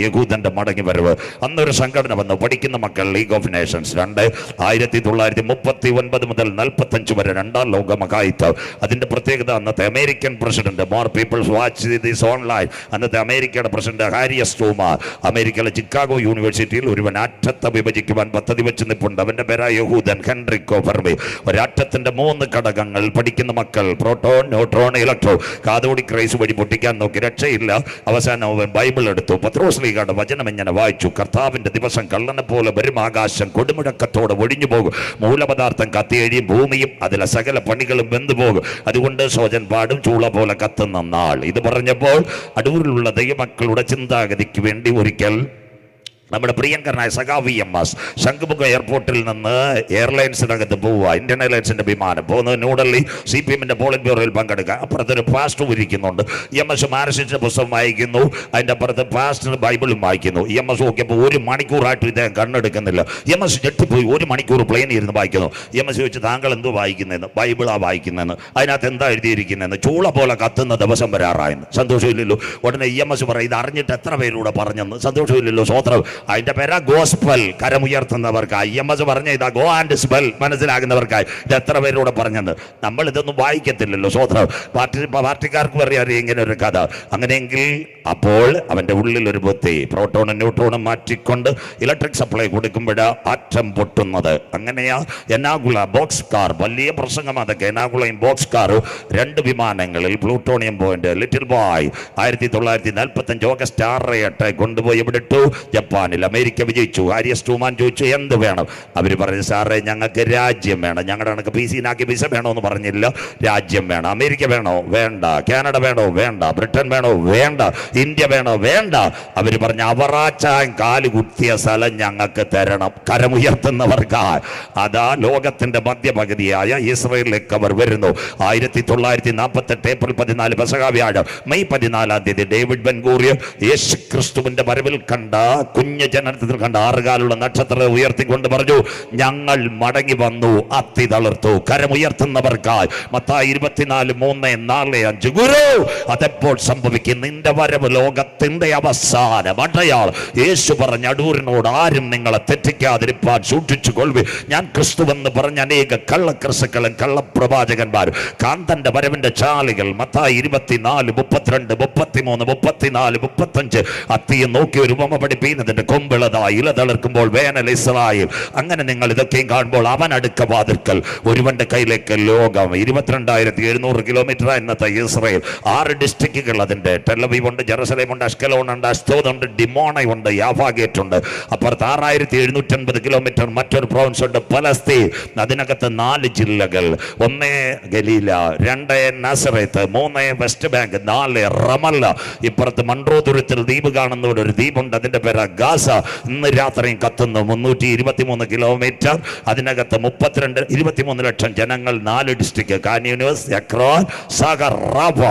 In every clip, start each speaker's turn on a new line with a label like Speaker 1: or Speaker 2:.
Speaker 1: യഹൂദന്റെ മടങ്ങി വരവ്. അന്നൊരു സംഘടന വന്നു, പഠിക്കുന്ന മക്കൾ ലീഗ് ഓഫ് നേഷൻസ്. 1939 മുതൽ 45 വരെ രണ്ടാം ലോക മഹായുദ്ധം. അതിന്റെ പ്രത്യേകത, അന്നത്തെ American president, more peoples watch this online, അന്നത്തെ അമേരിക്കയുടെ പ്രസിഡന്റ് ഹാരി എസ് ട്രൂമാൻ അമേരിക്കയിലെ ചിക്കാഗോ യൂണിവേഴ്സിറ്റിയിൽ ഒരുവൻ ആറ്റത്തെ വിഭജിക്കുവാൻ പദ്ധതി വെച്ച് നിൽപ്പുണ്ട്. അവന്റെ പേരാ യഹൂദൻ ഹെൻറിക്കോ ഫെർമി. ഒരാറ്റത്തിന്റെ 3 ഘടകങ്ങൾ പഠിക്കുന്ന മക്കൾ, proton, neutron, electron, cathodic rays വഴി പൊട്ടിക്കാൻ നോക്കി, രക്ഷയില്ല. അവസാനം അവൻ ബൈബിൾ എടുത്തു. പത്രോസ് വചനം ഇങ്ങനെ വായിച്ചു: കർത്താവിന്റെ ദിവസം കള്ളനെ പോലെ വരും, ആകാശം കൊടുമുഴക്കത്തോടെ ഒഴിഞ്ഞു പോകും, മൂലപദാർത്ഥം കത്തിയഴിയും, ഭൂമിയും അതിലെ സകല പണികളും വെന്തുപോകും, അതുകൊണ്ട് സോജൻ പാടും ചൂള പോലെ കത്തുന്ന നാൾ. ഇത് പറഞ്ഞപ്പോൾ അടൂരിലുള്ള ദൈവമക്കളുടെ ചിന്താഗതിക്ക് വേണ്ടി ഒരിക്കൽ നമ്മുടെ പ്രിയങ്കരനായ സഖാവ് EMS ശംഖുമുഖം എയർപോർട്ടിൽ നിന്ന് എയർലൈൻസിനകത്ത് പോവുക. ഇന്ത്യൻ എയർലൈൻസിന്റെ വിമാനം പോകുന്നത് ന്യൂഡൽഹി CPM-ന്റെ പോളിറ്റ് ബ്യൂറോയിൽ പങ്കെടുക്കുക. അപ്പുറത്തൊരു പാസ്റ്റർ ഇരിക്കുന്നുണ്ട്. EMS മാരസിന്റെ പുസ്തകം വായിക്കുന്നു, അതിൻ്റെ അപ്പുറത്ത് പാസ്റ്റർ ബൈബിളും വായിക്കുന്നു. EMS നോക്കിയപ്പോൾ 1 മണിക്കൂറായിട്ട് ഇദ്ദേഹം കണ്ണെടുക്കുന്നില്ല. EMS ഞെട്ടിപ്പോയി. 1 മണിക്കൂർ പ്ലെയിനിൽ ഇരുന്ന് വായിക്കുന്നു. EMS ചോദിച്ചു, താങ്കൾ എന്തോ വായിക്കുന്നതെന്ന്? ബൈബിളാ വായിക്കുന്നതെന്ന്. അതിനകത്ത് എന്താ എഴുതിയിരിക്കുന്നതെന്ന്? ചൂള പോലെ കത്തുന്ന ദിവസം വരാറായെന്ന്. സന്തോഷമില്ലല്ലോ. ഉടനെ EMS പറയും, ഇത് അറിഞ്ഞിട്ട് എത്ര പേരൂടെ പറഞ്ഞെന്ന്. സന്തോഷമില്ലല്ലോ. സ്വോത്രം. അതിന്റെ പേരാ ഗോസ്പൽ, കരമുയർത്തുന്നവർക്കായി. EMS പറഞ്ഞ ഇതാ ഗോ ആൻഡ് സ്പെൽ, മനസ്സിലാകുന്നവർക്കായി. ഇത് എത്ര പേരോട് പറഞ്ഞെന്ന്. നമ്മൾ ഇതൊന്നും വായിക്കത്തില്ലല്ലോ. സ്വോത്രം. പാർട്ടിക്കാർക്ക് അറിയാം ഇങ്ങനെ ഒരു കഥ. അങ്ങനെയെങ്കിൽ അപ്പോൾ അവന്റെ ഉള്ളിൽ ഒരു ബുദ്ധി, പ്രോട്ടോണും ന്യൂട്രോണും മാറ്റിക്കൊണ്ട് ഇലക്ട്രിക് സപ്ലൈ കൊടുക്കുമ്പോഴാ ആറ്റം പൊട്ടുന്നത്. അങ്ങനെയാ എനാഗുള ബോക്സ് കാർ, വലിയ പ്രസംഗം അതൊക്കെ. എനാഗുളയും ബോക്സ് കാറും 2 വിമാനങ്ങളിൽ plutonium point little boy 1945 August 6 കൊണ്ടുപോയി എവിടെ ഇട്ടു? ജപ്പാനിൽ. അമേരിക്ക വിജയിച്ചു. ഹാരി എസ് ട്രൂമാൻ ചോദിച്ചു, എന്ത് വേണം? അവർ പറഞ്ഞു, സാറേ ഞങ്ങൾക്ക് രാജ്യം വേണം. ഞങ്ങളുടെ കണക്ക് PC വിസ വേണോ എന്ന് പറഞ്ഞില്ല, രാജ്യം വേണം. അമേരിക്ക വേണോ? വേണ്ട. കാനഡ വേണോ? വേണ്ട. ബ്രിട്ടൻ വേണോ? വേണ്ട. ഇന്ത്യ വേണോ? വേണ്ട. അവർ പറഞ്ഞു, അവറാച്ചാൻ കാല് കുത്തിയ സ്ഥലം ഞങ്ങൾക്ക് തരണം. കരമുയർത്തുന്നവർക്ക്. അതാ ലോകത്തിന്റെ മധ്യപകുതിയായ ഇസ്രയേലിലേക്ക് അവർ വരുന്നു. 1948 ഏപ്രിൽ 14 പെസഹ വ്യാഴം, മെയ് 14 ഡേവിഡ് ബെൻ ഗൂറിയൻ യേശു ക്രിസ്തുവിന്റെ വരവിൽ കണ്ട കുഞ്ഞ് ജനനത്തിൽ കണ്ട 6 കാലുള്ള നക്ഷത്രം ഉയർത്തിക്കൊണ്ട് പറഞ്ഞു, ഞങ്ങൾ മടങ്ങി വന്നു, അത്തി തളർത്തു. കരമുയർത്തുന്നവർക്കായി. മത്തായി 24:3-4-5. ഗുരു, അതെപ്പോൾ സംഭവിക്കും? നിന്റെ വരവ് ലോകത്തിന്റെ അവസാനം അടയാൾ. യേശു പറഞ്ഞ അടൂരിനോട്, ആരും നിങ്ങളെ തെറ്റിക്കാതിരിപ്പാൻ സൂക്ഷിച്ചു കൊള്ളുവി. ഞാൻ ക്രിസ്തുവെന്ന് പറഞ്ഞ അനേക കള്ളക്രിസ്തുക്കളും കള്ളപ്രവാചകന്മാരും കാന്തന്റെ വരവിന്റെ ചാലികൾ. മത്തായി 24:32, 33, 34, 35. അത്തിയെ നോക്കി ഒരു ഉപമ പഠിപ്പിക്കുന്നതിന്റെ കൊമ്പിളതായി ഇല തളിർക്കുമ്പോൾ വേനൽ ഇസ്രായേൽ. അങ്ങനെ നിങ്ങൾ ഇതൊക്കെയും കാണുമ്പോൾ അവൻ അടുക്ക വാതിൽക്കൽ. ഒരുവന്റെ കയ്യിലേക്ക് ലോകം. 22,700 കിലോമീറ്റർ ഇന്നത്തെ ഇസ്രായേൽ. 6 ഡിസ്ട്രിക്റ്റുകൾ അതിന്റെ. ടെലവീവ് ഉണ്ട്, ജെറുസലേം ഉണ്ട്, അഷ്കലോൺ ഉണ്ട്, അസ്തോദ് ഉണ്ട്, ഡിമോണ ഉണ്ട്, യാഫാ ഗേറ്റ് ഉണ്ട്. അപ്പുറത്ത് 6,750 കിലോമീറ്റർ മറ്റൊരു പ്രോവിൻസ് ഉണ്ട്, പലസ്തീൻ. അതിനകത്ത് 4 ജില്ലകൾ. 1 ഗലീല, 2 നസറേത്ത്, 3 വെസ്റ്റ് ബാങ്ക്, 4 റമല്ല. ഇപ്പുറത്ത് മൺട്രോതുരത്തിൽ ദ്വീപ് കാണുന്ന ഒരു ദ്വീപുണ്ട്, അതിന്റെ പേര് ഗാസ. ഇന്ന് രാത്രിയും കത്തുന്നു. 323 കിലോമീറ്റർ. അതിനകത്ത് 23 ലക്ഷം ജനങ്ങൾ. 4 ഡിസ്ട്രിക്ട്, കാൻ യൂണിവേഴ്സ്, എക്രോൻ, സാഗർ, റാഫ.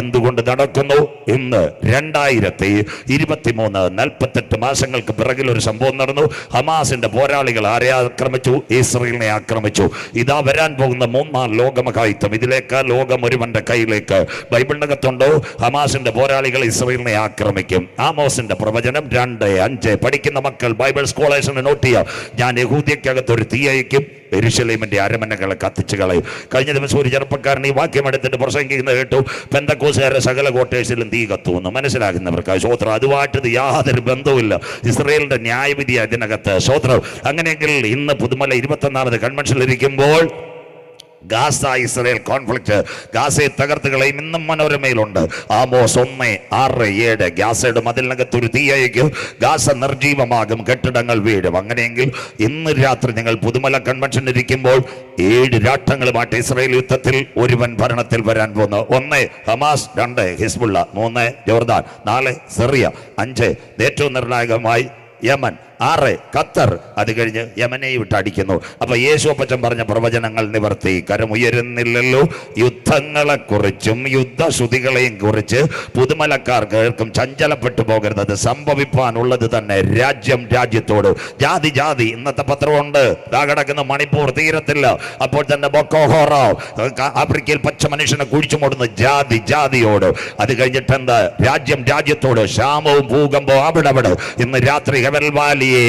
Speaker 1: എന്തുകൊണ്ട് നടക്കുന്നു? ഇന്ന് 2023 48 മാസങ്ങൾക്ക് പിറകിൽ ഒരു സംഭവം നടന്നു. ഹമാസിന്റെ പോരാളികൾ ആരെ ആക്രമിച്ചു? ഇസ്രയേലിനെ ആക്രമിച്ചു. ഇതാ വരാൻ പോകുന്ന 3-ാം ലോകമഹായുദ്ധം. ഇതിലേക്ക് ലോകം ഒരുവന്റെ കയ്യിലേക്ക്. ബൈബിളിനകത്തുണ്ടോ? ഹമാസിന്റെ പോരാളികൾ ഇസ്രയേലിനെ ആക്രമിക്കും. ആമോസിന്റെ പ്രവചനം 2:5. പഠിക്കുന്ന മക്കൾ ബൈബിൾ സ്കോളേഴ്സിന് നോട്ട് ചെയ്യാം. ഞാൻ യഹൂദ്യക്കകത്ത് ഒരു തീ അയക്കും, യെരൂശലേമിന്റെ അരമനകളെ കത്തിച്ചു കളയും. കഴിഞ്ഞ ദിവസം ഒരു ചെറുപ്പക്കാരൻ ഈ വാക്യം എടുത്തിട്ട് പ്രസംഗിക്കുന്നത് കേട്ടു. പെന്തക്കോസ്തുകാരുടെ സകല ക്വാർട്ടേഴ്സിലും തീ കത്തുമെന്ന്. മനസ്സിലാക്കുന്നവർക്ക് സ്വോത്രം. അതുമായിട്ട് യാതൊരു ബന്ധവുമില്ല. ഇസ്രയേലിന്റെ ന്യായവിധി അതിനകത്ത്. സ്വോത്രം. അങ്ങനെയെങ്കിൽ ഇന്ന് പുതുമല 21ാമത് കൺവെൻഷനിലിരിക്കുമ്പോൾ ഗാസ ഇസ്രയേൽ കോൺഫ്ലിക്റ്റ്, ഗാസയെ തകർത്തുകളയും ഇന്നും മനോരമയിലുണ്ട്. ആമോസ് 1:6-7. ഗാസയുടെ മതിലിനകത്ത് ഒരു തീ അയക്കും, ഗാസ നിർജീവമാകും, കെട്ടിടങ്ങൾ വീഴും. അങ്ങനെയെങ്കിൽ ഇന്ന് രാത്രി നിങ്ങൾ പുതുമല കൺവെൻഷൻ ഇരിക്കുമ്പോൾ 7 രാഷ്ട്രങ്ങളുമായിട്ട് ഇസ്രയേൽ യുദ്ധത്തിൽ ഒരുവൻ ഭരണത്തിൽ വരാൻ പോകുന്നു. 1 ഹമാസ്, 2 ഹിസ്ബുള്ള, 3 ജോർദാൻ, 4 സിറിയ, 5 ഏറ്റവും നിർണായകമായി യമൻ, 6 ഖത്തർ, അത് കഴിഞ്ഞ് യമനെയും വിട്ടടിക്കുന്നു. അപ്പൊ യേശു അപ്പച്ചൻ പറഞ്ഞ പ്രവചനങ്ങൾ നിവർത്തി. കരമുയരുന്നില്ലല്ലോ. യുദ്ധങ്ങളെ കുറിച്ചും യുദ്ധശ്രുതികളെയും കുറിച്ച് പുതുമലക്കാർ കേൾക്കും. ചഞ്ചലപ്പെട്ടു പോകരുത്. അത് സംഭവിപ്പാനുള്ളത് തന്നെ. രാജ്യം രാജ്യത്തോട്, ജാതി ജാതി. ഇന്നത്തെ പത്രമുണ്ട്, കിടക്കുന്ന മണിപ്പൂർ തീരത്തില്ല. അപ്പോൾ തന്നെ ബൊക്കോ ഹറാം, ആഫ്രിക്കയിൽ പച്ച മനുഷ്യനെ കുഴിച്ചു മൂടുന്ന ജാതി ജാതിയോട്. അത് കഴിഞ്ഞിട്ട് എന്താ? രാജ്യം രാജ്യത്തോട്. ക്ഷാമവും ഭൂകമ്പവും അവിടെ. ഇന്ന് രാത്രി ഹെവൽ വാലിയെ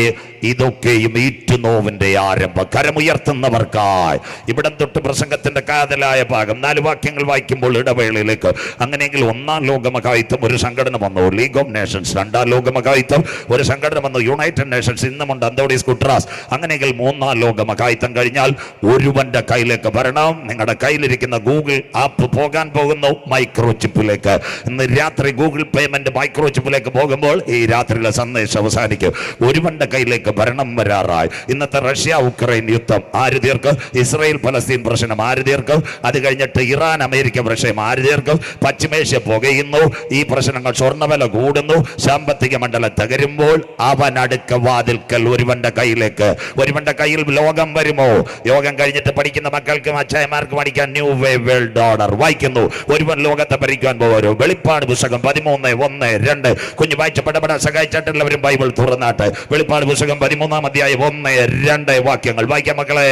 Speaker 1: ഇതൊക്കെയും ഈറ്റുനോവിന്റെ ആരംഭം. കരമുയർത്തുന്നവർക്കായി ഇവിടം തൊട്ട് പ്രസംഗത്തിന്റെ കാതലായ ഭാഗം 4 വാക്യങ്ങൾ വായിക്കുമ്പോൾ ഇടവേളയിലേക്ക്. അങ്ങനെയെങ്കിൽ 1-ാം ലോകമഹായുദ്ധം ഒരു സംഘടന വന്നു, ലീഗ് ഓഫ് നേഷൻസ്. 2-ാം ലോകമഹായുദ്ധം ഒരു സംഘടന വന്നു, യുണൈറ്റഡ് നേഷൻസ്. ഇന്നുമുണ്ട് അന്തോണീസ് ഗുട്ടറാസ്. അങ്ങനെയെങ്കിൽ 3-ാം ലോകമഹായുദ്ധം കഴിഞ്ഞാൽ ഒരുവന്റെ കയ്യിലേക്ക് ഭരണം. നിങ്ങളുടെ കയ്യിലിരിക്കുന്ന ഗൂഗിൾ ആപ്പ് പോകാൻ പോകുന്നു മൈക്രോ ചിപ്പിലേക്ക്. ഇന്ന് രാത്രി ഗൂഗിൾ പേയ്മെന്റ് മൈക്രോ ചിപ്പിലേക്ക് പോകുമ്പോൾ ഈ രാത്രിയിലെ സന്ദേശം അവസാനിക്കും. ഒരുവന്റെ കയ്യിലേക്ക് ഭരണം വരാറായി. ഇന്നത്തെ റഷ്യ ഉക്രൈൻ യുദ്ധം ആര് തീർക്കും? ഇസ്രായേൽ പലസ്തീൻ പ്രശ്നം ആര് തീർക്കും? അത് കഴിഞ്ഞിട്ട് ഇറാൻ അമേരിക്ക പ്രശ്നം ആര് തീർക്കും? പശ്ചിമേഷ്യ പുകയുന്നു. ഈ പ്രശ്നങ്ങൾ, സ്വർണ്ണവില കൂടുന്നു, സാമ്പത്തിക മണ്ഡലം തകരുമ്പോൾ അവൻ അടുക്ക വാതിൽക്കൽ ഒരുവന്റെ കയ്യിലേക്ക്. ഒരുവന്റെ കയ്യിൽ ലോകം വരുമോ? യോഗം കഴിഞ്ഞിട്ട് പഠിക്കുന്ന മക്കൾക്കും അച്ചായമാർക്ക് പഠിക്കാൻ ന്യൂ വേ വേൾഡ് ഓർഡർ വായിക്കുന്നു. ഒരുവൻ ലോകത്തെ ഭരിക്കാൻ പോരോ. വെളിപ്പാട് പുസ്തകം 13:1-2. കുഞ്ഞു വായിച്ച പടപട സഹായിച്ചിട്ടുള്ളവരും ബൈബിൾ തുറന്നാട്ട്. വെളിപ്പാട് പുസ്തകം 13-ാം അധ്യായം 1-2 വാക്യങ്ങൾ വായിക്കാം മക്കളെ.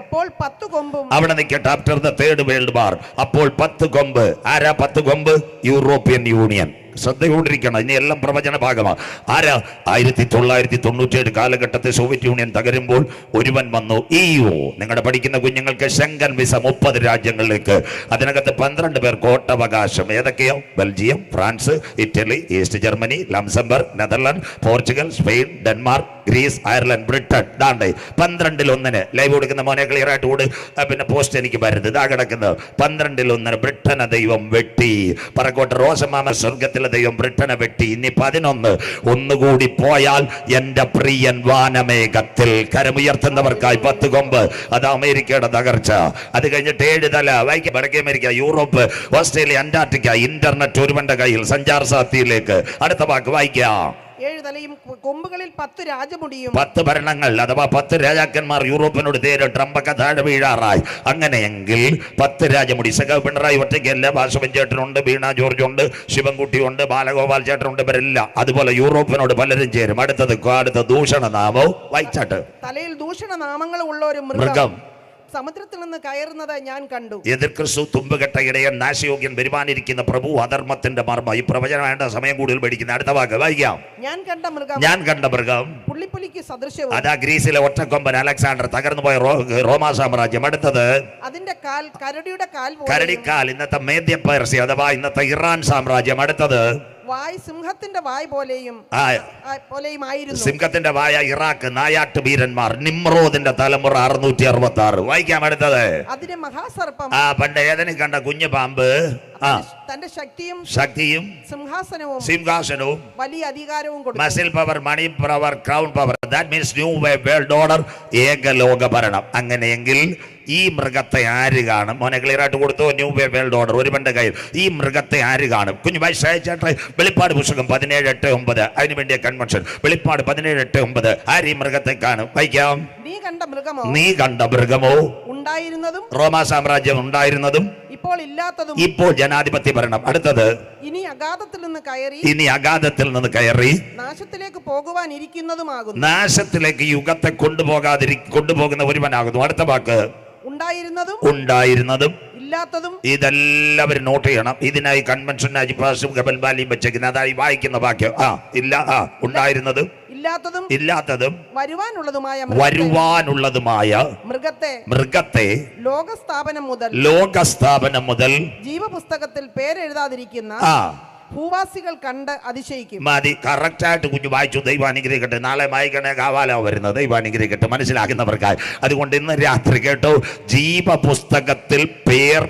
Speaker 2: അപ്പോൾ 10 കൊമ്പും. അവിടെ
Speaker 1: നിൽക്കട്ടെ. After the third world war. അപ്പോൾ 10 കൊമ്പ്. ആരാ 10 കൊമ്പ്? European union. ശ്രദ്ധയോടിരിക്കണം, ഇനി എല്ലാം പ്രവചന ഭാഗമാണ്. ആരാ? 1997 കാലഘട്ടത്തിൽ സോവിയറ്റ് യൂണിയൻ തകരുമ്പോൾ ഒരുവൻ വന്നു. EU. നിങ്ങളുടെ പഠിക്കുന്ന കുഞ്ഞുങ്ങൾക്ക് ശങ്കൻ വിസ 30 രാജ്യങ്ങളിലേക്ക്. അതിനകത്ത് 12 പേർ കോട്ടവകാശം. ഏതൊക്കെയോ? Belgium, France, Italy, East Germany, Luxembourg, Netherland, Portugal, Spain, Denmark, Greece, Ireland, Britain. ദാണ്ട് 12-1 ലൈവ് കൊടുക്കുന്ന മോനെ ക്ലിയർ ആയിട്ട് കൂട്. പിന്നെ പോസ്റ്റ് എനിക്ക് വരുന്നത് ഇതാ കിടക്കുന്നത്. 12-1 ബ്രിട്ടനെ ദൈവം വെട്ടി. പറക്കോട്ടെ റോസമാമ സ്വർഗത്തിൽ ദൈവം ബ്രിട്ടനെ വെട്ടി. ഇനി 11 ഒന്നുകൂടി പോയാൽ എന്റെ പ്രിയൻ വാനമേഘത്തിൽ. കരമുയർത്തുന്നവർക്കായി 10 കൊമ്പ്. അത് അമേരിക്കയുടെ തകർച്ച. അത് കഴിഞ്ഞിട്ട് 7 തല വായിക്കാം. വടക്കേ America, Europe, Australia, Antarctica. Internet ഒരുവന്റെ കയ്യിൽ. സഞ്ചാർ സാധ്യയിലേക്ക്. അടുത്ത വാക്ക് വായിക്കാം.
Speaker 2: 7 തലയും കൊമ്പുകളിൽ 10 രാജമുടിയും.
Speaker 1: 10 ഭരണങ്ങൾ അഥവാ 10 രാജാക്കന്മാർ യൂറോപ്പിനോട് തേര്. ട്രംപൊക്കെ താഴെ വീഴാറായി. അങ്ങനെയെങ്കിൽ 10 രാജമുടി. സഖാവ് പിണറായി ഒറ്റയ്ക്കല്ല. വാസവൻ ചേട്ടനുണ്ട്, വീണ ജോർജ് ഉണ്ട്, ശിവൻകുട്ടിയുണ്ട്, ബാലഗോപാൽ ചേട്ടനുണ്ട്. ഇവരെല്ലാം അതുപോലെ യൂറോപ്പിനോട് പലരും ചേരും. അടുത്ത ദൂഷണ നാമോ വായിച്ചാട്ട്.
Speaker 2: തലയിൽ ദൂഷണ നാമങ്ങൾ ഉള്ള ഒരു മൃഗം സമുദ്രത്തിൽ നിന്ന് കയറുന്നത് ഞാൻ കണ്ടു.
Speaker 1: എതിർ ക്രിസ്തു, തുമ്പുകെട്ട ഇടയൻ, നാശയോഗ്യൻ, വരുവാനിരിക്കുന്ന പ്രഭു, അധർമ്മത്തിന്റെ മർമ്മ. ഈ പ്രവചനം വേണ്ട, സമയം കൂടുതൽ പഠിക്കുന്ന. അടുത്ത വാക്ക് വായിക്കാം.
Speaker 2: ഞാൻ കണ്ട മൃഗം പുള്ളിപ്പുലിക്ക് സദൃശവും.
Speaker 1: അതാ ഗ്രീസിലെ ഒറ്റക്കൊമ്പൻ അലക്സാണ്ടർ. തകർന്നു പോയ റോമാ സാമ്രാജ്യം. അടുത്തത്
Speaker 2: അതിന്റെ കാൽ കരടിയുടെ കാൽ.
Speaker 1: കരടിക്കാൽ. ഇന്നത്തെ മേദ്യ പേർഷ്യ അഥവാ ഇന്നത്തെ ഇറാൻ സാമ്രാജ്യം. അടുത്തത്
Speaker 2: വായ് സിംഹത്തിന്റെ വായ് പോലെയും ആയിരുന്നു.
Speaker 1: സിംഹത്തിന്റെ വായ ഇറാഖ്. നായാട്ട് വീരന്മാർ. നിമ്രോദിന്റെ തലമുറ 666. വായിക്കാം. അടുത്തത്
Speaker 2: അതിന്റെ മഹാസർപ്പം.
Speaker 1: പണ്ട് ഏതനും കണ്ട കുഞ്ഞു പാമ്പ്.
Speaker 2: തന്റെ
Speaker 1: ശക്തിയും സിംഹാസനവും
Speaker 2: വലിയ അധികാരവും കൊടുത്തു.
Speaker 1: Muscle power, money power, crown power. That means new world order. ഏകലോക ഭരണം. അങ്ങനെയെങ്കിൽ ഈ മൃഗത്തെ ആര് കാണും? മോനെ ക്ലിയർ ആയിട്ട് കൊടുത്തു. ന്യൂ വേൾഡ് ഓർഡർ ഒരുവന്റെ കയ്യിൽ. ഈ മൃഗത്തെ ആര് കാണും? കുഞ്ഞു വായിച്ചേട്ടെ. വെളിപ്പാട് പുസ്തകം 17:8-9. അതിനു വേണ്ടിയ കൺവെൻഷൻ. വെളിപ്പാട് 17:8-9. ആര് ഈ മൃഗത്തെ കാണും? വായിക്കാം. നീ കണ്ട മൃഗമോ
Speaker 2: ഉണ്ടായിരുന്നതും
Speaker 1: റോമാ സാമ്രാജ്യം ഉണ്ടായിരുന്നതും ഇപ്പോൾ ജനാധിപത്യ ഭരണം. അടുത്തത്
Speaker 2: ഇനി അഗാധത്തിൽ
Speaker 1: നിന്ന് കയറി
Speaker 2: നാശത്തിലേക്ക് പോകുവാനിരിക്കുന്നതുമാകുന്നു.
Speaker 1: നാശത്തിലേക്ക് യുഗത്തെ കൊണ്ടുപോകുന്ന ഒരുവനാകുന്നു. അടുത്ത വാക്ക് ഉണ്ടായിരുന്നതും ഇതെല്ലാവരും നോട്ട് ചെയ്യണം. ഇതിനായി കൺവെൻഷൻ അജിപാസും ഗബൽ ബാലിയും വെച്ചേക്കുന്നത്. അതായി വായിക്കുന്ന വാക്യം. ഉണ്ടായിരുന്നതും ഇല്ലാത്തതും വരുവാനുള്ളതുമായ മൃഗത്തെ ലോകസ്ഥാപനം മുതൽ
Speaker 2: ജീവപുസ്തകത്തിൽ പേരെഴുതാതിരിക്കുന്ന ഭൂവാസികൾ കണ്ട് അതിശയിക്കും.
Speaker 1: മതി. കറക്റ്റായിട്ട് കുഞ്ഞു വായിച്ചു. ദൈവം അനുഗ്രഹിക്കട്ടെ. നാളെ വായിക്കണേ കാവാലോ വരുന്നത്. ദൈവം അനുഗ്രഹിക്കട്ടെ മനസ്സിലാക്കുന്നവർക്കായി. അതുകൊണ്ട് ഇന്ന് രാത്രി കേട്ടോ, ജീവപുസ്തകത്തിൽ പേർ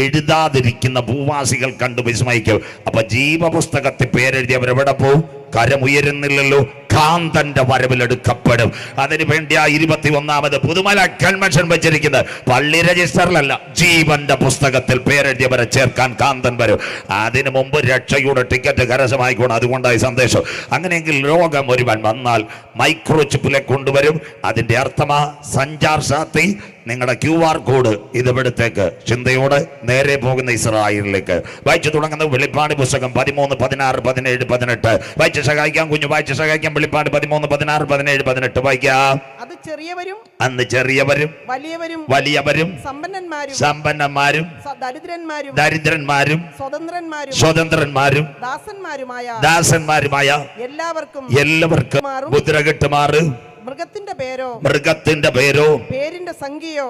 Speaker 1: എഴുതാതിരിക്കുന്ന ഭൂവാസികൾ കണ്ടു വിസ്മയിക്കും. അപ്പൊ ജീവപുസ്തകത്തിൽ പേരെഴുതിയവരെവിടെ പോവും? കരമുയരുന്നില്ലല്ലോ. കാന്തന്റെ വരവിലെടുക്കപ്പെടും. അതിനു വേണ്ടി ആ 21ാമത് പുതുമല കൺവെൻഷൻ വെച്ചിരിക്കുന്നത് പള്ളി രജിസ്റ്ററിലല്ല, ജീവന്റെ പുസ്തകത്തിൽ പേരെഴുതിയവരെ ചേർക്കാൻ കാന്തൻ വരും. അതിനു മുമ്പ് രക്ഷയുടെ ടിക്കറ്റ് കരസ്ഥമായിക്കോണം. അതുകൊണ്ടായി സന്ദേശം. അങ്ങനെയെങ്കിൽ രോഗം ഒരുവൻ വന്നാൽ മൈക്രോ ചിപ്പിലെ കൊണ്ടുവരും. അതിന്റെ അർത്ഥമാ സഞ്ചാർ സാത്തി നിങ്ങളുടെ QR കോഡ് ഇവിടത്തേക്ക് ചിന്തയോടെ നേരെ പോകുന്ന ഇസ്രായേലിലേക്ക്. വായിച്ചു തുടങ്ങുന്ന വെളിപ്പാട് പുസ്തകം 13, 16, 17, 18. വായിച്ച് സഹായിക്കാം കുഞ്ഞു, വായിച്ച് സഹായിക്കാം. വെളിപ്പാട് 13, 16, 17, 18 വായിക്കാം. അന്ന് ചെറിയവരും വലിയവരും സമ്പന്നന്മാരും ദരിദ്രന്മാരും സ്വതന്ത്രന്മാരും ദാസന്മാരുമായ എല്ലാവർക്കും മുദ്ര കിട്ടുമാറ് മൃഗത്തിന്റെ പേരോ പേരിന്റെ സംഖ്യയോ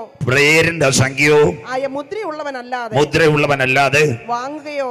Speaker 1: ആയ മുദ്രയുള്ളവനല്ലാതെ വാങ്ങുകയോ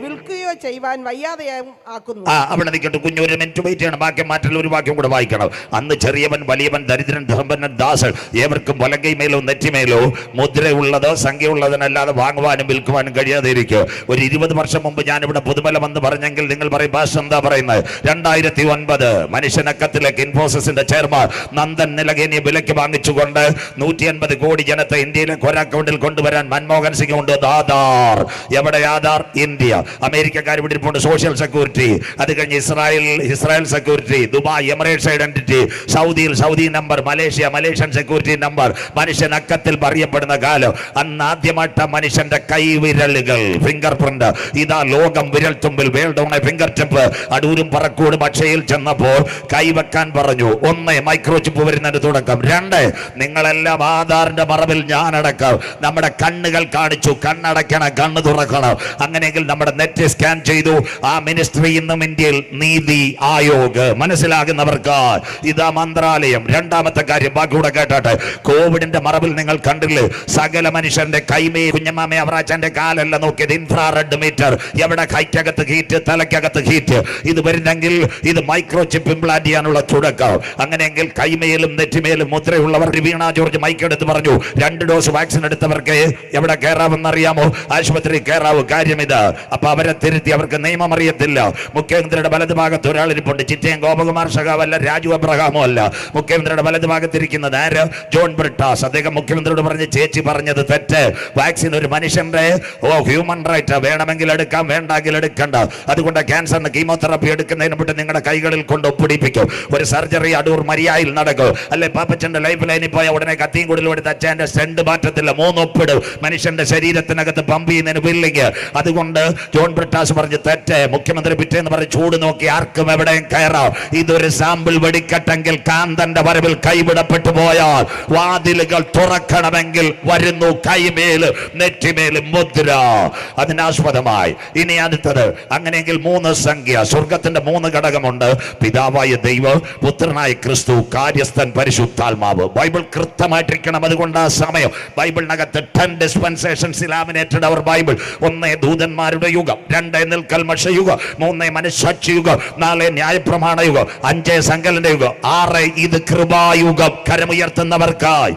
Speaker 1: വിൽക്കുകയോ ചെയ്യുവാൻ വയ്യാതെയാക്കുന്നു. അവിടെ നിൽക്കട്ടെ കുഞ്ഞു, ഒരു മിനിറ്റ് വെയിറ്റ് ചെയ്യണം. വാക്യം മാറ്റൽ ഒരു വാക്യം കൂടെ വായിക്കണം. അന്ന് ചെറിയവൻ വലിയവൻ ദരിദ്രൻ സമ്പന്നൻ ദാസൻ ഏവർക്കും വലങ്കൈമേലോ നെറ്റിമേലോ മുദ്രയുള്ളത് സംഖ്യയുള്ളതിനല്ലാതെ വാങ്ങുവാനും വിൽക്കുവാനും കഴിയാതെ ഇരിക്കുക. ഒരു 20 വർഷം മുമ്പ് ഞാനിവിടെ പുതുമല വന്ന് പറഞ്ഞെങ്കിൽ നിങ്ങൾ പറയും ഭാഷ എന്താ പറയുന്നത്? 2009 മനുഷ്യനക്കത്തിലേക്ക് ഇൻഫോസിന്റെ ചെയർമാൻ നന്ദൻ നിലകേനിയെ വിലയ്ക്ക് വാങ്ങിച്ചുകൊണ്ട് 150 കോടി ജനത്തെ ഇന്ത്യയിലേക്ക് ഒരു അക്കൗണ്ടിൽ കൊണ്ടുവരാൻ മൻമോഹൻ സിംഗ് ഉണ്ട്. ആധാർ എവിടെ? ആധാർ ഇന്ത്യ. അമേരിക്കക്കാർ ഇവിടെ ഇരിപ്പുണ്ട്. Social security. അത് കഴിഞ്ഞ് Israel security, Dubai Emirates identity, Saudi number, Malaysian security number. മനുഷ്യൻ അക്കത്തിൽ അറിയപ്പെടുന്ന കാലം. അന്ന് ആദ്യമായിട്ട് മനുഷ്യന്റെ കൈവിരലുകൾ ഫിംഗർ പ്രിന്റ്. ഇതാ ലോകം വിരൽ തുമ്പിൽ world on a finger tip. അടൂരും പറക്കൂടും അക്ഷയിൽ ചെന്നപ്പോൾ കൈവെക്കാൻ പറഞ്ഞു. 1 മൈക്രോ ചിപ്പ് വരുന്നതിന്റെ തുടക്കം. 2 നിങ്ങളെല്ലാം ആധാറിന്റെ മറവിൽ ഞാനടക്കം. നമ്മുടെ കണ്ണുകൾ കാണിച്ചു, കണ്ണടയ്ക്കണം, കണ്ണ് തുറക്കണം. അങ്ങനെയെങ്കിൽ നമ്മുടെ നെറ്റ് സ്കാൻ ചെയ്തു. ആ മിനിസ്ട്രി ഇന്നും ഇന്ത്യയിൽ നീതി ആയോഗ് മനസ്സിലാകുന്നവർക്ക് ഇതാ മന്ത്രാലയം. 2ാമത്തെ കാര്യം ബാക്കിയൂടെ കേട്ടാട്ടെ. കോവിഡിന്റെ മറവിൽ നിങ്ങൾ കണ്ടില്ലേ? സകല മനുഷ്യന്റെ കൈമേ കുഞ്ഞമ്മാമേ അവറാച്ചന്റെ കാലല്ല നോക്കിയത്. Infrared meter. എവിടെ? കൈക്കകത്ത് ഹീറ്റ്, തലയ്ക്കകത്ത് ഹീറ്റ്. ഇത് വരുന്നെങ്കിൽ ഇത് മൈക്രോ ചിപ്പ് ഇംപ്ലാന്റ് ചെയ്യാനുള്ള തുടക്കം. അങ്ങനെയെങ്കിൽ കൈമേലും നെറ്റിമേലും മുദ്രയുള്ളവർ വീണ ജോർജ് മൈക്കെടുത്ത് പറഞ്ഞു 2 ഡോസ് വാക്സിൻ എടുത്തവർക്ക് എവിടെ കയറാമെന്നറിയാമോ? ആശുപത്രി കയറാവൂ. കാര്യം ഇത്. അപ്പൊ അവരെ തിരുത്തി. അവർക്ക് നിയമം അറിയത്തില്ല. മുഖ്യമന്ത്രിയുടെ വലതുഭാഗത്ത് ഒരാളിരിപ്പുണ്ട്. ചിറ്റയം ഗോപകുമാർ സഖാവല്ല, രാജു അബ്രഹാമോ അല്ല. മുഖ്യമന്ത്രിയുടെ വലതുഭാഗത്തിരിക്കുന്നത് ആര്? ജോൺ ബ്രിട്ടാസ്. അദ്ദേഹം മുഖ്യമന്ത്രിയോട് പറഞ്ഞ് ചേച്ചി പറഞ്ഞത് തെറ്റ്. വാക്സിൻ ഒരു മനുഷ്യന്റെ ഹ്യൂമൻ റൈറ്റ്. വേണമെങ്കിൽ എടുക്കാം, വേണ്ടെങ്കിൽ എടുക്കണ്ട. അതുകൊണ്ട് ക്യാൻസറിന് കീമോതെറാപ്പി എടുക്കുന്നതിന് മുമ്പ് നിങ്ങളുടെ കൈകളിൽ കൊണ്ട് ഒപ്പിടിപ്പിക്കും. ഒരു സർജറി അടൂർ മരിയായിൽ നടക്കും. അല്ലെ പാപ്പച്ചന്റെ ലൈഫ് ലൈനിൽ പോയ ഉടനെ കത്തിയും കൂടുതലും എടുത്ത് അച്ഛന്റെ സെന്റ് മാറ്റത്തില്ല. 3 ഒപ്പിട് മനുഷ്യന്റെ ശരീരത്തിനകത്ത് പമ്പ് ചെയ്യുന്നതിന് ബില്ലിങ്. അതുകൊണ്ട് ജോൺ ബ്രിട്ടാസ് പറഞ്ഞ് തെറ്റ്. മുഖ്യമന്ത്രി പിറ്റേന്ന് പറഞ്ഞ് ചൂട് നോക്കി ആർക്കും എവിടെയും കയറാം. ഇതൊരു സാമ്പിൾ വെടിക്കെട്ടെങ്കിൽ കാന്തന്റെ വരവിൽ കൈവിടപ്പെട്ടു പോയാൽ വാതിലുകൾ തുറക്കണമെങ്കിൽ വരുന്നു കൈമേല് നെറ്റിമേല് മുദ്ര. അതിനാസ്പദമായി ഇനി അടുത്തത്. അങ്ങനെയെങ്കിൽ 3 സംഖ്യ. സ്വർഗത്തിന്റെ 3 ഘടകമുണ്ട്. പിതാവായ ദൈവം, പുത്രനായ ക്രിസ്തു, കാര്യസ്ഥൻ പരിശുദ്ധാത്മാവ്. ബൈബിൾ കൃത്യമായിട്ടിരിക്കണം. അതുകൊണ്ട് ആ സമയം ബൈബിളിനകത്ത് 10 ഡിസ്പെൻസേഷൻസ് ലാമിനേറ്റഡ് അവർ ബൈബിൾ. 1 ദൂതന്മാരുടെ യുഗം, 2 നിൽക്കൽമഷ യുഗം, 3 മനസ്സാക്ഷി യുഗം, 4 ന്യായപ്രമാണ യുഗം, 5 സങ്കലന്റെ യുഗം, 6 ഇത് കൃപായുഗം കരമുയർത്തുന്നവർക്കായി.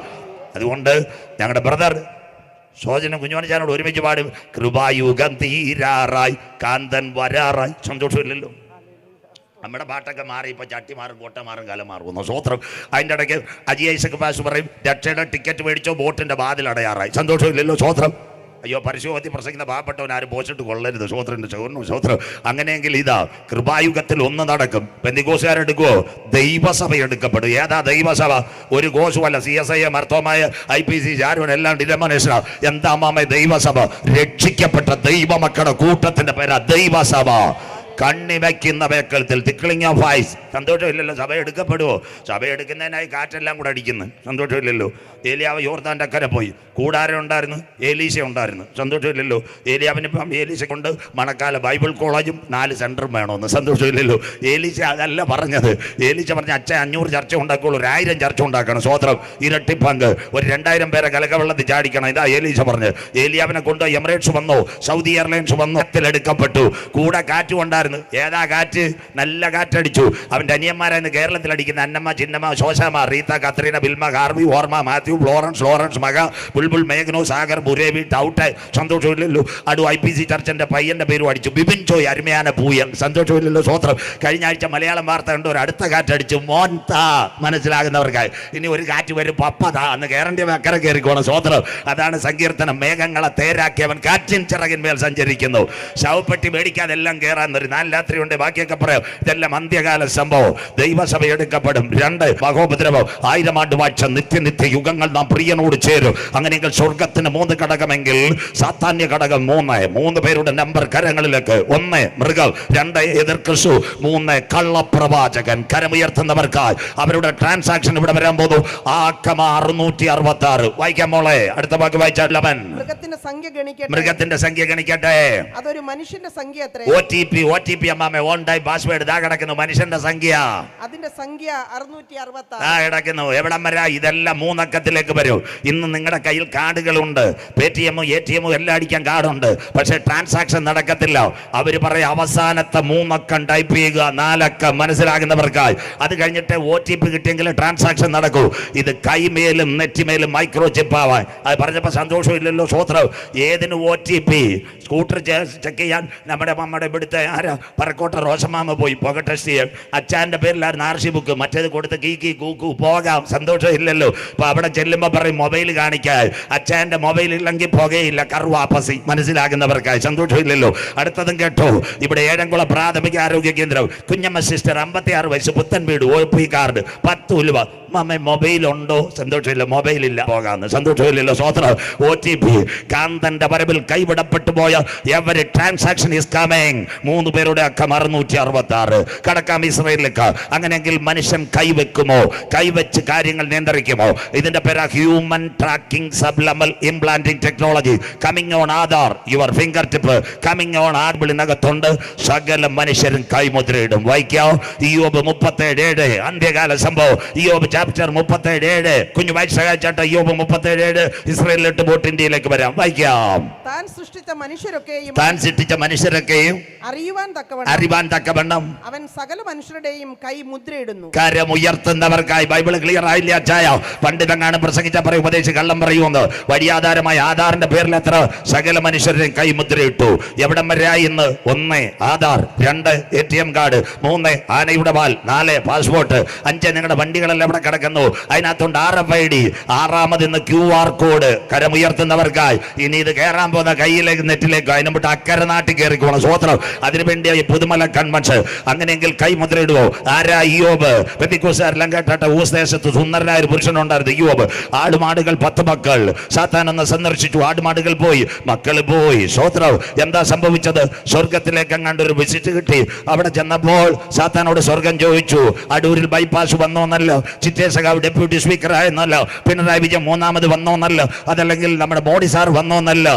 Speaker 1: അതുകൊണ്ട് ഞങ്ങളുടെ ബ്രദർ സോജനും കുഞ്ഞുമണിച്ചാനോട് ഒരുമിച്ച് പാടും. കൃപായുഗം തീരാറായി, കാന്തൻ വരാറായി. സന്തോഷമില്ലല്ലോ? നമ്മുടെ പാട്ടൊക്കെ മാറി. ഇപ്പൊ ചട്ടി മാറും, കോട്ട മാറും, കാലം മാറുന്നു. സ്വോത്രം. അതിൻ്റെ ഇടയ്ക്ക് അജി ഐസക് പാസ് പറയും രക്ഷയുടെ ടിക്കറ്റ് മേടിച്ചോ, ബോട്ടിന്റെ വാതിൽ അടയാറായി. സന്തോഷമില്ലല്ലോ? സ്വോത്രം. അയ്യോ, പരിശോധി പ്രസംഗിക്കുന്ന പാവപ്പെട്ടവൻ ആരും പോച്ചിട്ട് കൊള്ളരുത്. സ്വോത്രന്റെ സ്വോത്രം. അങ്ങനെയെങ്കിൽ ഇതാ കൃപായുഗത്തിൽ 1 നടക്കും. പെന്തിക്കോസുകാരെടുക്കുവോ? ദൈവസഭ എടുക്കപ്പെടും. ഏതാ ദൈവസഭ? ഒരു കോസുമല്ല. CSI, മർത്തോമായ, IPC, ജാരുവൻ എല്ലാം ഡിനോമിനേഷനാ. എന്താ മാമ ദൈവസഭ? രക്ഷിക്കപ്പെട്ട ദൈവമക്കളുടെ കൂട്ടത്തിന്റെ പേരാ ദൈവസഭ. കണ്ണി വയ്ക്കുന്ന വേക്കലത്തിൽ തിക്ലിംഗ് ഓഫ് ഐസ്. സന്തോഷമില്ലല്ലോ? സഭ എടുക്കപ്പെടുവോ? സഭ എടുക്കുന്നതിനായി കാറ്റെല്ലാം കൂടെ അടിക്കുന്നു. സന്തോഷമില്ലല്ലോ? ഏലിയാവ് യോർദാന്റെ അക്കരെ പോയി. കൂടാരം ഉണ്ടായിരുന്നു, ഏലീശ ഉണ്ടായിരുന്നു. സന്തോഷമില്ലല്ലോ? ഏലിയാവിനിപ്പം ഏലീശ കൊണ്ട് മണക്കാല ബൈബിൾ കോളേജും 4 സെന്ററും വേണമെന്ന്. സന്തോഷമില്ലല്ലോ? ഏലീശ അതല്ല പറഞ്ഞത്. ഏലീശ പറഞ്ഞ അച്ഛൻ 500 ചർച്ച ഉണ്ടാക്കുള്ളൂ, 1000 ചർച്ച ഉണ്ടാക്കണം. സ്വോത്രം. ഇരട്ടി പങ്ക്. ഒരു 2000 പേരെ കലക്കവെള്ളത്തിൽ ചാടിക്കണം. ഇതാ ഏലീശ പറഞ്ഞ്. ഏലിയാവിനെ കൊണ്ട് എമിറേറ്റ്സ് വന്നു, സൗദി എയർലൈൻസ് വന്നു, എടുക്കപ്പെട്ടു. കൂടെ കാറ്റും ഉണ്ടായിരുന്നു. കാറ്റാകുന്നു. ഏതാ കാറ്റ്? നല്ല കാറ്റടിച്ചു. അവന്റെ അനിയന്മാരായിരുന്നു കേരളത്തിൽ അടിക്കുന്ന അന്നമ്മ, ചിന്നമ്മ, ശോശാമ്മ, റീത്ത, കത്രീന, ബിൽമ, ഹാർവി, ഓർമ്മ, മാത്യു, ലോറൻസ്, മക, ബുൾബുൾ, മേഘനോ, സാഗർ, ബുരേവി, ടൗട്ട്, സന്തോഷമില്ലല്ലോ. അടു IPC ചർച്ചിന്റെ പയ്യന്റെ പേരും അടിച്ചു. ബിപിൻ ചോയ്, അരുമയാന പൂയൻ, സന്തോഷമില്ലല്ലോ. സ്വോത്രം. കഴിഞ്ഞ ആഴ്ച മലയാളം വാർത്ത കണ്ടു ഒരു അടുത്ത കാറ്റടിച്ചു. മോൻതാ, മനസ്സിലാകുന്നവർക്കായി. ഇനി ഒരു കാറ്റ് വരും, പപ്പതാ എന്ന് കേരണ്ടി അക്കരെ കയറിക്കോണം. സ്വോത്രം. അതാണ് സങ്കീർത്തനം. മേഘങ്ങളെ തേരാക്കിയവൻ കാറ്റിൻ ചിറകിന്മേൽ സഞ്ചരിക്കുന്നു. ശവപ്പെട്ടി മേടിക്കാതെ എല്ലാം കയറാൻ ഒരു 4 രാത്രിയുണ്ട്. ബാക്കിയൊക്കെ പറയാം. ഇതെല്ലാം അന്ത്യകാല സംഭവം. ദൈവസഭ എടുക്കപ്പെടും. 2 മഹോപദ്രവം, 1000 ആണ്ട് വാഴ്ച, നിത്യ യുഗങ്ങൾ നാം പ്രിയനോട് ചേരും. അങ്ങനെയെങ്കിൽ സ്വർഗത്തിന് 3 ഘടകമെങ്കിൽ സാത്താന്യ ഘടകം 3 പേരുടെ നമ്പർ കരങ്ങളിലേക്ക്. 1 മൃഗം, 2 എതിർ ക്രിസ്തു, 3 കള്ളപ്രവാചകൻ. കരമുയർത്തുന്നവർക്കായി അവരുടെ ട്രാൻസാക്ഷൻ ഇവിടെ വരാൻ പോകുന്നു. ആക്കമ 666. വായിക്കാം മോളെ, അടുത്ത വാക്ക് വായിച്ചാൽ. മൃഗത്തിന്റെ സംഖ്യ ഗണിക്കട്ടെ.
Speaker 2: അതൊരു മനുഷ്യന്റെ സംഖ്യ.
Speaker 1: OTP അമ്മാമ, ഓൺ ടൈം പാസ്വേഡ് ഇതാ കിടക്കുന്നു. മനുഷ്യന്റെ സംഖ്യ,
Speaker 2: അതിന്റെ സംഖ്യ 666
Speaker 1: കിടക്കുന്നു. എവിടം വരാ? ഇതെല്ലാം 3 അക്കത്തിലേക്ക് വരും. ഇന്ന് നിങ്ങളുടെ കയ്യിൽ കാർഡുകളുണ്ട്. PTM, ATM എല്ലാം അടിക്കാൻ കാർഡുണ്ട്. പക്ഷെ ട്രാൻസാക്ഷൻ നടക്കത്തില്ല. അവര് പറയും അവസാനത്തെ 3 അക്കം ടൈപ്പ് ചെയ്യുക, 4 അക്കം. മനസ്സിലാകുന്നവർക്കായി. അത് കഴിഞ്ഞിട്ട് OTP കിട്ടിയെങ്കിൽ ട്രാൻസാക്ഷൻ നടക്കൂ. ഇത് കൈമേലും നെറ്റിമേലും മൈക്രോ ചിപ്പ് ആവാൻ. അത് പറഞ്ഞപ്പോ സന്തോഷമില്ലല്ലോ. സ്വോത്രം. ഏതിന് OTP? സ്കൂട്ടർ ചെക്ക് ചെയ്യാൻ നമ്മുടെ ഇവിടുത്തെ ആരാ പറക്കോട്ട റോസമാമ പോയി പുക ടെസ്റ്റ് ചെയ്യാൻ. അച്ഛൻ്റെ പേരിലായിരുന്നു RC ബുക്ക്. മറ്റേത് കൊടുത്ത് കീ കൂക്കു പോകാം. സന്തോഷം ഇല്ലല്ലോ. അപ്പൊ അവിടെ ചെല്ലുമ്പോ പറയും മൊബൈൽ കാണിക്കാൻ. അച്ഛൻ്റെ മൊബൈൽ ഇല്ലെങ്കിൽ പുകയില്ല, കർവാപ്പസി. മനസ്സിലാകുന്നവർക്കായി. സന്തോഷം ഇല്ലല്ലോ. അടുത്തതും കേട്ടോ. ഇവിടെ ഏഴംകുളം പ്രാഥമിക ആരോഗ്യ കേന്ദ്രം. കുഞ്ഞമ്മ സിസ്റ്റർ, 56 വയസ്സ്, പുത്തൻ വീട്, OP കാർഡ്, 10 ഉലുവ. മമ്മ മൊബൈൽ ഉണ്ടോ? സന്തോഷമില്ല. മൊബൈൽ ഇല്ല, പോകാന്ന്. സന്തോഷമില്ലല്ലോ. സ്വോത്രം. OTP. കാന്തന്റെ വരവിൽ കൈവിടപ്പെട്ടു പോയ എവരി ട്രാൻസാക്ഷൻ ഈസ് കമ്മിങ്. 3 പേരുടെ അക്കം 666. കടക്കാം ഇസ്രായേലിലേക്ക്. അങ്ങനെയെങ്കിൽ മനുഷ്യൻ കൈവെക്കുമോ? കൈവച്ച് കാര്യങ്ങൾ നിയന്ത്രിക്കുമോ? ഇതിന്റെ പേരാ human tracking subliminal implanting technology. Coming on Aadhaar, your finger tip. Coming on ആർബിളിനകത്തുണ്ട്. സകല മനുഷ്യരും കൈമുദ്രയിടും. വായിക്കാോ? ഇയ്യോബ് 37:7. അന്ത്യകാല സംഭവം. ഇയ്യോബ് ചാപ്റ്റർ 37:7. കുഞ്ഞു വായിച്ച് സഹായിച്ചാട്ടെ. ഇയ്യോബ് 37:7. ഇസ്രായേലിട്ട് ബോട്ട് ഇന്ത്യയിലേക്ക് വരാം. വായിക്കാം.
Speaker 2: താൻ സൃഷ്ടിച്ച മനുഷ്യരൊക്കെയും അറിയുവാൻ തക്കവണ്ണം അവൻ സകല മനുഷ്യരുടെയും കൈ മുദ്രയിടുന്നു.
Speaker 1: കരമുയർത്തുന്നവർക്കായി. ബൈബിൾ ക്ലിയർ ആയില്ല അച്ചായ? പണ്ഡിതങ്ങാണ് പ്രസംഗിച്ച പറയും, ഉപദേശിച്ച് കള്ളം പറയുമെന്ന്. വഴിയാധാരമായ ആധാറിന്റെ പേരിൽ എത്ര സകല മനുഷ്യരുടെയും കൈ മുദ്രയിട്ടു. എവിടം വരെയായി ഇന്ന്? 1 ആധാർ, 2 ATM കാർഡ്, 3 ആനയുടെ പാൽ, 4 പാസ്പോർട്ട്, 5 നിങ്ങളുടെ വണ്ടികളെല്ലാം എവിടെ കിടക്കുന്നു. അതിനകത്തുണ്ട് RFID. 6ാമത് ഇന്ന് QR കോഡ്. കരമുയർത്തുന്നവർക്കായി. ഇനി ഇത് കയറാൻ പോകുന്ന കയ്യിലേക്ക് നെറ്റിലേക്ക്. അതിന് മുമ്പ് അക്കരെ നാട്ടിൽ കയറിക്കോണം. സ്വോത്രം. അതിനുവേണ്ടിയായി പുതുമല കൺവെൻഷൻ. അങ്ങനെയെങ്കിൽ കൈ മുദ്രയിടുവോ? ആരാ? ഇയ്യോബ്. പെന്തിക്കോസ്തുകാരെല്ലാം കേട്ടെ. ഊസ്ദേശത്ത് സുന്ദരനായ ഒരു പുരുഷനുണ്ടായിരുന്നു, ഇയ്യോബ്. ആടുമാടുകൾ 10 മക്കൾ. സാത്താൻ ഒന്ന് സന്ദർശിച്ചു. ആടുമാടുകൾ പോയി, മക്കൾ പോയി. സ്വോത്രം. എന്താ സംഭവിച്ചത്? സ്വർഗത്തിലേക്ക് അങ്ങാണ്ട് ഒരു വിസിറ്റ് കിട്ടി. അവിടെ ചെന്നപ്പോൾ സാത്താനോട് സ്വർഗം ചോദിച്ചു. അടൂരിൽ ബൈപ്പാസ് വന്നോന്നല്ല, ചിറ്റേസഖാവ് ഡെപ്യൂട്ടി സ്പീക്കർ ആയെന്നല്ല, പിണറായി വിജയൻ 3ാമത് വന്നോന്നല്ല, അതല്ലെങ്കിൽ നമ്മുടെ മോഡി സാർ വന്നോന്നല്ല.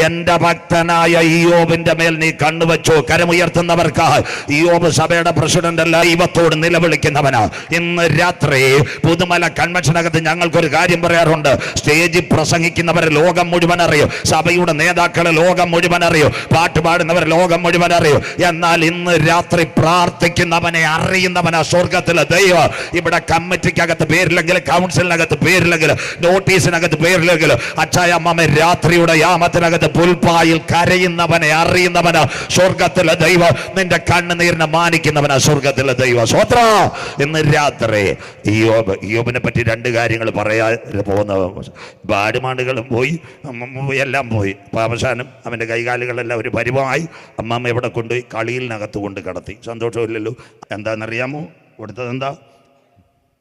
Speaker 1: എന്റെ ഭക്തനായ ഇയ്യോബിന്റെ മേൽ നീ കണ്ണുവെച്ചു. കരമുയർത്തുന്നവർക്ക്. ഇയ്യോബ് സഭയുടെ പ്രസിഡന്റ് അല്ല, ദൈവത്തോട് നിലവിളിക്കുന്നവനാ. ഇന്ന് രാത്രി പുതുമല കൺവെൻഷനകത്ത് ഞങ്ങൾക്കൊരു കാര്യം പറയാറുണ്ട്. സ്റ്റേജിൽ പ്രസംഗിക്കുന്നവരെ ലോകം മുഴുവൻ അറിയും. സഭയുടെ നേതാക്കളെ ലോകം മുഴുവൻ അറിയും. പാട്ട് പാടുന്നവരെ ലോകം മുഴുവൻ അറിയും. എന്നാൽ ഇന്ന് രാത്രി പ്രാർത്ഥിക്കുന്നവനെ അറിയുന്നവനാ സ്വർഗത്തിലെ ദൈവം. ഇവിടെ കമ്മിറ്റിക്കകത്ത് പേരില്ലെങ്കിൽ, കൗൺസിലിനകത്ത് പേരില്ലെങ്കിൽ, നോട്ടീസിനകത്ത് പേരില്ലെങ്കിൽ, അച്ചായ അമ്മ രാത്രിയുടെ യാമത്തിനകത്ത് പുൽപ്പായിൽ കരയുന്നവനെ അറിയുന്നവനാ സ്വർഗത്തിലെ ദൈവം. നിന്റെ കണ്ണുനീരിനെ മാനിക്കുന്നവനാ സ്വർഗത്തിലെ ദൈവം. സ്വോത്ര. ഇന്ന് രാത്രി ഇയ്യോബിനെ പറ്റി 2 കാര്യങ്ങൾ പറയാൻ പോകുന്ന. ആടുമാടുകളും പോയി, എല്ലാം പോയി. അപ്പൊ അവസാനം അവന്റെ കൈകാലുകളെല്ലാം ഒരു പരിവമായി. അമ്മമ്മ എവിടെ കൊണ്ടുപോയി? കളിയിലിനകത്ത് കൊണ്ട് കിടത്തി. സന്തോഷമില്ലല്ലോ. എന്താണെന്നറിയാമോ? കൊടുത്തത് എന്താ?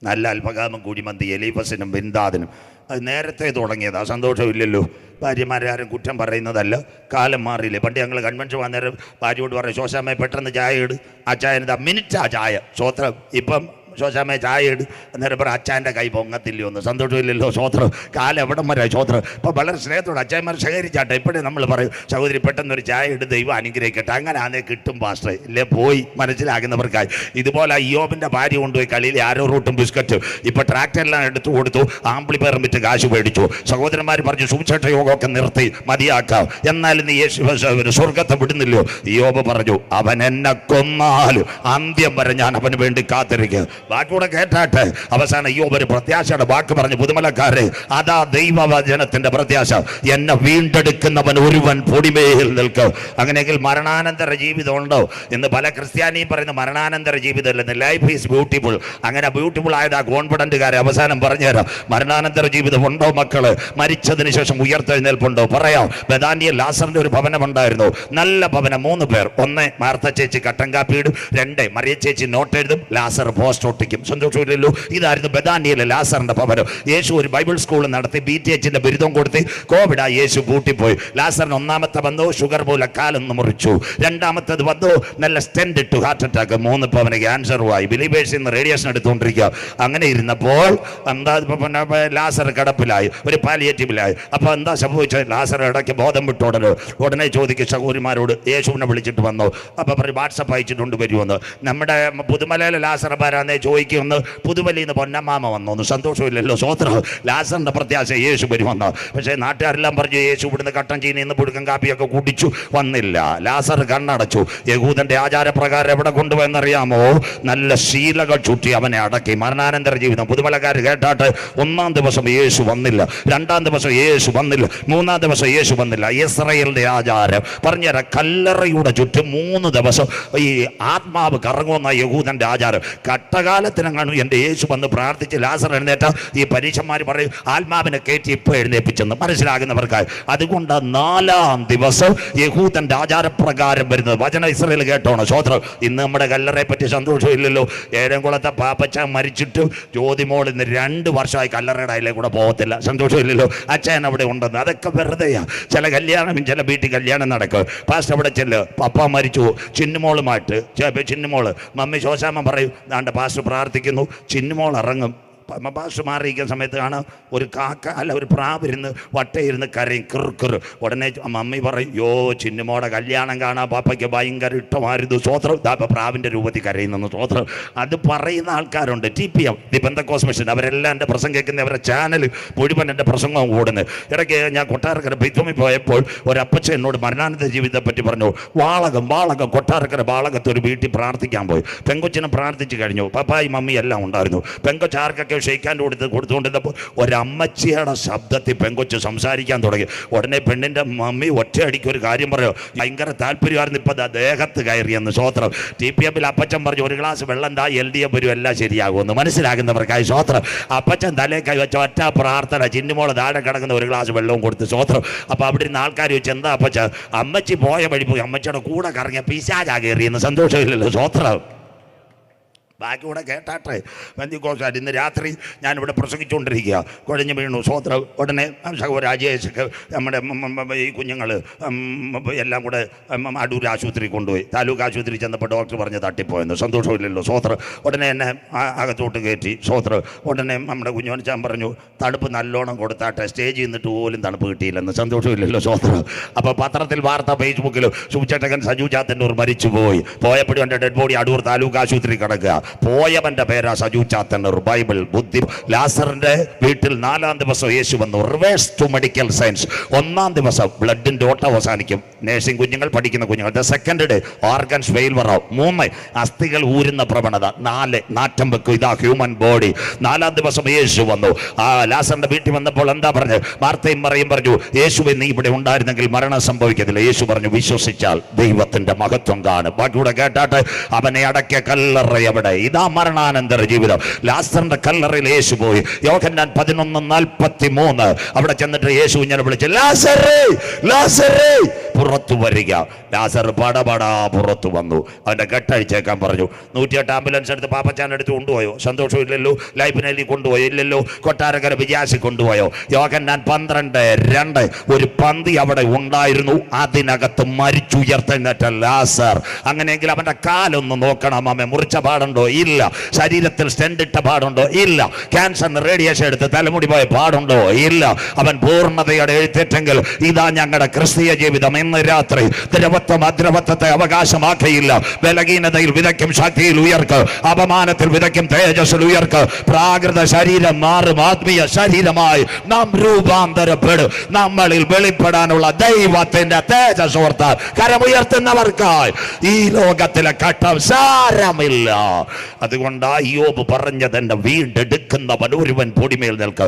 Speaker 1: നല്ല അൽപകാമം കുഴിമന്തി എലീഫസിനും ബിന്ദാദിനും. അത് നേരത്തെ തുടങ്ങിയതാ. സന്തോഷമില്ലല്ലോ. ഭാര്യമാരാരും കുറ്റം പറയുന്നതല്ല. കാലം മാറിയില്ലേ. പണ്ട് ഞങ്ങൾ കൺവെൻഷൻ വന്നേരം ഭാര്യയോട് പറയും, ശോശാമ്മയെ പെട്ടെന്ന് ചായ ഇട്. ആ ചായ എന്താ? മിനിറ്റാ ചായ. സ്വോത്രം. ഇപ്പം ശോശാമ്മ ചായ ഇട്. അന്നേരം പറ അച്ഛൻ്റെ കൈ പൊങ്ങത്തില്ലയോ ഒന്ന്, സന്തോഷമില്ലല്ലോ, സ്വോത്രം, കാലം എവിടം വരെ സ്വോത്രം. അപ്പോൾ വളരെ സ്നേഹത്തോടെ അച്ഛന്മാർ ശേഖരിച്ചാട്ടെ. ഇപ്പോഴും നമ്മൾ പറയും സഹോദരി പെട്ടെന്നൊരു ചായ ഇട്ട് ദൈവം അനുഗ്രഹിക്കട്ടെ. അങ്ങനെ ആണേ കിട്ടും പാസ്റ്റർ, ഇല്ലേ പോയി മനസ്സിലാകുന്നവർക്കായി. ഇതുപോലെ അയ്യോബിൻ്റെ ഭാര്യ കൊണ്ടുപോയി കളിയിൽ ആരോ റൂട്ടും ബിസ്ക്കറ്റ് ഇപ്പോൾ ട്രാക്ടറെല്ലാം എടുത്തു കൊടുത്തു, ആംപ്ലിഫയറും വിറ്റ് കാശ് മേടിച്ചു. സഹോദരന്മാർ പറഞ്ഞു സുവിശേഷ യോഗമൊക്കെ നിർത്തി മതിയാക്കാം, എന്നാലും നീ യേശു സ്വർഗത്തെ വിടുന്നില്ലയോ. യോബ് പറഞ്ഞു അവൻ എന്നെ കൊന്നാലും അന്ത്യം വരെ ഞാൻ അവന് വേണ്ടി കാത്തിരിക്കുക. വാക്കൂടെ കേട്ടാട്ടെ. അവസാനം യോബ് ഒരു പ്രത്യാശയുടെ വാക്ക് പറഞ്ഞു, പുതുമലക്കാരെ അതാ ദൈവവചനത്തിന്റെ പ്രത്യാശ, എന്നെ വീണ്ടെടുക്കുന്നവൻ ഒരുവൻ പൊടിമേൽ നിൽക്കും. അങ്ങനെയെങ്കിൽ മരണാനന്തര ജീവിതം ഉണ്ടോ എന്ന് പല ക്രിസ്ത്യാനിയും പറയുന്ന മരണാനന്തര ജീവിതം അല്ലെന്ന്. Life is beautiful. അങ്ങനെ ബ്യൂട്ടിഫുൾ ആയത് ആ കോൺഫിഡൻറ്റുകാരെ അവസാനം പറഞ്ഞുതരാം. മരണാനന്തര ജീവിതം ഉണ്ടോ മക്കള്? മരിച്ചതിന് ശേഷം ഉയർത്തെഴുന്നേൽപ്പുണ്ടോ? പറയാം. ബഥാനിയയിൽ ലാസറിന്റെ ഒരു ഭവനം ഉണ്ടായിരുന്നു, നല്ല ഭവനം, 3 പേർ. 1 മാർത്ത ചേച്ചി കട്ടൻ കാപ്പി ഇടും, 2 മറിയ ചേച്ചി നോട്ട് എഴുതും, ലാസർ പോസ്റ്റ് ഒട്ടിക്കും. സന്തോഷമില്ലല്ലോ. ഇതായിരുന്നു ബഥാനിയയിലെ ലാസറിന്റെ ഭവനം. യേശു ഒരു ബൈബിൾ സ്കൂൾ നടത്തി, BTHന്റെ ബിരുദം കൊടുത്ത് കോവിഡ് യേശു കൂട്ടിപ്പോയി. ലാസറിന് 1ാമത്തെ വന്നു, ഷുഗർ പോലെ കാലൊന്ന് മുറിച്ചു. 2ാമത്തേത് വന്നു, നല്ല സ്റ്റെൻഡ് ഇട്ടു, ഹാർട്ട് അറ്റാക്ക്. 3 പവന് ക്യാൻസറുമായി. ബിലീവേഴ്സ് ഇന്ന് റേഡിയേഷൻ എടുത്തുകൊണ്ടിരിക്കുക. അങ്ങനെ ഇരുന്നപ്പോൾ എന്താ ലാസർ കിടപ്പിലായി, ഒരു പാലിയേറ്റീവിലായി. അപ്പോൾ എന്താ സംഭവിച്ചത്? ലാസർ ഇടയ്ക്ക് ബോധം വിട്ടോടല്ലോ. ഉടനെ ചോദിക്കും സഹോദരിമാരോട്, യേശുവിനെ വിളിച്ചിട്ട് വന്നു. അപ്പോൾ പറയും വാട്സപ്പ് അയച്ചിട്ടുണ്ട് വരുമെന്ന്. നമ്മുടെ പുതുമലയിലെ ലാസർമാരാന്നേ ചോദിക്കുമെന്ന്, പുതുമലയിൽ നിന്ന് പൊന്നമ്മാമ വന്നു. സന്തോഷമില്ലല്ലോ, സ്വോത്രം. ലാസറിന്റെ പ്രത്യാശ യേശു വരുമെന്ന്. പക്ഷേ നാട്ടുകാരെല്ലാം പറഞ്ഞു യേശു ഇവിടുന്ന് കട്ടൻ ചീനി ഇന്ന് പുഴുക്കൻ കാപ്പിയൊക്കെ കുടിച്ചു, വന്നില്ല. ലാസർ കണ്ണടച്ചു. യഹൂദന്റെ ആചാരപ്രകാരം എവിടെ കൊണ്ടുപോയെന്നറിയാമോ? നല്ല ശീലകൾ ചുറ്റി അവനെ അടക്കി. മരണാനന്തര ജീവിതം. പുതുമലക്കാർ കേട്ടാട്ട്, 1ാം ദിവസം യേശു വന്നില്ല, 2ാം ദിവസം യേശു വന്നില്ല, 3ാം ദിവസം യേശു വന്നില്ല. ഇസ്രായേലിന്റെ ആചാരം പറഞ്ഞുതരാം, കല്ലറയുടെ ചുറ്റും 3 ദിവസം ഈ ആത്മാവ് കറങ്ങുന്ന യഹൂദന്റെ ആചാരം. കട്ടകാലത്തിനങ്ങാണ് എൻ്റെ യേശു വന്ന് പ്രാർത്ഥിച്ച് ലാസർ എഴുന്നേറ്റ ഈ പരീക്ഷന്മാർ പറയും ആത്മാവിനെ കയറ്റി ഇപ്പോൾ എഴുന്നേപ്പിച്ചെന്ന്. മനസ്സിലാകുന്നവർക്കായി. അതുകൊണ്ട് 4ാം ദിവസം യഹൂദന്റെ ആചാരപ്രകാരം വരുന്നത്. വചന ഇസ്രായേൽ കേട്ടോണം, സ്വോത്രം. ഇന്ന് നമ്മുടെ കല്ലറയെ പറ്റി സന്തോഷമില്ലല്ലോ. ഏഴംകുളത്തെ പാപ്പച്ച മരിച്ചിട്ട് ജ്യോതിമോൾ ഇന്ന് 2 വർഷമായി കല്ലറയുടെ അതിലെ കൂടെ പോകത്തില്ല. സന്തോഷമില്ലല്ലോ. അച്ഛൻ അവിടെ ഉണ്ടെന്ന്. അതൊക്കെ വെറുതെയാ. ചില കല്യാണം, ചില വീട്ടിൽ കല്യാണം നടക്കും. പാസ്റ്റ് അവിടെ ചെല്ല്, പപ്പ മരിച്ചു, ചിന്നുമോളുമായിട്ട്. ചിന്നുമോള് മമ്മി ശോശാമ്മ പറയും ദാണ്ട് പാസ്റ്റ് പ്രാർത്ഥിക്കുന്നു. ചിന്നുമോൾ ഇറങ്ങും. പാസ്റ്റ് മാറിയിരിക്കുന്ന സമയത്ത് കാണാം ഒരു കാക്ക അല്ല ഒരു പ്രാവിരുന്ന് വട്ടയിരുന്ന് കരയും, കിറുക്കിറ്. ഉടനെ മമ്മി പറയും, യോ ചിന്നുമോടെ കല്യാണം കാണാൻ പാപ്പയ്ക്ക് ഭയങ്കര ഇഷ്ടമായിരുന്നു, സ്വോത്രം. ഇപ്പം പ്രാവിൻ്റെ രൂപത്തിൽ കരയുന്നു, സ്വോത്രം. അത് പറയുന്ന ആൾക്കാരുണ്ട്. TPM, the Pentecost mission. അവരെല്ലാം എൻ്റെ പ്രസംഗം കേൾക്കുന്ന അവരുടെ ചാനൽ മുഴുവൻ എൻ്റെ പ്രസംഗം കൂടുന്നത്. ഇടയ്ക്ക് ഞാൻ കൊട്ടാരക്കര ബൈത്തോമി പോയപ്പോൾ ഒരപ്പച്ച എന്നോട് മരണാനന്തര ജീവിതത്തെ പറ്റി പറഞ്ഞു. വാളകം കൊട്ടാരക്കര വാളകത്ത് ഒരു വീട്ടിൽ പ്രാർത്ഥിക്കാൻ പോയി. പെങ്കൊച്ചിനെ പ്രാർത്ഥിച്ച് കഴിഞ്ഞു. പപ്പായി മമ്മി എല്ലാം ഉണ്ടായിരുന്നു. പെങ്കൊച്ചാർക്കൊക്കെ ഷെയ്ക്കാൻ കൊടുത്തുകൊണ്ടിരുന്നപ്പോൾ ഒരമ്മച്ചിയുടെ ശബ്ദത്തിൽ പെങ്കൊച്ച് സംസാരിക്കാൻ തുടങ്ങി. ഉടനെ പെണ്ണിൻ്റെ മമ്മി ഒറ്റയടിക്ക് ഒരു കാര്യം പറയോ, ഭയങ്കര താല്പര്യമായിരുന്നു, ഇപ്പം ദേഹത്ത് കയറിയെന്ന്. സ്വോത്രം. TPM അപ്പച്ചൻ പറഞ്ഞു ഒരു ഗ്ലാസ് വെള്ളം താ, LDF വരും, എല്ലാം ശരിയാകുമെന്ന്. മനസ്സിലാകുന്നവർക്കായി സ്വോത്രം. അപ്പച്ചൻ തലേ കൈ വെച്ച ഒറ്റ പ്രാർത്ഥന, ചിന്നുമോള് താഴെ കിടക്കുന്ന ഒരു ഗ്ലാസ് വെള്ളവും കൊടുത്ത്. സ്വോത്രം. അപ്പോൾ അവിടെ ഇരുന്ന് ആൾക്കാർ വെച്ച് എന്താ അപ്പച്ച? അമ്മച്ചി പോയ വഴി പോയി അമ്മച്ചിയുടെ കൂടെ കറങ്ങിയ പിശാചാ കയറിയെന്ന്. സന്തോഷമില്ലല്ലോ, സ്വോത്രം. ബാക്കി കൂടെ കേട്ടാട്ടെ. പെന്തിക്കോസ്തുകാർ ഇന്ന് രാത്രി ഞാനിവിടെ പ്രസംഗിച്ചുകൊണ്ടിരിക്കുക, കുഴഞ്ഞു വീണു, സ്വോത്രം. ഉടനെ രാജേഷ് നമ്മുടെ ഈ കുഞ്ഞുങ്ങൾ എല്ലാം കൂടെ അടൂർ ആശുപത്രി കൊണ്ടുപോയി. താലൂക്ക് ആശുപത്രി ചെന്നപ്പോൾ ഡോക്ടർ പറഞ്ഞ് തട്ടിപ്പോയെന്ന്. സന്തോഷമില്ലല്ലോ, സ്വോത്രം. ഉടനെ എന്നെ അകത്തോട്ട് കയറ്റി, സ്വോത്രം. ഉടനെ നമ്മുടെ കുഞ്ഞോനച്ചാൻ പറഞ്ഞു തണുപ്പ് നല്ലോണം കൊടുത്താട്ടെ, സ്റ്റേജിൽ നിന്നിട്ട് പോലും തണുപ്പ് കിട്ടിയില്ലെന്ന്. സന്തോഷമില്ലല്ലോ, സ്വോത്രം. അപ്പോൾ പത്രത്തിൽ വാർത്ത, ഫേസ്ബുക്കിൽ സുചേട്ടകൻ സജു ചാത്തന്നൂർ മരിച്ചു പോയപ്പോഴും എൻ്റെ ഡെഡ് ബോഡി അടൂർ താലൂക്ക് ആശുപത്രി കിടക്കുക. പോയവന്റെ പേരാ സജു ചാത്തന്നൂർ. ബൈബിൾ ബുദ്ധി. ലാസറിന്റെ വീട്ടിൽ 4ാം ദിവസം യേശു വന്നു. Reverse to medical science. 1ാം ദിവസം ബ്ലഡിന്റെ ഓട്ടം അവസാനിക്കും. നേഴ്സിംഗ് കുഞ്ഞുങ്ങൾ, പഠിക്കുന്ന കുഞ്ഞുങ്ങൾ. The second day organs failure ആവും. 3 അസ്ഥികൾ ഊരുന്ന പ്രവണത. 4 നാറ്റം വെക്കും. ഇതാ ഹ്യൂമൻ ബോഡി. 4ാം ദിവസം യേശു വന്നു. ലാസറിന്റെ വീട്ടിൽ വന്നപ്പോൾ എന്താ പറഞ്ഞു? മാർത്തയും മറിയും പറഞ്ഞു, യേശുവെ നീ ഇവിടെ ഉണ്ടായിരുന്നെങ്കിൽ മരണം സംഭവിക്കത്തില്ല. യേശു പറഞ്ഞു, വിശ്വസിച്ചാൽ ദൈവത്തിന്റെ മഹത്വം കാണും. ബാക്കിയൂടെ കേട്ടാട്ട്, അവനെ അടക്കിയ കല്ലറ എവിടെ? ഇതാ മരണാനന്തര ജീവിതം. ലാസറിന്റെ കല്ലറയിൽ യേശു പോയി. യോഹന്നാൻ 11:43 അവിടെ ചെന്നിട്ട് യേശു ഇങ്ങനെ വിളിച്ചു, ലാസറേ ലാസറേ. പുറത്തു വരിക. ലാസർ പടപടാ പുറത്തു വന്നു. അവന്റെ കെട്ടഴിച്ചേക്കാൻ പറഞ്ഞു. 108 ആംബുലൻസ് എടുത്ത് പാപ്പച്ചാൻ എടുത്ത് കൊണ്ടുപോയോ? സന്തോഷം ഇല്ലല്ലോ. ലൈഫിനെല്ലി കൊണ്ടുപോയോ? ഇല്ലല്ലോ. കൊട്ടാരക്കര വിജയാസി കൊണ്ടുപോയോ? യോഹന്നാൻ 12:2 ഒരു പന്തി അവിടെ ഉണ്ടായിരുന്നു, അതിനകത്ത് മരിച്ചുയർത്തെഴുന്നേറ്റ ലാസർ. അങ്ങനെയെങ്കിൽ അവന്റെ കാലൊന്ന് നോക്കണം. അമ്മ മുറിച്ച പാടുണ്ടോ? ഇല്ല. ശരീരത്തിൽ സ്റ്റെൻഡ് ഇട്ട പാടുണ്ടോ? ഇല്ല. ക്യാൻസറിന് റേഡിയേഷൻ എടുത്ത് തലമുടി പോയ പാടുണ്ടോ? ഇല്ല. അവൻ പൂർണ്ണതയോടെ എഴുത്തേറ്റെങ്കിൽ ഇതാ ഞങ്ങളുടെ ക്രിസ്തീയ ജീവിതം. ഇന്ന് രാത്രി ദ്രവത്വം അദ്രവത്വത്തെ അവകാശമാക്കിയില്ല. ബലഹീനതയിൽ വിതയ്ക്കും ശക്തിയിൽ ഉയർക്ക്, അപമാനത്തിൽ വിതയ്ക്കും തേജസ്സിൽ ഉയർക്ക്. പ്രാകൃത ശരീരം മാറും ആത്മീയ ശരീരമായി നാം രൂപാന്തരപ്പെടും. നമ്മളിൽ വെളിപ്പെടാനുള്ള ദൈവത്തിന്റെ തേജസ് ഓർത്താൽ കരമുയർത്തുന്നവർക്കായി ഈ ലോകത്തിലെ ഘട്ടം സാരമില്ല. അതുകൊണ്ട് യോബ് പറഞ്ഞതെന്നെ വീണ്ടെടുക്കുന്നവൻ ഒരുവൻ പൊടിമേൽ നിൽക്ക്.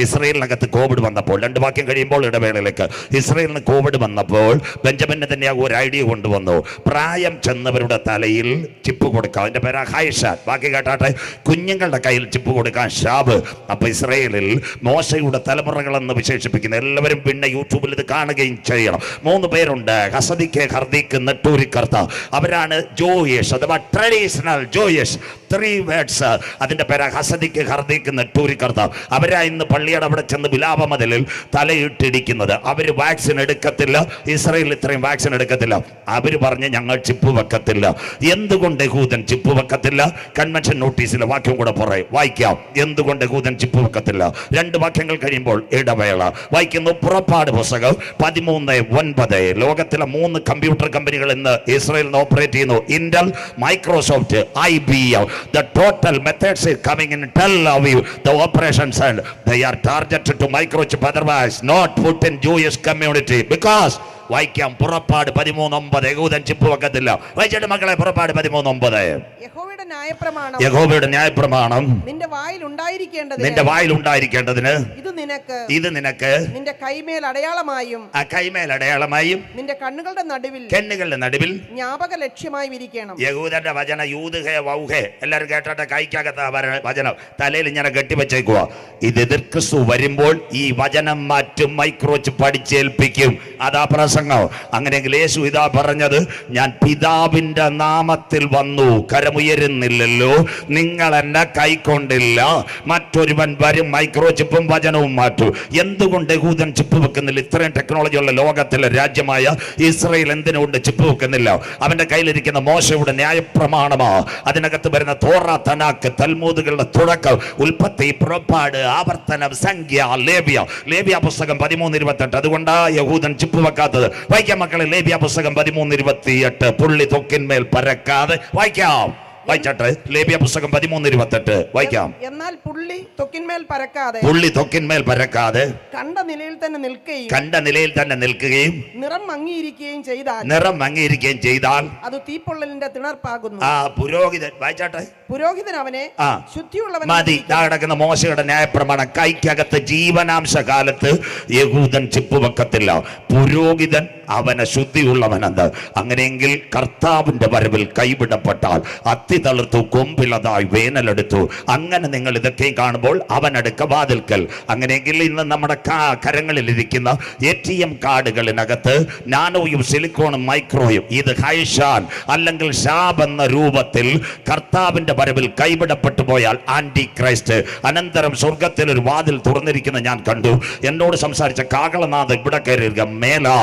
Speaker 1: ഇസ്രയേലിനകത്ത് കോവിഡ് വന്നപ്പോൾ 2 വാക്യം കഴിയുമ്പോൾ ഇടവേളയിലേക്ക് ഇസ്രയേലിന് കോവിഡ് വന്നപ്പോൾ ബെഞ്ചമിന് തന്നെ ഒരു ഐഡിയ കൊണ്ടുവന്നു. പ്രായം ചെന്നവരുടെ തലയിൽ ചിപ്പ് കൊടുക്കാം. അതിന്റെ പേരാ ഹൈഷാൻ. ബാക്കി കേട്ടാട്ടെ. കുഞ്ഞുങ്ങളുടെ കയ്യിൽ ചിപ്പ് കൊടുക്കാൻ ഷാബ്. അപ്പൊ ഇസ്രയേലിൽ മോശയുടെ തലമുറകളെന്ന് വിശേഷിപ്പിക്കുന്ന എല്ലാവരും പിന്നെ യൂട്യൂബിൽ ഇത് കാണുകയും ചെയ്യണം. 3 പേരുണ്ട്. ഹസദിക്ക്, ഹർദിക്ക്, നെട്ടൂരിക്കർത്ത. അവരാണ് ജോയേഷ് അഥവാ ട്രഡീഷണൽ ജോയേഷ്. 3 വേർഡ്സ്. അതിന്റെ പേരാ ഹസദിക്ക്, ഹർദിക്ക്, നെട്ടൂരിക്കർത്ത. അവരാ ഇന്ന് പള്ളിയുടെ അവിടെ ചെന്ന് വിലാപമതിലിൽ തലയിട്ടിരിക്കുന്നത്. അവര് വാക്സിൻ എടുക്കത്തില്ല. ഇസ്രയേൽ ഇത്രയും വാക്സിൻ എടുക്കത്തില്ല. അവര് പറഞ്ഞ് ഞങ്ങൾ ചിപ്പ് വെക്കത്തില്ല. എന്തുകൊണ്ട് യഹൂദൻ ചിപ്പ് വെക്കത്തില്ല? കൺവെൻഷൻ നോട്ടീസിലെ വാക്യം കൂടെ വായിക്കാം. എന്തുകൊണ്ട് യഹൂദൻ ചിപ്പ് വെക്കത്തില്ല? 2 വാക്യങ്ങൾ കഴിയുമ്പോൾ ഇടവേള വായിക്കുന്നു. പുറപ്പാട് പുസ്തകം 13:9. ലോകത്തിലെ 3 കമ്പ്യൂട്ടർ കമ്പനികൾ ഇന്ന് ഇസ്രയേലിൽ ഓപ്പറേറ്റ് ചെയ്യുന്നു. Intel, Microsoft, IBM. The total methods is coming in Tel Aviv. The operations and they are targeted to microchip, otherwise not put in Jewish community. Because വായിക്കാം. പുറപ്പാട് 13:9. യഹൂദൻ ചിപ്പ് വെക്കത്തില്ല. വായിച്ചിട്ട് മക്കളെ, പുറപ്പാട് 13:9. യഹോവയുടെ ന്യായപ്രമാണം നിന്റെ വായിൽ ഉണ്ടായിരിക്കേണ്ടതിന് ഇത് നിനക്ക് നിന്റെ കൈമേൽ അടയാളമായും നിന്റെ കണ്ണുകളുടെ നടുവിൽ ജ്ഞാപക ലക്ഷ്യമായി വിരിക്കണം. യഹൂദന്റെ വചന യൂദ്ഹേ വൗഹേ എല്ലാവരും കേട്ടോട്ടെ. കൈക്കകത്ത വചനം തലയിൽ ഇങ്ങനെ കെട്ടിവെച്ചേക്കുക. ഇത് എതിർക്രിസ്തു വരുമ്പോൾ ഈ വചനം മാറ്റും, മൈക്രോച്ചിപ്പ് അടിച്ചേൽപ്പിക്കും. അതാ പ്രസംഗം. അങ്ങനെയെങ്കിൽ യേശു ഇതാ പറഞ്ഞത്, ഞാൻ പിതാവിന്റെ നാമത്തിൽ വന്നു. കരമുയരുന്നില്ലല്ലോ. നിങ്ങൾ എന്നെ കൈക്കൊണ്ടില്ല. മറ്റൊരുവൻ വരും, മൈക്രോചിപ്പും വചനവും മാറ്റും. എന്തുകൊണ്ട് യഹൂദൻ ചിപ്പ് വെക്കുന്നില്ല? ഇത്രയും ടെക്നോളജി ഉള്ള ലോകത്തിലെ രാജ്യമായ ഇസ്രയേൽ എന്തിനുകൊണ്ട് ചിപ്പ് വെക്കുന്നില്ല? അവന്റെ കയ്യിലിരിക്കുന്ന മോശയുടെ ന്യായപ്രമാണമാ. അതിനകത്ത് വരുന്ന തോറ, തനാക്ക്, തൽമൂദുകളുടെ തുടക്കം, ഉൽപ്പത്തി, പുറപ്പാട്, ആവർത്തനം, സംഖ്യ, ലേവ്യ പുസ്തകം 13:28. അതുകൊണ്ടാ യഹൂദൻ ചിപ്പ് വെക്കാത്തത്. വായിക്കാം മക്കളെ. ലേവ്യ പുസ്തകം 13:28. പുള്ളി തൊക്കിന്മേൽ പരക്കാതെ. വായിക്കാം. വായിച്ചാട്ടെ. ലേവ്യ പുസ്തകം 13:28 വായിക്കാം. എന്നാൽ പുള്ളി തൊക്കിന്മേൽ പരക്കാതെ കണ്ട നിലയിൽ തന്നെ നിൽക്കുകയും നിറം മങ്ങിയിരിക്കുകയും ചെയ്താൽ അത് തീപ്പൊള്ളലിന്റെ തിണർപ്പാകുന്നു. പുരോഹിതൻ. വായിച്ചാട്ടെ. പുരോഹിതൻ അവനെ ശുദ്ധിയുള്ളവൻ മതി. കിടക്കുന്ന മോശയുടെ ന്യായപ്രമാണം. കൈക്കകത്ത് ജീവനാംശ കാലത്ത് യഹൂദൻ ചിപ്പ് വെക്കത്തില്ല. പുരോഹിതൻ അവനെ ശുദ്ധിയുള്ളവനെന്ന്. അങ്ങനെയെങ്കിൽ കർത്താവിന്റെ വരവിൽ കൈവിടപ്പെട്ടാൽ അത്തി തളിർത്തു, കൊമ്പിളതായി വേനലെടുത്തു. അങ്ങനെ നിങ്ങൾ ഇതൊക്കെയും കാണുമ്പോൾ അവനടുക്ക വാതിൽക്കൽ. അങ്ങനെയെങ്കിൽ ഇന്ന് നമ്മുടെ കരങ്ങളിലിരിക്കുന്ന ATM കാർഡുകളിനകത്ത് നാനോയും സിലിക്കോണും മൈക്രോയും, ഇത് ഹൈഷാൻ അല്ലെങ്കിൽ ഷാബ് എന്ന രൂപത്തിൽ കർത്താവിന്റെ വരവിൽ കൈവിടപ്പെട്ടു പോയാൽ ആന്റി ക്രൈസ്റ്റ്. അനന്തരം സ്വർഗത്തിൽ ഒരു വാതിൽ തുറന്നിരിക്കുന്ന ഞാൻ കണ്ടു. എന്നോട് സംസാരിച്ച കാകളനാഥ ഇവിടെ കയറിയിരിക്കുക. മേലാ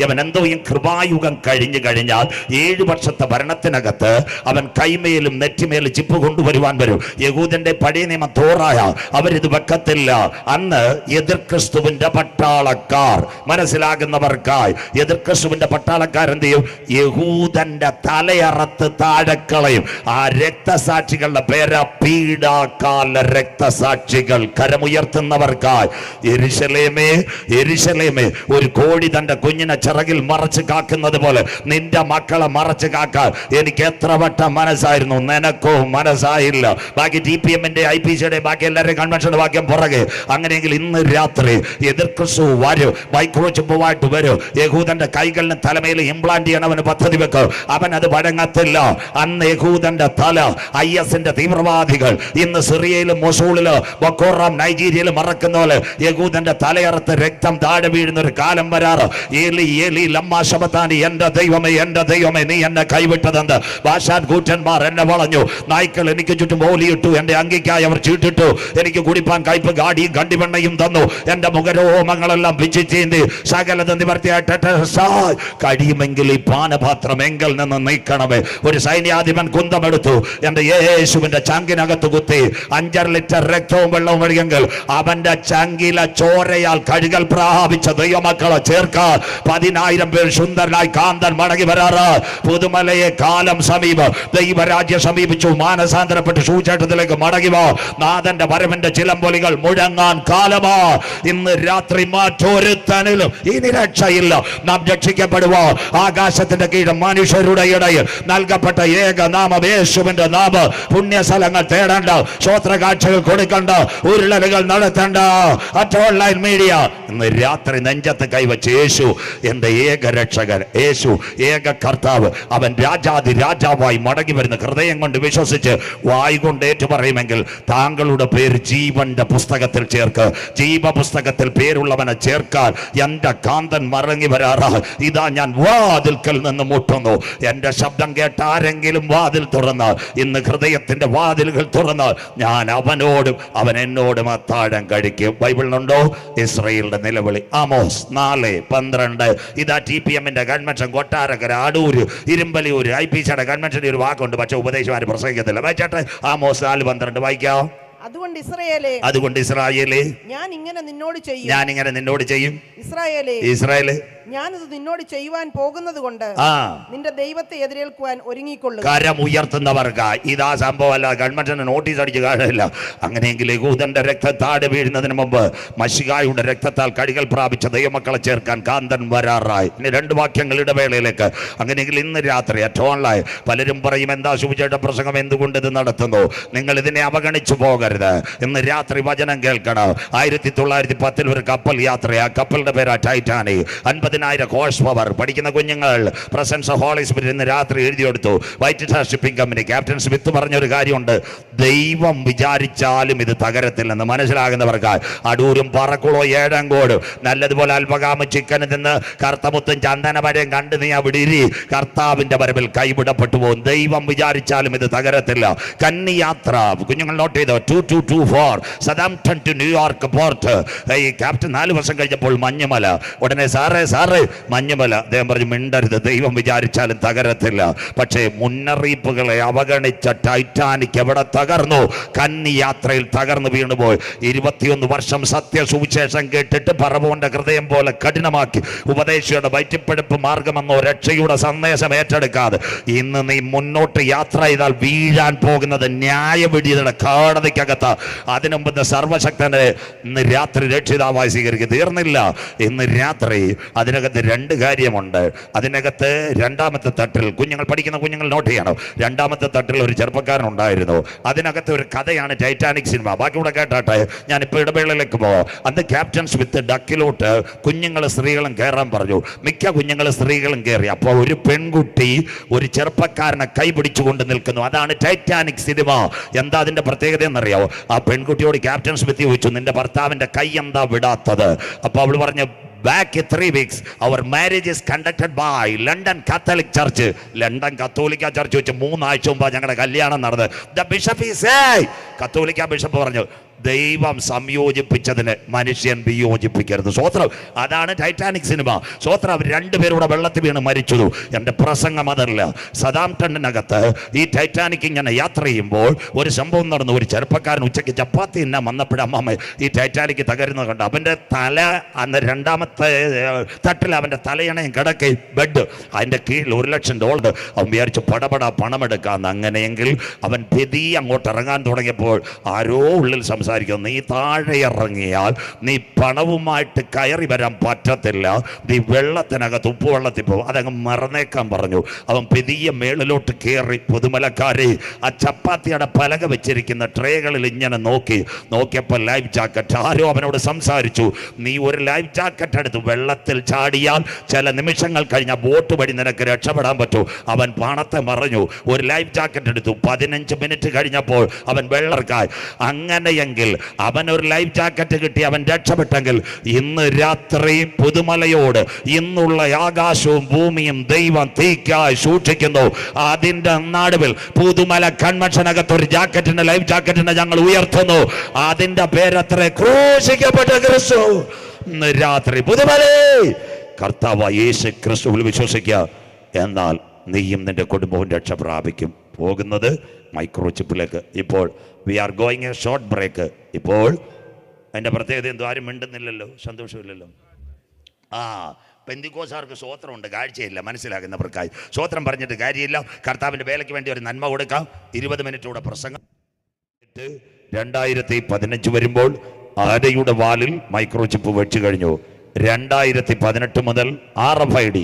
Speaker 1: അവൻ എന്തോയും കൃപായുഗം കഴിഞ്ഞു കഴിഞ്ഞാൽ 7 വർഷത്തെ ഭരണത്തിനകത്ത് അവൻ കൈമേലും നെറ്റിമേലും ചിപ്പ് കൊണ്ടുവരുവാൻ വരും. യഹൂദന്റെ പഴയ നിയമം തോറായ അവരിത് വെക്കത്തില്ല. അന്ന് എതിർ ക്രിസ്തുവിന്റെ പട്ടാളക്കാർ, മനസ്സിലാകുന്നവർക്കായി എതിർ ക്രിസ്തുവിന്റെ പട്ടാളക്കാർ എന്ത് ചെയ്യും? യഹൂദന്റെ തലയറത്ത് താഴെക്കളയും. ആ രക്തസാക്ഷികളുടെ പേര് പീഡാകാല രക്തസാക്ഷികൾ. കരമുയർത്തുന്നവർക്കായി യെരൂശലേമേ, യെരൂശലേമേ, ഒരു കോഴി തന്റെ കുഞ്ഞിനെ ചിറകിൽ ചിറകിൽ മറച്ച് കാക്കുന്നത് പോലെ നിന്റെ മക്കളെ മറച്ച് കാക്കാൻ എനിക്ക് എത്ര വട്ടം മനസ്സായിരുന്നു, നിനക്കോ മനസ്സായില്ല. ബാക്കി TPM-ന്റെ IPC-യുടെ ബാക്കി എല്ലാവരുടെയും കൺവെൻഷന്റെ വാക്യം പുറകെ. അങ്ങനെയെങ്കിൽ ഇന്ന് രാത്രി എതിർ ക്രിസ്തു വരും, മൈക്രോചിപ്പുമായിട്ട് വരും. യഹൂദന്റെ കൈകളിന് തലമേൽ ഇംപ്ലാന്റ് ചെയ്യണം അവന് പദ്ധതി വെക്കും. അവൻ അത് വഴങ്ങത്തില്ല. അന്ന് യഹൂദന്റെ തല IS-ന്റെ തീവ്രവാദികൾ ഇന്ന് സിറിയയിലും മൊസൂളിലും ബൊക്കോറാം നൈജീരിയയിലും മറക്കുന്ന പോലെ യഹൂദന്റെ തലയറുത്ത് രക്തം താഴെ വീഴുന്ന ഒരു കാലം വരാറ്. ഏലി ഏലി ലമ്മാ ശബത്താനി, എന്റെ ദൈവമേ എന്റെ ദൈവമേ നീ എന്നെ കൈവിട്ടതെന്ത്? ബാഷാൻ കൂറ്റന്മാർ എന്നെ വളഞ്ഞു, നായ്ക്കൾ എനിക്ക് ചുറ്റും ഓലിയിട്ടു, എന്റെ അങ്കിക്കായി അവർ ചീട്ടിട്ടു, എനിക്ക് കുടിപ്പാൻ കയ്പ് ഗാഡിയും കണ്ടിവെണ്ണയും തന്നു, എന്റെ മുഖരോമങ്ങളെല്ലാം പിച്ചിച്ചീന്തി സകലത് നിവർത്തിയായിട്ട് കഴിയുമെങ്കിൽ ഈ പാനപാത്രം എങ്കിൽ നിന്ന് നീക്കണമേ. ഒരു സൈന്യാധിപൻ കുന്തമെടുത്തു, എന്റെ യേശുവിന്റെ ചങ്കിനകത്ത് കുത്തി 5 ലിറ്റർ രക്തവും വെള്ളവും ഒഴുകിയെങ്കിൽ അവന്റെ ചങ്കിലെ ചോരയാൽ കഴുകൽ പ്രാപിച്ച ദൈവമക്കളെ ചേർക്കാൻ 10,000 പേർ സുന്ദരനായി കാന്തൻ മടങ്ങി വരാറ്. പുതുമലയെ കാലം സമീപം, ദൈവരാജ്യം സമീപിച്ചു. മാനസാന്തരപ്പെട്ട് സൂചേട്ടത്തിലേക്ക് മടങ്ങി വാ. നാഥന്റെ വരവിന്റെ ചിലമ്പൊലികൾ മുഴങ്ങാൻ കാലമാ. ഇന്ന് രാത്രി മറ്റൊരുത്തനിലും ഇനി രക്ഷയില്ല. നാം രക്ഷിക്കപ്പെടുവോ? ആകാശത്തിന്റെ കീഴ് മനുഷ്യരുടെ ഇടയിൽ നൽകപ്പെട്ട ഏക നാമം യേശുവിന്റെ നാമം. പുണ്യസ്ഥലങ്ങൾ തേടണ്ട, ശ്രോത്രകാഴ്ചകൾ കൊടുക്കണ്ട, ഉരുളലുകൾ നടത്തണ്ട. ഓൺലൈൻ മീഡിയ ഇന്ന് രാത്രി നെഞ്ചത്ത് കൈവച്ച് യേശു എന്റെ ഏക രക്ഷകൻ, യേശു ഏക കർത്താവ്, അവൻ രാജാതി രാജാവായി മടങ്ങി വരുന്ന ഹൃദയം കൊണ്ട് വിശ്വസിച്ച് വായ് കൊണ്ട് ഏറ്റുപറയുമെങ്കിൽ താങ്കളുടെ പേര് ജീവന്റെ പുസ്തകത്തിൽ ചേർക്ക്. ജീവപുസ്തകത്തിൽ പേരുള്ളവനെ ചേർക്കാൻ എന്റെ കാന്തൻ മടങ്ങി വരാറാ. ഇതാ ഞാൻ വാതിൽക്കൽ നിന്ന് മുട്ടുന്നു. എന്റെ ശബ്ദം കേട്ട ആരെങ്കിലും വാതിൽ തുറന്ന്, ഇന്ന് ഹൃദയത്തിന്റെ വാതിലുകൾ തുറന്ന് ഞാൻ അവനോടും അവൻ എന്നോടും അത്താഴം കഴിക്കും. ബൈബിളിലുണ്ടോ? ഇസ്രായേലിന്റെ നിലവിളി ആമോസ് 4:12. ഇതാ TPM-ന്റെ കൺവെൻഷൻ കൊട്ടാരക്കര, അടൂര്, ഇരുമ്പലിയൂര് IPC-യുടെ കൺവെൻഷന്റെ ഒരു വാക്കുണ്ട്, പക്ഷെ ഉപദേശമാര് പ്രസംഗിക്കത്തില്ല. വായിച്ചാട്ടെ, ആമോസ് 4:12 വായിക്കാം.
Speaker 2: അതുകൊണ്ട് ഇസ്രായേലേ
Speaker 1: ഞാൻ ഇങ്ങനെ നിന്നോട് ചെയ്യും.
Speaker 2: ഇസ്രായേലേ ഞാനിത് നിന്നോട് ചെയ്യുവാൻ പോകുന്നത് കൊണ്ട് നിന്റെ ദൈവത്തെ എതിരേൽക്കുവാൻ ഒരുങ്ങിക്കൊള്ളുക.
Speaker 1: കരം ഉയർത്തുന്നവർക്ക് ഇതാ സംഭവമല്ല, ഗവൺമെന്റിന് നോട്ടീസ് അടിച്ച് കാണില്ല. അങ്ങനെയെങ്കിൽ യഹൂദന്റെ രക്തത്താട് വീഴുന്നതിന് മുമ്പ് മശിഹായുടെ രക്തത്താൽ കഴുകൽ പ്രാപിച്ച ദൈവമക്കളെ ചേർക്കാൻ കാന്തൻ വരാറായി. ഇനി 2 വാക്യങ്ങൾ ഇടവേളയിലേക്ക്. അങ്ങനെയെങ്കിൽ ഇന്ന് രാത്രി ഓൺലൈൻ പലരും പറയും, എന്താ ശുഭിച്ചേട്ട പ്രസംഗം, എന്തുകൊണ്ട് ഇത് നടത്തുന്നു? നിങ്ങൾ ഇതിനെ അവഗണിച്ചു പോകരുത്. ഇന്ന് രാത്രി വചനം കേൾക്കണം. 1910 ഒരു കപ്പൽ യാത്രയാ. കപ്പലിന്റെ പേരാ ടൈറ്റാനിക്. 50,000 horse power. പഠിക്കുന്ന കുഞ്ഞുങ്ങൾ പ്രസൻസ് ഓഫ് ഹോളി സ്പിരിറ്റ് ഇന്ന് രാത്രി എഴുതിയെടുത്തു. White Star shipping company captain Smith പറഞ്ഞൊരു കാര്യമുണ്ട്, ദൈവം വിചാരിച്ചാലും ഇത് തകരത്തില്ലെന്ന്. മനസ്സിലാകുന്നവർക്ക് അടൂരും പറക്കുളോ ഏഴങ്കോടും നല്ലതുപോലെ അൽപകാമ ചിക്കന് നിന്ന് കർത്തമുത്തും ചന്ദനമരയും കണ്ട് നീ അവിടെ ഇരി. കർത്താവിന്റെ വരവിൽ കൈവിടപ്പെട്ടു പോകും. ദൈവം വിചാരിച്ചാലും ഇത് തകരത്തില്ല. കന്നി യാത്ര കുഞ്ഞുങ്ങൾ നോട്ട് ചെയ്തോ? 2224 സതാംപ്ടൺ ടു ന്യൂയോർക്ക് പോർട്ട്. ഈ ക്യാപ്റ്റൻ 4 വർഷം കഴിഞ്ഞപ്പോൾ മഞ്ഞുമല. ഉടനെ സാറേ മഞ്ഞുമല. അദ്ദേഹം പറഞ്ഞു, മിണ്ടരുത്, ദൈവം വിചാരിച്ചാലും തകരത്തില്ല. പക്ഷേ മുന്നറിയിപ്പുകളെ അവഗണിച്ച ടൈറ്റാനിക് എവിടെ തകർന്നു? കന്നി യാത്രയിൽ തകർന്നു വീണുപോയി. 21 വർഷം സത്യസുവിശേഷം കേട്ടിട്ട് പറവോന്റെ ഹൃദയം പോലെ കഠിനമാക്കി ഉപദേശിയുടെ വയറ്റിപ്പഴുപ്പ് മാർഗമെന്നോ രക്ഷയുടെ സന്ദേശം ഏറ്റെടുക്കാതെ ഇന്ന് നീ മുന്നോട്ട് യാത്ര ചെയ്താൽ വീഴാൻ പോകുന്നത് ന്യായവിധിയുടെ കോടതിക്കകത്ത്. അതിനുമുമ്പ് സർവശക്തനെ ഇന്ന് രാത്രി രക്ഷിതാവായി സ്വീകരിക്കുക. തീർന്നില്ല. ഇന്ന് രാത്രി അതിനകത്ത് 2 കാര്യമുണ്ട്. അതിനകത്ത് 2ാമത്തെ തട്ടിൽ പഠിക്കുന്ന കുഞ്ഞുങ്ങൾ നോട്ട് ചെയ്യണം. 2ാമത്തെ തട്ടിൽ ഒരു ചെറുപ്പക്കാരനുണ്ടായിരുന്നു. അതിനകത്ത് ഒരു കഥയാണ് ടൈറ്റാനിക് സിനിമ. ബാക്കി കൂടെ കേട്ടാട്ടെ, ഞാനിപ്പോൾ ഇടവേളയിലേക്ക് പോകാം. അന്ന് ക്യാപ്റ്റൻ സ്മിത്ത് ഡക്കിലോട്ട് കുഞ്ഞുങ്ങളും സ്ത്രീകളും കയറാൻ പറഞ്ഞു. മിക്ക കുഞ്ഞുങ്ങളും സ്ത്രീകളും കയറി. അപ്പോൾ ഒരു പെൺകുട്ടി ഒരു ചെറുപ്പക്കാരനെ കൈ പിടിച്ചുകൊണ്ട് നിൽക്കുന്നു. അതാണ് ടൈറ്റാനിക് സിനിമ. എന്താ അതിന്റെ പ്രത്യേകത എന്നറിയാവോ? ആ പെൺകുട്ടിയോട് ക്യാപ്റ്റൻ സ്മിത്ത് ചോദിച്ചു, നിന്റെ ഭർത്താവിന്റെ കൈ എന്താ വിടാത്തത്? അപ്പോൾ അവൾ പറഞ്ഞു, back 3 weeks our marriage is conducted by London Catholic Church. London കത്തോലിക്ക ചർച്ച് വെച്ച് 3 ആഴ്ച മുമ്പ് ഞങ്ങളുടെ കല്യാണം നടന്നത്. The bishop is കത്തോലിക്ക ബിഷപ്പ് പറഞ്ഞു, ദൈവം സംയോജിപ്പിച്ചതിന് മനുഷ്യൻ വിയോജിപ്പിക്കരുത്. സ്വോത്രം. അതാണ് ടൈറ്റാനിക് സിനിമ. സ്വോത്രം. അവർ 2 പേരുടെ വെള്ളത്തിൽ വീണ് മരിച്ചതു. എൻ്റെ പ്രസംഗം അതല്ല. സതാംപ്ടണിനകത്ത് ഈ ടൈറ്റാനിക് ഇങ്ങനെ യാത്ര ചെയ്യുമ്പോൾ ഒരു സംഭവം നടന്നു. ഒരു ചെറുപ്പക്കാരൻ ഉച്ചയ്ക്ക് ചപ്പാത്തി തിന്നാൻ വന്നപ്പോഴമ്മ ഈ ടൈറ്റാനിക് തകരുന്നത് കണ്ട് അവൻ്റെ തല അന്ന് 2ാമത്തെ തട്ടിൽ അവൻ്റെ തലയണയും കിടക്കയും ബെഡ്, അതിൻ്റെ കീഴിൽ $1,00,000. അവൻ വിചാരിച്ചു പടപട പണമെടുക്കാമെന്ന്. അങ്ങനെയെങ്കിൽ അവൻ പെതിയെ അങ്ങോട്ട് ഇറങ്ങാൻ തുടങ്ങിയപ്പോൾ ആരോ ഉള്ളിൽ സംസാരിക്കുന്നു. നീ താഴെ ഇറങ്ങിയാൽ നീ പണവുമായിട്ട് കയറി വരാൻ പറ്റത്തില്ല. നീ വെള്ളത്തിനകത്ത് ഉപ്പുവെള്ളത്തിൽ പോകും. അതങ്ങ് മറന്നേക്കാൻ പറഞ്ഞു. അവൻ പെതിയെ മേളിലോട്ട് കയറി. പുതുമലക്കാരെ ആ ചപ്പാത്തിയുടെ പലക വെച്ചിരിക്കുന്ന ട്രേകളിൽ ഇങ്ങനെ നോക്കിയപ്പോൾ ലൈഫ് ജാക്കറ്റ്. ആരോ അവനോട് സംസാരിച്ചു, നീ ഒരു ലൈഫ് ജാക്കറ്റ് എടുത്ത് വെള്ളത്തിൽ ചാടിയാൽ ചില നിമിഷങ്ങൾ കഴിഞ്ഞാൽ ബോട്ട് വഴി നിനക്ക് രക്ഷപ്പെടാൻ പറ്റൂ. അവൻ പണത്തെ മറിഞ്ഞു. ഒരു ലൈഫ് ജാക്കറ്റ് എടുത്തു. 15 മിനിറ്റ് കഴിഞ്ഞപ്പോൾ അവൻ വെള്ളർക്കായി. അങ്ങനെയെങ്കിൽ അവനൊരു ലൈഫ് ജാക്കറ്റ് കിട്ടി അവൻ രക്ഷപ്പെട്ടെങ്കിൽ ഇന്ന് രാത്രി പുതുമലയോട് ഇന്നുള്ള ആകാശവും ഭൂമിയും ദൈവം തീക്കായി സൂക്ഷിക്കുന്നു. അതിന്റെ നടുവിൽ പുതുമല കൺവെൻഷനകത്ത് ഒരു ജാക്കറ്റിന്റെ ലൈഫ് ജാക്കറ്റിനെ ഞങ്ങൾ ഉയർത്തുന്നു. അതിന്റെ പേരത്ര ക്രൂശിക്കപ്പെട്ട ക്രിസ്തു. ഇന്ന് രാത്രി പുതുമലേ കർത്താവ് യേശു ക്രിസ്തുവിൽ വിശ്വസിക്കുക. എന്നാൽ നീയും നിന്റെ കുടുംബവും രക്ഷ പ്രാപിക്കും. പോകുന്നത് മൈക്രോ ചിപ്പിലേക്ക്. ഇപ്പോൾ we are going a short break. ഇപ്പോൾ അതിൻ്റെ പ്രത്യേകത എന്തോ ആരും മിണ്ടുന്നില്ലല്ലോ, സന്തോഷമില്ലല്ലോ. പെന്തിക്കോസാർക്ക് സ്വോത്രമുണ്ട്, കാഴ്ചയില്ല. മനസ്സിലാകുന്നവർക്കായി സ്വോത്രം പറഞ്ഞിട്ട് കാര്യമില്ല. കർത്താവിൻ്റെ വേലയ്ക്ക് വേണ്ടി ഒരു നന്മ കൊടുക്കാം. 20 മിനിറ്റൂടെ പ്രസംഗം. 2015 വരുമ്പോൾ ആരയുടെ വാലിൽ മൈക്രോ ചിപ്പ് വെച്ച് കഴിഞ്ഞു. 2018 മുതൽ RFID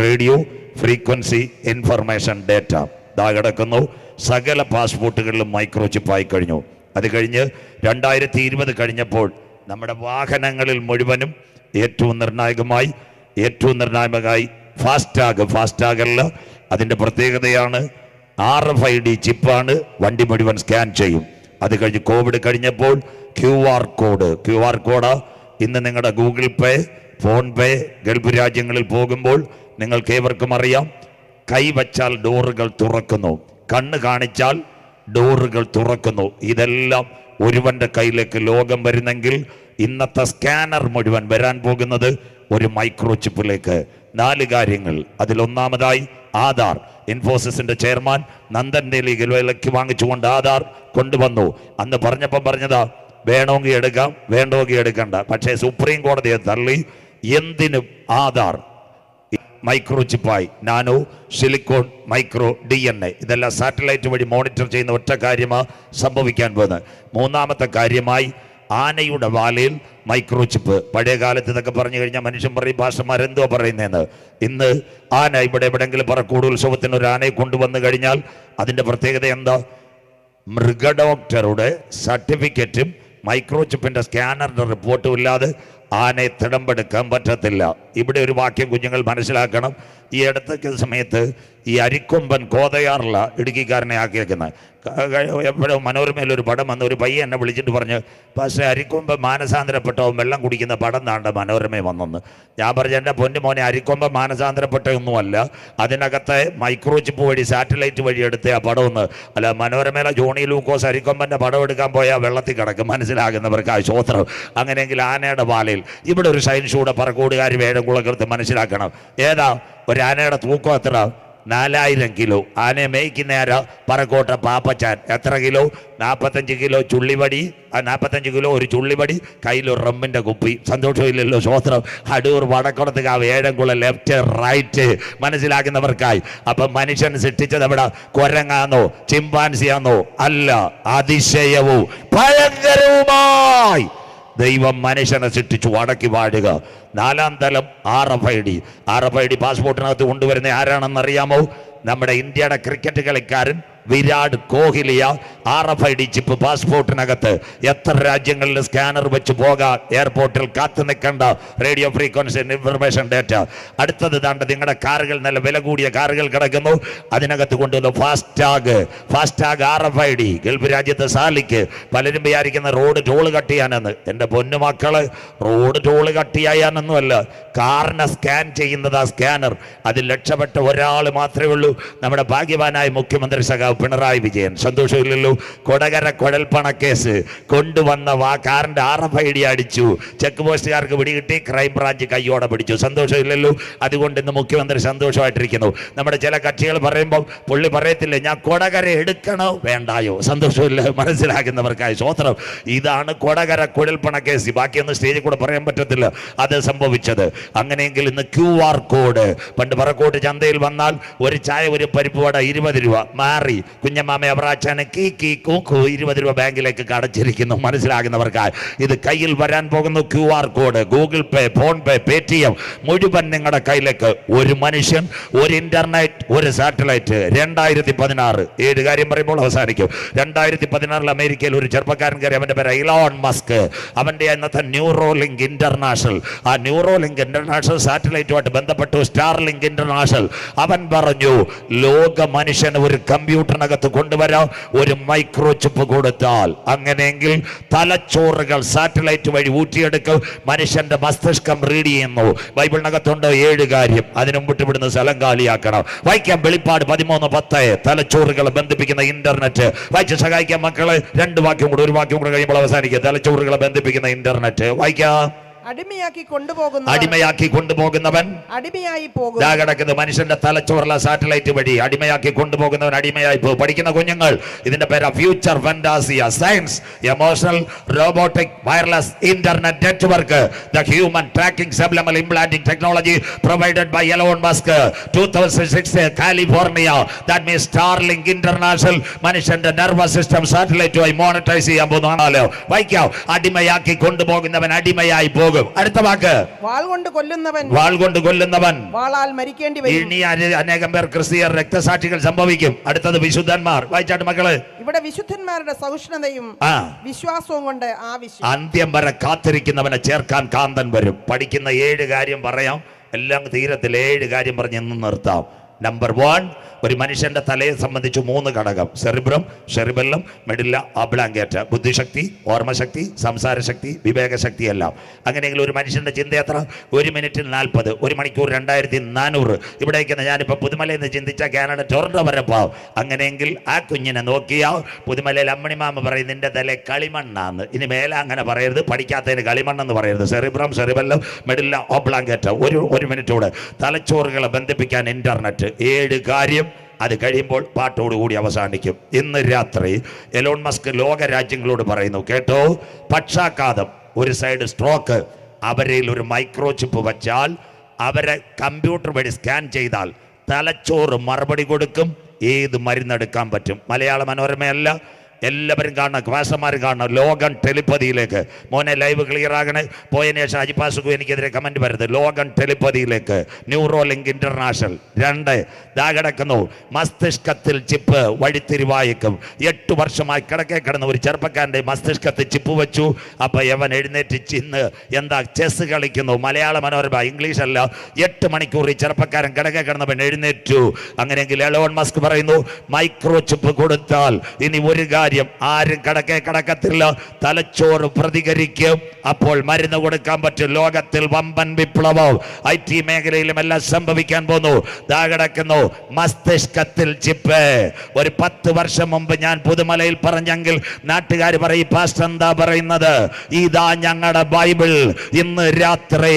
Speaker 1: radio frequency information data കിടക്കുന്നു. സകല പാസ്പോർട്ടുകളിലും മൈക്രോ ചിപ്പായി കഴിഞ്ഞു. അത് കഴിഞ്ഞ് 2020 കഴിഞ്ഞപ്പോൾ നമ്മുടെ വാഹനങ്ങളിൽ മുഴുവനും ഏറ്റവും നിർണായകമായി ഫാസ്റ്റാഗല്ല. അതിൻ്റെ പ്രത്യേകതയാണ് RFID ചിപ്പാണ്. വണ്ടി മുഴുവൻ സ്കാൻ ചെയ്യും. അത് കഴിഞ്ഞ് കോവിഡ് കഴിഞ്ഞപ്പോൾ QR കോഡ്. ഇന്ന് നിങ്ങളുടെ ഗൂഗിൾ പേ, ഫോൺ പേ ഗൾഫ് രാജ്യങ്ങളിൽ പോകുമ്പോൾ നിങ്ങൾക്ക് ഏവർക്കും അറിയാം, കൈവച്ചാൽ ഡോറുകൾ തുറക്കുന്നു, കണ്ണ് കാണിച്ചാൽ ഡോറുകൾ തുറക്കുന്നു. ഇതെല്ലാം ഒരുവന്റെ കയ്യിലേക്ക് ലോകം വരുന്നെങ്കിൽ ഇന്നത്തെ സ്കാനർ മുഴുവൻ വരാൻ പോകുന്നത് ഒരു മൈക്രോ ചിപ്പിലേക്ക്. 4 കാര്യങ്ങൾ. അതിലൊന്നാമതായി ആധാർ. ഇൻഫോസിസിന്റെ ചെയർമാൻ നന്ദൻ ദേലിക്ക് വിലയ്ക്ക് വാങ്ങിച്ചുകൊണ്ട് ആധാർ കൊണ്ടുവന്നു. അന്ന് പറഞ്ഞതാ, വേണമെങ്കിൽ എടുക്കാം, വേണ്ടെങ്കിൽ എടുക്കണ്ട. പക്ഷേ സുപ്രീം കോടതിയെ തള്ളി. എന്തിനും ആധാർ മൈക്രോ ചിപ്പായി, നാനോ, സിലിക്കോൺ, മൈക്രോ, DNA ഇതെല്ലാം സാറ്റലൈറ്റ് വഴി മോണിറ്റർ ചെയ്യുന്ന ഒറ്റ കാര്യമാണ് സംഭവിക്കാൻ പോകുന്നത്. 3ാമത്തെ കാര്യമായി ആനയുടെ വാലയിൽ മൈക്രോ ചിപ്പ്. പഴയ കാലത്ത് ഇതൊക്കെ പറഞ്ഞു കഴിഞ്ഞാൽ മനുഷ്യൻ പറയും, ഭാഷമാരെന്തോ പറയുന്നതെന്ന്. ഇന്ന് ആന ഇവിടെ എവിടെയെങ്കിലും പറക്കൂട് ഉത്സവത്തിന് ഒരു ആനയെ കൊണ്ടുവന്നു കഴിഞ്ഞാൽ അതിൻ്റെ പ്രത്യേകത എന്താ? മൃഗഡോക്ടറുടെ സർട്ടിഫിക്കറ്റും മൈക്രോ ചിപ്പിൻ്റെ സ്കാനറിൻ്റെ റിപ്പോർട്ടും ഇല്ലാതെ ആനയെ തിടമ്പെടുക്കാൻ പറ്റത്തില്ല. ഇവിടെ ഒരു വാക്യം കുഞ്ഞുങ്ങൾ മനസ്സിലാക്കണം. ഈ അടുത്ത സമയത്ത് ഈ അരിക്കൊമ്പൻ കോതയാറില്ല ഇടുക്കിക്കാരനെ ആക്കിയേക്കുന്നത്. എപ്പോഴും മനോരമയിലൊരു പടം വന്ന് ഒരു പയ്യൻ എന്നെ വിളിച്ചിട്ട് പറഞ്ഞ്, പക്ഷേ അരിക്കൊമ്പൻ മാനസാന്തരപ്പെട്ടവൻ വെള്ളം കുടിക്കുന്ന പടം താണ്ട മനോരമയിൽ വന്നെന്ന്. ഞാൻ പറഞ്ഞു, എൻ്റെ പൊന്നു മോനെ, അരിക്കൊമ്പൻ മാനസാന്തരപ്പെട്ടതൊന്നുമല്ല, അതിനകത്തെ മൈക്രോ ചിപ്പ് വഴി സാറ്റലൈറ്റ് വഴി എടുത്ത ആ പടമൊന്ന് അല്ല. മനോരമയിലെ ജോണി ലൂക്കോസ് അരിക്കൊമ്പൻ്റെ പടം എടുക്കാൻ പോയാൽ വെള്ളത്തിൽ കിടക്കും. മനസ്സിലാകുന്നവർക്ക് ആ സ്വോത്രം. അങ്ങനെയെങ്കിൽ ആനയുടെ വാലയിൽ ഇവിടെ ഒരു സയൻസ് കൂടെ പറക്കൂടുകാർ വേഴംകുളകൃത്ത് മനസ്സിലാക്കണം. ഏതാ ഒരു ആനയുടെ തൂക്കം എത്ര? 4000 കിലോ. ആനയെ മേയ്ക്കുന്ന ആരാ? പറക്കോട്ട പാപ്പച്ചാൻ. എത്ര കിലോ? 45 കിലോ ചുള്ളിവടി. 45 കിലോ ഒരു ചുള്ളിവടി, കയ്യിലൊരു റമ്മിൻ്റെ കുപ്പി. സന്തോഷമില്ലല്ലോ സ്വോത്രം. അടൂർ വടക്കുളത്ത് കാവ് ഏഴംകുളം ലെഫ്റ്റ് റൈറ്റ് മനസ്സിലാക്കുന്നവർക്കായി. അപ്പം മനുഷ്യൻ സൃഷ്ടിച്ചത് എവിടെ? കുരങ്ങാന്നോ ചിമ്പാൻസിയാന്നോ? അല്ല, അതിശയവും ഭയങ്കരവുമായി ദൈവം മനുഷ്യനെ സൃഷ്ടിച്ചു അടക്കി വാഴുക. 4ാം തലം RFID പാസ്പോർട്ടിനകത്ത് കൊണ്ടുവരുന്ന ആരാണെന്നറിയാമോ? നമ്മുടെ ഇന്ത്യയുടെ ക്രിക്കറ്റ് കളിക്കാരൻ വിരാട് കോഹ്ലിയ. RFID ചിപ്പ് പാസ്പോർട്ടിനകത്ത്. എത്ര രാജ്യങ്ങളിൽ സ്കാനർ വെച്ച് പോകാൻ എയർപോർട്ടിൽ കാത്തു നിൽക്കേണ്ട റേഡിയോ ഫ്രീക്വൻസി ഇൻഫർമേഷൻ ഡേറ്റ. അടുത്തത് താണ്ട് നിങ്ങളുടെ കാറുകൾ, നല്ല വില കൂടിയ കാറുകൾ കിടക്കുന്നു, അതിനകത്ത് കൊണ്ടുവന്നു ഫാസ്റ്റാഗ് RFID. ഗൾഫ് രാജ്യത്ത് സാലിക്ക് പലരും വിചാരിക്കുന്ന റോഡ് ടോള് കട്ട് ചെയ്യാനെന്ന്. എൻ്റെ പൊന്നുമക്കള്, റോഡ് ടോള് കട്ട് ചെയ്യാനൊന്നുമല്ല, കാറിനെ സ്കാൻ ചെയ്യുന്നത് ആ സ്കാനർ. അതിൽ രക്ഷപ്പെട്ട ഒരാൾ മാത്രമേ ഉള്ളൂ, നമ്മുടെ ഭാഗ്യവാനായ മുഖ്യമന്ത്രി സഖാവ് പിണറായി വിജയൻ. സന്തോഷമില്ലല്ലോ? കൊടകര കുഴൽപ്പണക്കേസ് കൊണ്ടുവന്ന കാറിന്റെ RFID അടിച്ചു. ചെക്ക് പോസ്റ്റുകാർക്ക് പിടികിട്ടി, ക്രൈംബ്രാഞ്ച് കയ്യോടെ പിടിച്ചു. സന്തോഷമില്ലല്ലോ? അതുകൊണ്ട് ഇന്ന് മുഖ്യമന്ത്രി സന്തോഷമായിട്ടിരിക്കുന്നു. നമ്മുടെ ചില കക്ഷികൾ പറയുമ്പോൾ പുള്ളി പറയത്തില്ല, ഞാൻ കൊടകര എടുക്കണോ വേണ്ടായോ? സന്തോഷമില്ല? മനസ്സിലാക്കുന്നവർക്കായി സ്വോത്രം. ഇതാണ് കൊടകര കുഴൽപ്പണക്കേസ്. ബാക്കിയൊന്നും സ്റ്റേജിൽ കൂടെ പറയാൻ പറ്റത്തില്ല അത് സംഭവിച്ചത്. അങ്ങനെയെങ്കിൽ ഇന്ന് QR കോഡ്. പണ്ട് പറക്കോട്ട് ചന്തയിൽ വന്നാൽ ഒരു ചായ ഒരു പരിപ്പ് വട 20 രൂപ. മാറി കുഞ്ഞമ്മാമ അവറാച്ചാന് കുലുക്കി കൂക്കു 20 രൂപ ബാങ്കിലേക്ക് കടച്ചിരിക്കുന്നു. മനസ്സിലാകുന്നവർക്കായി ഇത് കയ്യിൽ വരാൻ പോകുന്നു. QR കോഡ്, ഗൂഗിൾ പേ, ഫോൺ പേ, പേടിഎം മുഴുവൻ നിങ്ങളുടെ കയ്യിലേക്ക്. ഒരു മനുഷ്യൻ, ഒരു ഇന്റർനെറ്റ്, ഒരു സാറ്റലൈറ്റ്. 2016 7 കാര്യം പറയുമ്പോൾ അവസാനിക്കും. 2016 അമേരിക്കയിൽ ഒരു ചെറുപ്പക്കാരൻ കയറി. അവന്റെ പേര് ഇലോൺ മസ്ക്. അവന്റെ ഇന്നത്തെ ന്യൂറോലിങ്ക് ഇന്റർനാഷണൽ, ആ ന്യൂറോലിങ്ക് ഇന്റർനാഷണൽ സാറ്റലൈറ്റുമായിട്ട് ബന്ധപ്പെട്ടു സ്റ്റാർലിങ്ക് ഇന്റർനാഷണൽ. അവൻ പറഞ്ഞു, ലോക മനുഷ്യന് ഒരു കമ്പ്യൂട്ടറിനകത്ത് കൊണ്ടുവരാം ഒരു മൈക്രോ ചിപ്പ് കൊടുത്താൽ. അങ്ങനെയെങ്കിൽ തലച്ചോറുകൾ സാറ്റലൈറ്റ് വഴി ഊറ്റിയെടുക്കും. മനുഷ്യന്റെ മസ്തിഷ്കം റീഡ് ചെയ്യുന്നു. ബൈബിളിനകത്തുണ്ട് 7 കാര്യം. അതിനു മുമ്പിട്ട് ഇവിടുന്ന് സ്ഥലം കാലിയാക്കണം. വായിക്കാം വെളിപ്പാട് 13:10. തലച്ചോറുകളെ ബന്ധിപ്പിക്കുന്ന ഇന്റർനെറ്റ്. വായിച്ച് സഹായിക്കാം മക്കളെ. 2 വാക്യം കൂടെ, ഒരു വാക്യം കൂടെ കഴിയുമ്പോൾ അവസാനിക്കുക. തലച്ചോറുകളെ ബന്ധിപ്പിക്കുന്ന ഇന്റർനെറ്റ്. വായിക്കാം.
Speaker 2: അടിമയാക്കി കൊണ്ടുപോകുന്നവൻ അടിമയായി പോകും.
Speaker 1: കിടക്കുന്നത് മനുഷ്യന്റെ തലച്ചോറുള്ള സാറ്റലൈറ്റ് വഴി അടിമയാക്കി കൊണ്ടുപോകുന്നവൻ അടിമയായി പോകും. പഠിക്കുന്ന കുഞ്ഞുങ്ങൾ, ഇതിന്റെ പേര് future fantasia. Science, emotional, robotic, wireless internet network, the human tracking subliminal implanting technology provided by Elon Musk. 2006 California. That means Starlink international മനുഷ്യന്റെ നെർവസ് സിസ്റ്റം സാറ്റലൈറ്റുമായി മോണിറ്റൈസ് ചെയ്യാൻ പോകുന്നു. വായിക്കാം. അടിമയാക്കി കൊണ്ടുപോകുന്നവൻ അടിമയായി പോകും. അടുത്ത വാക്ക്,
Speaker 2: വാൾ കൊണ്ട് കൊല്ലുന്നവൻ വാളാൽ മരിക്കേണ്ടി വരും.
Speaker 1: ഇനി അനേകം പേർ ക്രിസ്തീയ രക്തസാക്ഷികൾ സംഭവിക്കും. അടുത്തത് വിശുദ്ധന്മാർ. വായിച്ചാട്ട് മക്കള്.
Speaker 2: ഇവിടെ വിശുദ്ധന്മാരുടെ സഹിഷ്ണുതയും വിശ്വാസവും കൊണ്ട് ആവശ്യം.
Speaker 1: അന്ത്യം വരെ കാത്തിരിക്കുന്നവനെ ചേർക്കാൻ കാന്തൻ വരും. പഠിക്കുന്ന 7 കാര്യം പറയാം. എല്ലാം തീരത്തിൽ 7 കാര്യം പറഞ്ഞ് എന്ന് നിർത്താം. നമ്പർ 1, ഒരു മനുഷ്യന്റെ തലയെ സംബന്ധിച്ച് 3 ഘടകം: സെറിബ്രം, സെറിബെല്ലം, മെഡില്ല ഓബ്ലാങ്കേറ്റ. ബുദ്ധിശക്തി, ഓർമ്മശക്തി, സംസാരശക്തി, വിവേകശക്തി എല്ലാം. അങ്ങനെയെങ്കിൽ ഒരു മനുഷ്യന്റെ ചിന്ത എത്ര? 1 മിനിറ്റിൽ 40, 1 മണിക്കൂർ 2400. ഇവിടേക്ക് ഞാനിപ്പോൾ പുതുമലയിൽ നിന്ന് ചിന്തിച്ച കാനഡ ടൊറന്റോ വരെ പോവും. അങ്ങനെയെങ്കിൽ ആ കുഞ്ഞിനെ നോക്കിയാൽ പുതുമലയിൽ അമ്മണിമാമ പറയും നിന്റെ തല കളിമണ്ണാന്ന്. ഇനി മേലെ അങ്ങനെ പറയരുത്. പഠിക്കാത്തതിന് കളിമണ്ണെന്ന് പറയരുത്. Cerebrum, cerebellum, മെഡില്ല ഓബ്ലാങ്കേറ്റ. ഒരു മിനിറ്റോട് തലച്ചോറുകളെ ബന്ധിപ്പിക്കാൻ ഇന്റർനെറ്റ്. 7 കാര്യം. അത് കഴിയുമ്പോൾ പാട്ടോടുകൂടി അവസാനിക്കും. ഇന്ന് രാത്രി എലോൺ മസ്ക് ലോക രാജ്യങ്ങളോട് പറയുന്നു, കേട്ടോ, പക്ഷാഘാതം, ഒരു സൈഡ് സ്ട്രോക്ക്, അവരിൽ ഒരു മൈക്രോ ചിപ്പ് വച്ചാൽ, അവരെ കമ്പ്യൂട്ടർ വഴി സ്കാൻ ചെയ്താൽ തലച്ചോറ് മറുപടി കൊടുക്കും. ഏത് മരുന്നെടുക്കാൻ പറ്റും. മലയാള മനോരമയല്ല, എല്ലാവരും കാണണം, ക്ലാസന്മാരും കാണണം. ലോകം ടെലിപ്പതിയിലേക്ക്. മോനെ ലൈവ് ക്ലിയർ ആകണേ. പോയതിനു ശേഷം അജിപ്പാസുഖു എനിക്കെതിരെ കമന്റ് വരുന്നത്. ലോകം ടെലിപ്പതിയിലേക്ക്. Neuralink international. 2 കിടക്കുന്നു മസ്തിഷ്കത്തിൽ ചിപ്പ് വഴിത്തിരിവായിക്കും. 8 വർഷമായി കിടന്ന ഒരു ചെറുപ്പക്കാരൻ്റെ മസ്തിഷ്കത്തിൽ ചിപ്പ് വെച്ചു. അപ്പൊ യവൻ എഴുന്നേറ്റ് ചിന്ന് എന്താ ചെസ് കളിക്കുന്നു. മലയാള മനോരമ, ഇംഗ്ലീഷ് അല്ല. 8 മണിക്കൂർ ഈ ചെറുപ്പക്കാരൻ കിടന്നവൻ എഴുന്നേറ്റു. അങ്ങനെയെങ്കിൽ എലോൺ മസ്ക് പറയുന്നു, മൈക്രോ ചിപ്പ് കൊടുത്താൽ ഇനി ഒരു കാര്യം ആരും കിടക്കത്തില്ല. തലച്ചോറ് പ്രതികരിക്കും. അപ്പോൾ മരുന്ന് കൊടുക്കാൻ പറ്റും. ലോകത്തിൽ വമ്പൻ വിപ്ലവം IT മേഖലയിലും എല്ലാം സംഭവിക്കാൻ പോകുന്നു. കിടക്കുന്നു മസ്തിഷ്കത്തിൽ ചിപ്പ്. ഒരു 10 വർഷം മുമ്പ് ഞാൻ പുതുമലയിൽ പറഞ്ഞെങ്കിൽ നാട്ടുകാർ പറയും, പാസ്റ്റർ എന്താ പറയുന്നത്? ഇതാ ഞങ്ങളുടെ ബൈബിൾ. ഇന്ന് രാത്രി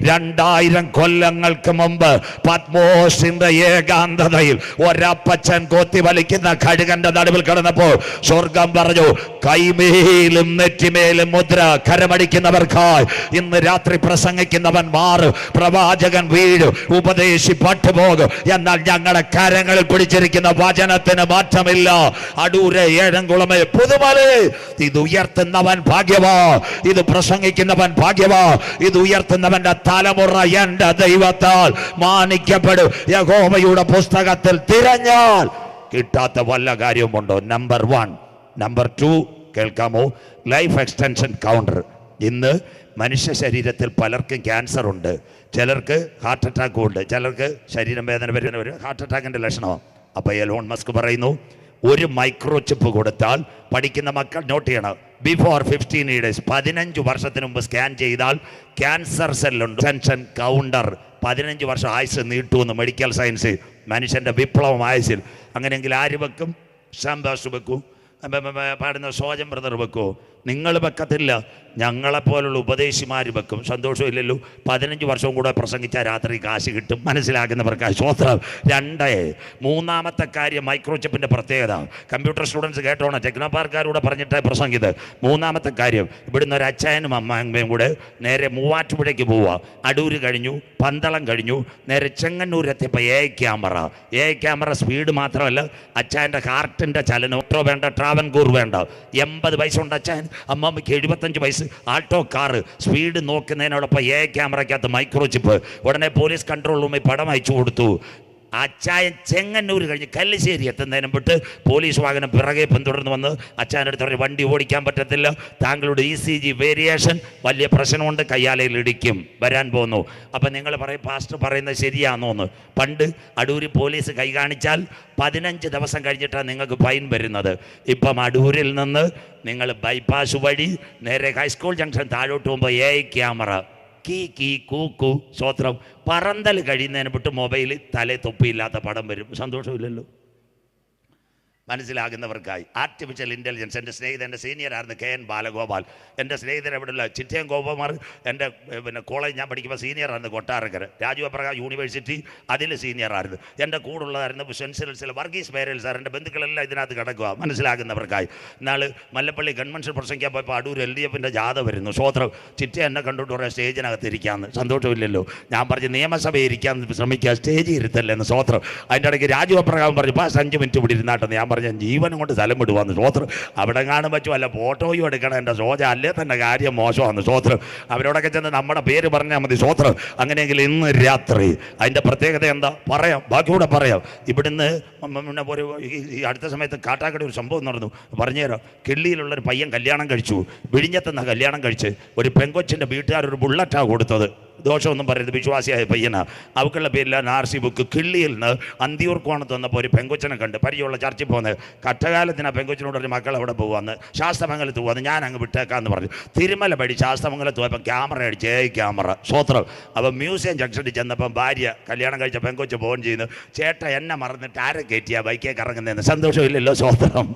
Speaker 1: 2000 കൊല്ലങ്ങൾക്ക് മുമ്പ് പത്മോസിന്റെ ഏകാന്തതയിൽ ഒരപ്പച്ചൻ കൊത്തി വലിക്കുന്ന കഴുകന്റെ നടുവിൽ കിടന്നപ്പോൾ സ്വർഗം പറഞ്ഞു, കൈമേലും നെറ്റിമേലും മുദ്ര കരമടിക്കുന്നവർക്കായി ഇന്ന് രാത്രി പ്രസംഗിക്കുന്നവൻ മാറും, പ്രവാചകൻ വീഴും, ഉപദേശി പട്ടുപോകും. എന്നാൽ ഞങ്ങളുടെ കരങ്ങളിൽ പിടിച്ചിരിക്കുന്ന വചനത്തിന് മാറ്റമില്ല. അടൂര്, ഏഴംകുളമേ, പുതുമലേ, ഇത് ഉയർത്തുന്നവൻ ഭാഗ്യവാ, ഇത് പ്രസംഗിക്കുന്നവൻ ഭാഗ്യവാ, ഇത് ഉയർത്തുന്നവന്റെ തലമുറ എന്റെ ദൈവത്താൽ മാനിക്കപ്പെടും. യഹോവയുടെ പുസ്തകത്തിൽ തിരഞ്ഞാൽ കിട്ടാത്ത വല്ല കാര്യവുമുണ്ടോ? നമ്പർ 1. നമ്പർ 2 കേൾക്കാമോ? Life extension counter. ഇന്ന് മനുഷ്യ ശരീരത്തിൽ പലർക്കും ക്യാൻസർ ഉണ്ട്, ചിലർക്ക് ഹാർട്ട് അറ്റാക്കും ഉണ്ട്, ചിലർക്ക് ശരീരം വേദന വരുന്ന ഒരു ഹാർട്ട് അറ്റാക്കിൻ്റെ ലക്ഷണമാണ്. അപ്പോൾ എലോൺ മസ്ക് പറയുന്നു, ഒരു മൈക്രോ ചിപ്പ് കൊടുത്താൽ, പഠിക്കുന്ന മക്കൾ നോട്ട് ചെയ്യണം, ബിഫോർ 15 ഇയേഴ്സ് 15 വർഷത്തിന് മുമ്പ് സ്കാൻ ചെയ്താൽ ക്യാൻസർ സെല്ലുണ്ട്. എക്സ്റ്റൻഷൻ കൗണ്ടർ 15 വർഷം ആയുസ് നീട്ടുമെന്ന് മെഡിക്കൽ സയൻസ്. മനുഷ്യൻ്റെ വിപ്ലവം ആയുസിൽ. അങ്ങനെയെങ്കിൽ ആര് വെക്കും? ഷാംബാസ് വെക്കൂ, പാടുന്ന സോജൻ ബ്രദർ വെക്കോ? നിങ്ങൾ വെക്കത്തില്ല. ഞങ്ങളെപ്പോലുള്ള ഉപദേശിമാർ വെക്കും. സന്തോഷമില്ലല്ലോ. 15 വർഷവും കൂടെ പ്രസംഗിച്ചാൽ രാത്രി കാശ് കിട്ടും. മനസ്സിലാക്കുന്നവർക്ക് സ്വത്രം. 2, മൂന്നാമത്തെ കാര്യം മൈക്രോചിപ്പിൻ്റെ പ്രത്യേകത. കമ്പ്യൂട്ടർ സ്റ്റുഡൻസ് കേട്ടോണം, ടെക്നോപാർക്കാരൂടെ പറഞ്ഞിട്ട് പ്രസംഗിത്. മൂന്നാമത്തെ കാര്യം, ഇവിടുന്ന് ഒരു അച്ചായനും അമ്മയും കൂടെ നേരെ മൂവാറ്റുപുഴയ്ക്ക് പോവുക. അടൂര് കഴിഞ്ഞു, പന്തളം കഴിഞ്ഞു, നേരെ ചെങ്ങന്നൂരെത്തിയപ്പോൾ എ ക്യാമറ സ്പീഡ് മാത്രമല്ല, അച്ചായൻ്റെ ഹാർട്ടിൻ്റെ ചലനം. ഓട്ടോ വേണ്ട, ട്രാവൻകൂർ വേണ്ട. 80 വയസ്സുണ്ട് അച്ചായൻ, അമ്മമ്മയ്ക്ക് 75 വയസ്സ്. ആൾട്ടോ കാറ് സ്പീഡ് നോക്കുന്നതിനോടൊപ്പം ക്യാമറയ്ക്കകത്ത് മൈക്രോചിപ്പ്. ഉടനെ പോലീസ് കൺട്രോൾ റൂമിൽ പടം അയച്ചു കൊടുത്തു. അച്ചായൻ ചെങ്ങന്നൂർ കഴിഞ്ഞ് കല്ലിശ്ശേരി എത്തുന്നതിനും വിട്ട് പോലീസ് വാഹനം പിറകെ പിന്തുടർന്ന് വന്ന് അച്ചായൻ്റെ അടുത്ത് പറഞ്ഞ് വണ്ടി ഓടിക്കാൻ പറ്റത്തില്ല, താങ്കളുടെ ECG വേരിയേഷൻ വലിയ പ്രശ്നമുണ്ട്, കയ്യാലയിൽ ഇടിക്കും, വരാൻ പോകുന്നു. അപ്പം നിങ്ങൾ പറയും പാസ്റ്റർ പറയുന്നത് ശരിയാണോന്ന്. പണ്ട് അടൂരിൽ പോലീസ് കൈ കാണിച്ചാൽ 15 ദിവസം കഴിഞ്ഞിട്ടാണ് നിങ്ങൾക്ക് ഫൈൻ വരുന്നത്. ഇപ്പം അടൂരിൽ നിന്ന് നിങ്ങൾ ബൈപ്പാസ് വഴി നേരെ ഹൈസ്കൂൾ ജംഗ്ഷൻ താഴോട്ട് പോകുമ്പോൾ ക്യാമറ കീ കൂക്കു സ്വത്രം പറന്തൽ കഴിയുന്നതിന് വിട്ട് മൊബൈലിൽ തലേ തൊപ്പിയില്ലാത്ത പടം വരും. സന്തോഷമില്ലല്ലോ. മനസ്സിലാകുന്നവർക്കായി ആർട്ടിഫിഷ്യൽ ഇൻ്റലിജൻസ്. എൻ്റെ സ്നേഹിതൻ, എൻ്റെ സീനിയറായിരുന്നു KN ബാലഗോപാൽ. എൻ്റെ സ്നേഹിതൻ എവിടെയുള്ള ചിറ്റയം ഗോപകുമാർ, എൻ്റെ കോളേജ് ഞാൻ പഠിക്കുമ്പോൾ സീനിയറായിരുന്നു കൊട്ടാരക്കര. രാജീവ് പ്രകാശ് യൂണിവേഴ്സിറ്റി അതിൽ സീനിയറായിരുന്നു. എൻ്റെ കൂടുള്ളതായിരുന്നു സെൻസിൽസിൽ വർഗീസ് പേരൽ സാർ. എൻ്റെ ബന്ധുക്കളെല്ലാം ഇതിനകത്ത് കിടക്കുക. മനസ്സിലാകുന്നവർക്കായി. ഇന്നാൾ മല്ലപ്പള്ളി കൺവെൻഷൻ പ്രസംഗിക്കാൻ പോയപ്പോൾ അടൂർ LDFൻ്റെ ജാഥ വരുന്നു. സ്വോത്രം. ചിറ്റ എന്നെ കണ്ടിട്ട് പറയാം സ്റ്റേജിനകത്ത് ഇരിക്കാമെന്ന്. സന്തോഷമില്ലല്ലോ. ഞാൻ പറഞ്ഞു നിയമസഭയിൽ ഇരിക്കാൻ ശ്രമിക്കുക, സ്റ്റേജിൽ ഇരുത്തല്ലെന്ന്. സ്വോത്രം. അതിൻ്റെ ഇടയ്ക്ക് രാജീവ് പ്രകാശം പറഞ്ഞു 5 മിനിറ്റ് ഇവിടെ ഇരുന്നാട്ടെന്ന്. ഞാൻ ഞാൻ ജീവനും കൊണ്ട് സ്ഥലം വിടുവാന്ന്. സ്വോത്രം. അവിടെ കാണും പറ്റും, അല്ല ഫോട്ടോയും എടുക്കണം. എൻ്റെ സോജ അല്ലേ തന്നെ കാര്യം മോശമാണ്. സ്വോത്രം. അവരോടൊക്കെ ചെന്ന് നമ്മുടെ പേര് പറഞ്ഞാൽ മതി. സ്വോത്രം. അങ്ങനെയെങ്കിൽ ഇന്ന് രാത്രി അതിൻ്റെ പ്രത്യേകത എന്താ പറയാം, ബാക്കിയൂടെ പറയാം. ഇവിടുന്ന് പിന്നെ ഒരു ഈ അടുത്ത സമയത്ത് കാട്ടാക്കട ഒരു സംഭവം നടന്നു, പറഞ്ഞുതരാം. കിള്ളിയിലുള്ളൊരു പയ്യൻ കല്യാണം കഴിച്ചു. വിഴിഞ്ഞത്തുനിന്ന് കല്യാണം കഴിച്ച് ഒരു പെങ്കൊച്ചിൻ്റെ വീട്ടുകാരൊരു ബുള്ളറ്റാണ് കൊടുത്തത്. ദോഷമൊന്നും പറയരുത്, വിശ്വാസിയായ പയ്യനാ. അവക്കുള്ള പേരിലാണ് RC ബുക്ക്. കിള്ളിയിൽ നിന്ന് അന്തിയൂർക്കോണത്ത് വന്നപ്പോൾ ഒരു പെങ്കൊച്ചനെ കണ്ട്, പരിചയമുള്ള ചർച്ചിൽ പോകുന്നത്. കട്ടകാലത്തിന് ആ പെങ്കൊച്ചിനോട് ഒരു മക്കൾ അവിടെ പോകുവാന്ന്, ശാസ്തമംഗലത്ത് പോകുന്നത്. ഞാൻ അങ്ങ് വിട്ടേക്കാന്ന് പറഞ്ഞു. തിരുമല പടി ശാസ്തമംഗലത്ത് പോയപ്പോൾ ക്യാമറ അടിച്ച് ക്യാമറ. സ്വത്രം. അപ്പം മ്യൂസിയം ജംഗ്ഷനിൽ ചെന്നപ്പം ഭാര്യ കല്യാണം കഴിച്ച പെങ്കൊച്ച് ഫോൺ ചെയ്യുന്നു, ചേട്ടാ എന്നെ മറന്നിട്ട് ആരെ കയറ്റിയാ ബൈക്കേ കറങ്ങുന്നതെന്ന്. സന്തോഷമില്ലല്ലോ. സ്വത്രം.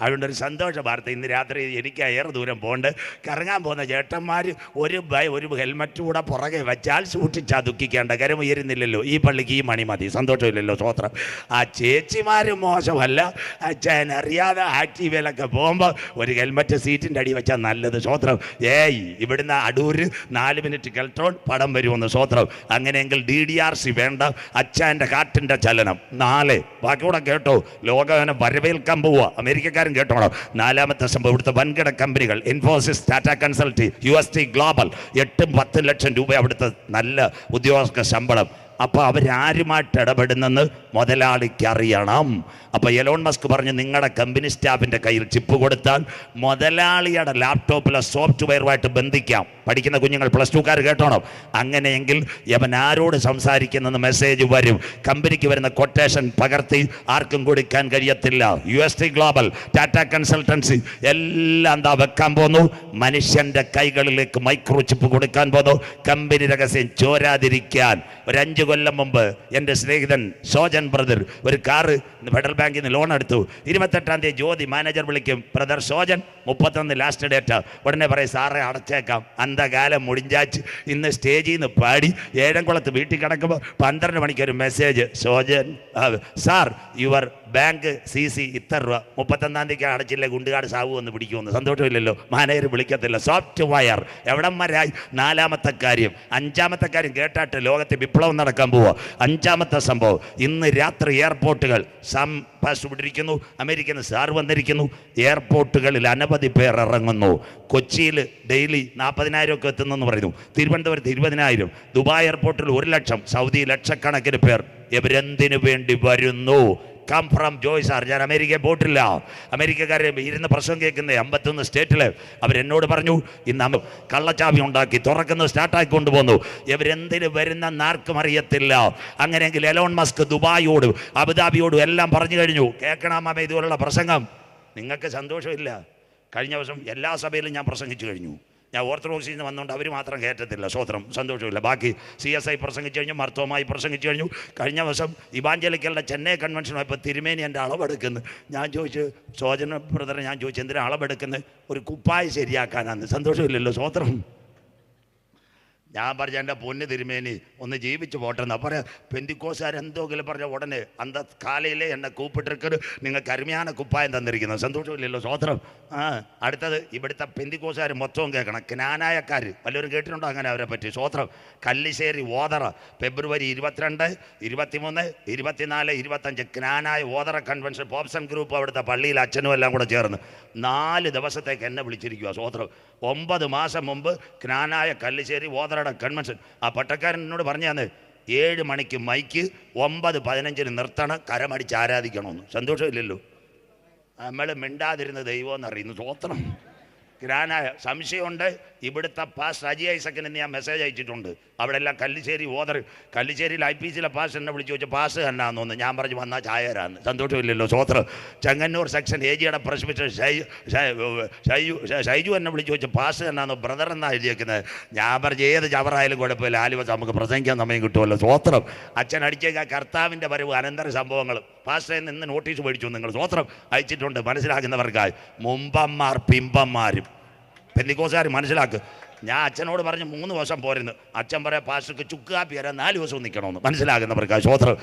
Speaker 1: അതുകൊണ്ടൊരു സന്തോഷ വാർത്ത. ഇന്ന് രാത്രി എനിക്ക് ഏറെ ദൂരം പോകണ്ട്. കറങ്ങാൻ പോകുന്ന ചേട്ടന്മാർ ഒരു ഹെൽമറ്റ് കൂടെ പുറകെ വെച്ചാൽ സൂക്ഷിച്ചാൽ ദുഃഖിക്കേണ്ട. കരമുയരുന്നില്ലല്ലോ. ഈ പള്ളിക്ക് ഈ മണി മതി. സന്തോഷമില്ലല്ലോ. സ്വോത്രം. ആ ചേച്ചിമാർ മോശമല്ല. അച്ഛൻ അറിയാതെ ആക്റ്റീവയിലൊക്കെ പോകുമ്പോൾ ഒരു ഹെൽമറ്റ് സീറ്റിൻ്റെ അടി വെച്ചാൽ നല്ലത്. സ്വോത്രം. ഇവിടുന്ന് അടൂര് 4 മിനിറ്റ് കെൽട്രോൺ പടം വരുമെന്ന്. സ്വോത്രം. അങ്ങനെയെങ്കിൽ DDRC വേണ്ട. അച്ഛൻ്റെ കാറ്റിൻ്റെ ചലനം. 4 ബാക്കിയൂടെ കേട്ടോ. ലോകം വരവേൽക്കാൻ പോവുക. അമേരിക്കക്കാരൻ കേട്ടോളൂ. 4ാമത്തെ സംഭവം, ഇവിടുത്തെ വൻകിട കമ്പനികൾ ഇൻഫോസിസ്, ടാറ്റ കൺസൾട്ടി, UST ഗ്ലോബൽ 8-10 ലക്ഷം രൂപ അവിടുത്തെ നല്ല ഉദ്യോഗസ്ഥ ശമ്പളം. അപ്പോൾ അവരാരുമായിട്ട് ഇടപെടുന്നെന്ന് മുതലാളിക്ക് അറിയണം. അപ്പോൾ എലോൺ മസ്ക് പറഞ്ഞു, നിങ്ങളുടെ കമ്പനി സ്റ്റാഫിൻ്റെ കയ്യിൽ ചിപ്പ് കൊടുത്താൽ മുതലാളിയുടെ ലാപ്ടോപ്പിലെ സോഫ്റ്റ്വെയറുമായിട്ട് ബന്ധിക്കാം. പഠിക്കുന്ന കുഞ്ഞുങ്ങൾ, +2കാർ കേട്ടോണം. അങ്ങനെയെങ്കിൽ അവൻ ആരോട് സംസാരിക്കുന്നെന്ന് മെസ്സേജ് വരും. കമ്പനിക്ക് വരുന്ന കൊട്ടേഷൻ പകർത്തി ആർക്കും കൊടുക്കാൻ കഴിയത്തില്ല. UST ഗ്ലോബൽ, ടാറ്റ കൺസൾട്ടൻസി എല്ലാം എന്താ വെക്കാൻ പോന്നു? മനുഷ്യൻ്റെ കൈകളിലേക്ക് മൈക്രോ ചിപ്പ് കൊടുക്കാൻ പോന്നു. കമ്പനി രഹസ്യം ചോരാതിരിക്കാൻ. ഒരു 5 കൊല്ലം മുമ്പ് എൻ്റെ സ്നേഹിതൻ സോജൻ ബ്രദർ ഒരു കാറ് ഫെഡറൽ ബാങ്കിൽ നിന്ന് ലോൺ എടുത്തു. 28-ാം തീയതി ജ്യോതി മാനേജർ വിളിക്കും, ബ്രദർ സോജൻ 31 ലാസ്റ്റ് ഡേറ്റ്. ഉടനെ പറയും, സാറേ അടച്ചേക്കാം. അന്ധകാലം മുടിഞ്ചാച്ച്. ഇന്ന് സ്റ്റേജിൽ നിന്ന് പാടി ഏഴംകുളത്ത് വീട്ടിൽ കിടക്കുമ്പോൾ 12 മണിക്ക് ഒരു message, Sojan sir your bank CC ഇത്ര രൂപ 31-ാം തീയതിക്ക് അടച്ചില്ലേ ഗുണ്ടുകാട് സാവു എന്ന് പിടിക്കുമെന്ന്. സന്തോഷമില്ലല്ലോ. മാനേജർ വിളിക്കത്തില്ല. സോഫ്റ്റ്വെയർ എവിടം വരായി? 4ാമത്തെ കാര്യം. 5ാമത്തെ കാര്യം കേട്ടാട്ട് ലോകത്തെ വിപ്ലവം നടക്കാൻ പോവുക. 5ാമത്തെ സംഭവം, ഇന്ന് രാത്രി എയർപോർട്ടുകൾ ഇരിക്കുന്നു. അമേരിക്കയിൽ നിന്ന് സാർ വന്നിരിക്കുന്നു. എയർപോർട്ടുകളിൽ അനവധി പേർ ഇറങ്ങുന്നു. കൊച്ചിയിൽ ഡെയിലി 40,000 ഒക്കെ എത്തുന്നെന്ന് പറയുന്നു. തിരുവനന്തപുരത്ത് 20,000. ദുബായ് എയർപോർട്ടിൽ 1 ലക്ഷം. സൗദി ലക്ഷക്കണക്കിന് പേർ. ഇവരെന്തിനു വേണ്ടി വരുന്നു? Come from Joy sir. ഞാൻ അമേരിക്കയിൽ പോയിട്ടില്ല. അമേരിക്കക്കാരെ ഇരുന്ന് പ്രശ്നം കേൾക്കുന്നത് 51 സ്റ്റേറ്റിൽ. അവരെന്നോട് പറഞ്ഞു, ഇന്ന് കള്ളച്ചാവി ഉണ്ടാക്കി തുറക്കുന്നത് സ്റ്റാർട്ടാക്കി കൊണ്ടുപോകുന്നു. ഇവരെന്തിന് വരുന്നെന്ന് ആർക്കും അറിയത്തില്ല. അങ്ങനെയെങ്കിൽ എലോൺ മസ്ക് ദുബായിയോടും അബുദാബിയോടും എല്ലാം പറഞ്ഞു കഴിഞ്ഞു. കേൾക്കണമേ ഇതുപോലുള്ള പ്രസംഗം. നിങ്ങൾക്ക് സന്തോഷമില്ല. കഴിഞ്ഞ ദിവസം എല്ലാ സഭയിലും ഞാൻ പ്രസംഗിച്ചു കഴിഞ്ഞു. ഞാൻ ഓർത്തഡോക്സിൽ നിന്ന് വന്നുകൊണ്ട് അവർ മാത്രം കയറ്റത്തില്ല, സ്വത്രം, സന്തോഷമില്ല. ബാക്കി CSI പ്രസംഗിച്ചു കഴിഞ്ഞു, മർത്തോമായി പ്രസംഗിച്ചു കഴിഞ്ഞു. കഴിഞ്ഞ ദിവസം ഇവാഞ്ചലിക്കലിൻ്റെ ചെന്നൈ കൺവെൻഷൻ ഇപ്പോൾ തിരുമേനി എൻ്റെ അളവെടുക്കുന്നു. ഞാൻ ചോദിച്ചു, സോജന ബ്രദറെ, ഞാൻ ചോദിച്ചു എന്തിനാണ് അളവെടുക്കുന്നത്? ഒരു കുപ്പായ ശരിയാക്കാനാണ്. സന്തോഷമില്ലല്ലോ, സ്വത്രം. ഞാൻ പറഞ്ഞ എൻ്റെ പൊന്ന് തിരുമേനി ഒന്ന് ജീവിച്ചു പോട്ടെന്നാ പറയാം. പെന്തിക്കോസുകാരെന്തെങ്കിലും പറഞ്ഞ ഉടനെ അന്ത കാലയിലെ എന്നെ കൂപ്പിട്ടിരിക്കരു, നിങ്ങൾക്ക് അരുമയാണ് കുപ്പായം തന്നിരിക്കുന്നത്. സന്തോഷമില്ലല്ലോ, സ്വത്രം. അടുത്തത് ഇവിടുത്തെ പെന്തിക്കോസുകാർ മൊത്തവും കേൾക്കണം. ജ്ഞാനായക്കാർ വല്ലവരും കേട്ടിട്ടുണ്ടോ അങ്ങനെ അവരെ പറ്റി? സ്വത്രം. കല്ലിശ്ശേരി ഓതറ ഫെബ്രുവരി 22, 23, 24, 25 ജ്ഞാനായ ഓതറ കൺവെൻഷൻ. പോപ്സൺ ഗ്രൂപ്പ് അവിടുത്തെ പള്ളിയിൽ അച്ഛനും എല്ലാം കൂടെ ചേർന്ന് 4 ദിവസത്തേക്ക് എന്നെ വിളിച്ചിരിക്കുക. സ്വത്രം. 9 മാസം മുമ്പ് ജ്ഞാനായ കല്ലിശ്ശേരി ഓതറ കൺവെൻഷൻ. ആ പട്ടക്കാരൻ എന്നോട് പറഞ്ഞാന്ന് 7 മണിക്ക് മൈക്ക്, 9:15 നിർത്തണം, കരമടിച്ച് ആരാധിക്കണമെന്ന്. സന്തോഷമില്ലല്ലോ. നമ്മൾ മിണ്ടാതിരുന്ന ദൈവം എന്നറിയുന്നു. സ്വത്രം. ഗ്രാനായ സംശയമുണ്ട്. ഇവിടുത്തെ പാസ് അജി ഐസക്കിന് ഞാൻ മെസ്സേജ് അയച്ചിട്ടുണ്ട്. അവിടെ എല്ലാം കല്ലിശ്ശേരി ഓതർ, കല്ലിശ്ശേരിയിൽ IPCയിലെ പാസ് എന്നെ വിളിച്ച് ചോദിച്ചു പാസ് എന്നാന്ന് തോന്നുന്നു. ഞാൻ പറഞ്ഞു വന്നാൽ ചായരാന്ന്. സന്തോഷമില്ലല്ലോ, സ്വത്രം. ചെങ്ങന്നൂർ സെക്ഷൻ AGയുടെ പ്രസിഡന്റ് ഷൈജു എന്നെ വിളിച്ച് ചോദിച്ചു പാസ് എന്നാന്ന്, ബ്രദർ എന്നാണ് എഴുതിയേക്കുന്നത്. ഞാൻ പറഞ്ഞു ഏത് ചവറായാലും കുഴപ്പമില്ല, 4 ദിവസം നമുക്ക് പ്രസംഗിക്കാൻ സമയം കിട്ടുമല്ലോ, സ്വത്രം. അച്ഛൻ അടിച്ചേക്ക കർത്താവിൻ്റെ വരവ് അനന്തര സംഭവങ്ങൾ പാസ്റ്ററിൽ നിന്ന് നോട്ടീസ് മേടിച്ചു നിങ്ങൾ, സ്വത്രം, അയച്ചിട്ടുണ്ട്. മനസ്സിലാക്കുന്നവർക്കായി മുമ്പന്മാർ പിമ്പന്മാരും പെന്തിക്കോസുകാർ മനസ്സിലാക്കുക. ഞാൻ അച്ഛനോട് പറഞ്ഞ് 3 ദിവസം പോരുന്നു. അച്ഛൻ പറയാം പാസ്റ്റർക്ക് ചുക്ക് കാപ്പി വരാൻ 4 ദിവസം നിൽക്കണമെന്ന്. മനസ്സിലാകുന്നവർക്കായി സ്വത്രം.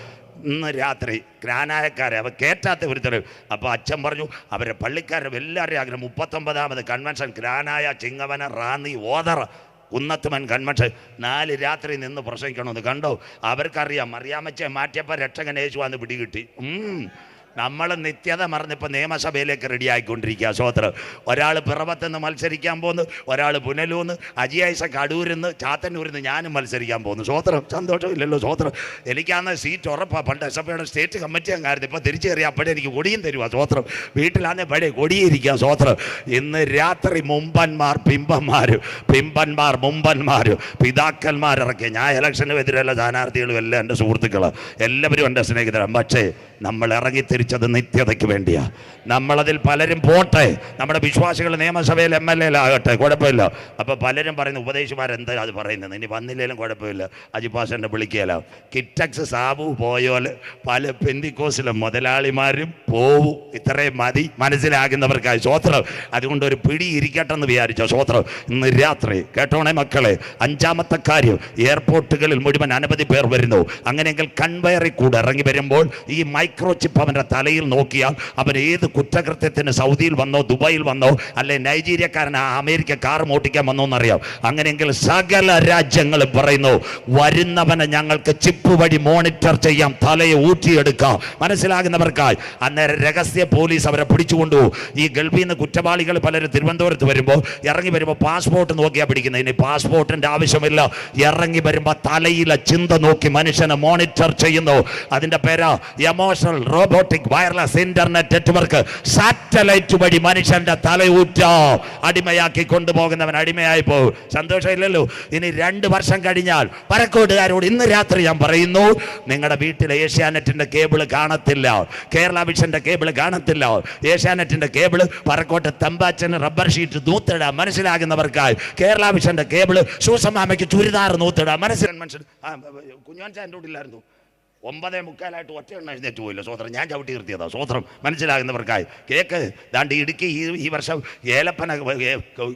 Speaker 1: ഇന്ന് രാത്രി ഗ്രാനായക്കാരെ അവർ കയറ്റാത്ത ഒരുത്തരും. അപ്പോൾ അച്ഛൻ പറഞ്ഞു അവരെ പള്ളിക്കാരും എല്ലാവരുടെയും ആഗ്രഹം 39ാമത് കൺവെൻഷൻ ഗ്രാനായ ചിങ്ങവന റാന്നി ഓതറ കുന്നത്തുമൻ കൺവെൻഷൻ 4 രാത്രി നിന്ന് പ്രസംഗിക്കണമെന്ന്. കണ്ടോ? അവർക്കറിയാം. അറിയാമച്ചെ മാറ്റിയപ്പോൾ രക്ഷകൻ യേശുവാന്ന് പിടികിട്ടി. നമ്മൾ നിത്യത മറന്നിപ്പോൾ നിയമസഭയിലേക്ക് റെഡി ആയിക്കൊണ്ടിരിക്കുക. സ്വത്രം. ഒരാൾ പിറവത്തുനിന്ന് മത്സരിക്കാൻ പോകുന്നു, ഒരാൾ പുനലൂന്ന്, അജി ഐസക് അടൂരിന്ന്, ചാത്തന്നൂരിന്ന് ഞാനും മത്സരിക്കാൻ പോകുന്നു. സ്വത്രം. സന്തോഷമില്ലല്ലോ, സ്വത്രം. എനിക്കാന്ന് സീറ്റ് ഉറപ്പാണ്. പണ്ട് SFയുടെ സ്റ്റേറ്റ് കമ്മിറ്റി അംഗമായിരുന്നു. ഇപ്പോൾ തിരിച്ചു കയറി അപ്പോഴേ എനിക്ക് കൊടിയും തരുക. സ്വത്രം. വീട്ടിലാന്ന് പഴയ കൊടിയിരിക്കുക. സ്വത്രം. ഇന്ന് രാത്രി മുമ്പന്മാർ പിമ്പന്മാരും പിമ്പന്മാർ മുമ്പന്മാരും പിതാക്കന്മാരിറക്കിയ ഞാൻ ഇലക്ഷന് എതിരല്ല സ്ഥാനാർത്ഥികളും എല്ലാം എൻ്റെ സുഹൃത്തുക്കളാണ്, എല്ലാവരും എൻ്റെ സ്നേഹിതരാണ്. പക്ഷേ നമ്മൾ ഇറങ്ങിത്തിരിച്ചത് നിത്യതയ്ക്ക് വേണ്ടിയാണ്. നമ്മളതിൽ പലരും പോട്ടെ, നമ്മുടെ വിശ്വാസികൾ നിയമസഭയിൽ MLA-ലാകട്ടെ, കുഴപ്പമില്ല. അപ്പോൾ പലരും പറയുന്ന ഉപദേശിമാരെന്താ അത് പറയുന്നത്, ഇനി വന്നില്ലേലും കുഴപ്പമില്ല, അജിപാസൻ്റെ വിളിക്കുകയില്ല. കിറ്റക്സ് സാബു പോയോല് പല പെന്തിക്കോസിലെ മുതലാളിമാരും പോവും. ഇത്രയും മതി മനസ്സിലാകുന്നവർക്കായി. സ്വത്രം. അതുകൊണ്ട് ഒരു പിടി ഇരിക്കട്ടെന്ന് വിചാരിച്ചോ. സ്വത്രം. ഇന്ന് രാത്രി കേട്ടോണേ മക്കളെ, 5ാമത്തെ കാര്യം, എയർപോർട്ടുകളിൽ മുഴുവൻ അനവധി പേർ വരുന്നു. അങ്ങനെയെങ്കിൽ കൺവെയറിൽ കൂടെ ഇറങ്ങി വരുമ്പോൾ ഈ മൈക്രോ ചിപ്പ് അവൻ്റെ തലയിൽ നോക്കിയാൽ അവൻ ഏത് കുറ്റകൃത്യത്തിന് സൗദിയിൽ വന്നോ, ദുബായിൽ വന്നോ, അല്ലെ നൈജീരിയക്കാരൻ അമേരിക്ക കാർ ഓട്ടിക്കാൻ വന്നോ എന്നറിയാം. അങ്ങനെയെങ്കിൽ സകല രാജ്യങ്ങളും പറയുന്നു വരുന്നവനെ ഞങ്ങൾക്ക് ചിപ്പ് വഴി മോണിറ്റർ ചെയ്യാം, തലയെ ഊറ്റിയെടുക്കാം. മനസ്സിലാകുന്നവർക്കായി. അന്നേരം രഹസ്യ പോലീസ് അവരെ പിടിച്ചുകൊണ്ടുപോകും. ഈ ഗൾഫിൽ നിന്ന് കുറ്റവാളികൾ പലരും തിരുവനന്തപുരത്ത് വരുമ്പോൾ ഇറങ്ങി വരുമ്പോൾ പാസ്പോർട്ട് നോക്കിയാണ് പിടിക്കുന്നത്. ഇനി പാസ്പോർട്ടിൻ്റെ ആവശ്യമില്ല. ഇറങ്ങി വരുമ്പോൾ തലയിലെ ചിന്ത നോക്കി മനുഷ്യനെ മോണിറ്റർ ചെയ്യുന്നു. അതിൻ്റെ പേരാ emotional robotic wireless internet network. Satellite വഴി മനുഷ്യന്റെ തലയൂറ്റ അടിമയാക്കി കൊണ്ടുപോകുന്നവൻ അടിമയായി പോകും. സന്തോഷമില്ലല്ലോ. ഇനി 2 വർഷം കഴിഞ്ഞാൽ പരക്കോട്ടുകാരോട് ഇന്ന് രാത്രി ഞാൻ പറയുന്നു, നിങ്ങളുടെ വീട്ടിലെ ഏഷ്യാനെറ്റിന്റെ കേബിൾ കാണത്തില്ല, കേരള വിഷന്റെ കേബിൾ കാണത്തില്ല. ഏഷ്യാനെറ്റിന്റെ കേബിൾ പറക്കോട്ട് തമ്പാച്ചന് റബ്ബർ ഷീറ്റ് നൂത്തിടാം. മനസ്സിലാകുന്നവർക്കായി. കേരള വിഷന്റെ കേബിൾ സൂസമാമയ്ക്ക് ചുരിദാർ നൂത്തിടാം. മനസ്സിലാൻ കുഞ്ഞാൻ ചാൻ്റെ കൂട്ടില്ലായിരുന്നു. 9:45 ഒറ്റ എണ്ണ എഴുന്നേറ്റ് പോയില്ല. സ്വത്രം. ഞാൻ ചവിട്ടി നിർത്തിയതാ. സ്വത്രം. മനസ്സിലാകുന്നവർക്കായി. കേക്ക് ദാണ്ട് ഇടുക്കി ഈ വർഷം ഏലപ്പന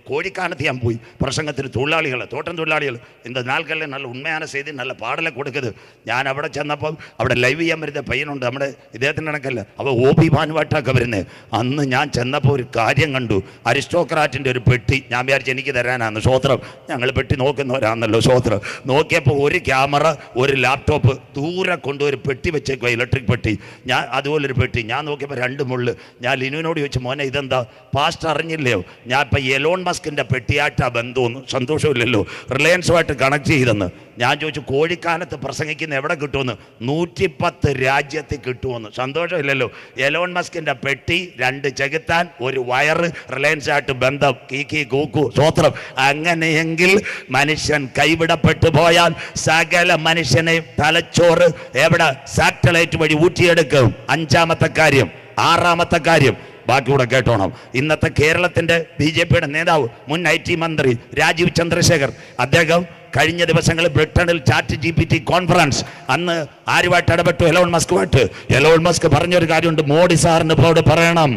Speaker 1: കോഴിക്കാനത്ത് ഞാൻ പോയി പ്രസംഗത്തിന്. തൊഴിലാളികൾ, തോട്ടം തൊഴിലാളികൾ இந்த நாட்களில் நல்ல உண்மையான செய்தி நல்ல பாடலை கொடுக்குது. ഞാൻ അവിടെ ചെന്നപ്പം അവിടെ ലൈവ് ചെയ്യാൻ വരുന്ന പയ്യനുണ്ട്, നമ്മുടെ ഇദ്ദേഹത്തിൻ്റെ കണക്കല്ല, അവ OP ഭാനുവായിട്ടൊക്കെ വരുന്നത്. അന്ന് ഞാൻ ചെന്നപ്പോൾ ഒരു കാര്യം കണ്ടു. അരിസ്റ്റോക്രാറ്റിൻ്റെ ഒരു പെട്ടി. ഞാൻ വിചാരിച്ചു എനിക്ക് തരാനാണ്. സ്വത്രം. ഞങ്ങൾ പെട്ടി നോക്കുന്നവരാണല്ലോ. സ്വത്രം. നോക്കിയപ്പോൾ ഒരു ക്യാമറ, ഒരു ലാപ്ടോപ്പ്, ദൂരെ ഒരു പെട്ടി വെച്ചേക്കുക, ഇലക്ട്രിക് പെട്ടി. ഞാൻ അതുപോലൊരു പെട്ടി. ഞാൻ നോക്കിയപ്പോൾ 2 മുള്ള്. ഞാൻ ലിനുവിനോട് ചോദിച്ചു, മോനെ ഇതെന്താ? പാസ്റ്റ് അറിഞ്ഞില്ലയോ? ഞാൻ ഇപ്പം എലോൺ മസ്കിൻ്റെ പെട്ടിയായിട്ടാ ബന്ധമെന്ന്. സന്തോഷമില്ലല്ലോ. റിലയൻസുമായിട്ട് കണക്ട് ചെയ്തെന്ന്. ഞാൻ ചോദിച്ചു കോഴിക്കാനത്ത് പ്രസംഗിക്കുന്ന എവിടെ കിട്ടുമെന്ന്. 110 രാജ്യത്തിൽ കിട്ടുമെന്ന്. സന്തോഷമില്ലല്ലോ. എലോൺ മസ്കിൻ്റെ പെട്ടി, 2 ചെകുത്താൻ, ഒരു വയറ്, റിലയൻസായിട്ട് ബന്ധം. കീ കൂക്കു. സ്വത്രം. അങ്ങനെയെങ്കിൽ മനുഷ്യൻ കൈവിടപ്പെട്ടു പോയാൽ സകല മനുഷ്യനെയും തലച്ചോറ് എവിടെ സാറ്റലൈറ്റ് വഴി ഊറ്റിയെടുക്കും. 5ാമത്തെ കാര്യം. 6ാമത്തെ കാര്യം, ബാക്കിയൂടെ കേട്ടോണം. ഇന്നത്തെ കേരളത്തിന്റെ BJPയുടെ നേതാവ് മുൻ IT മന്ത്രി രാജീവ് ചന്ദ്രശേഖർ, അദ്ദേഹം കഴിഞ്ഞ ദിവസങ്ങളിൽ ബ്രിട്ടനിൽ ChatGPT കോൺഫറൻസ് അന്ന് ആരുമായിട്ട് ഇടപെട്ടു? എലോൺ മസ്കുമായിട്ട്. എലോൺ മസ്ക് പറഞ്ഞൊരു കാര്യമുണ്ട്, മോഡി സാറിന് ഇപ്പോൾ പറയണം,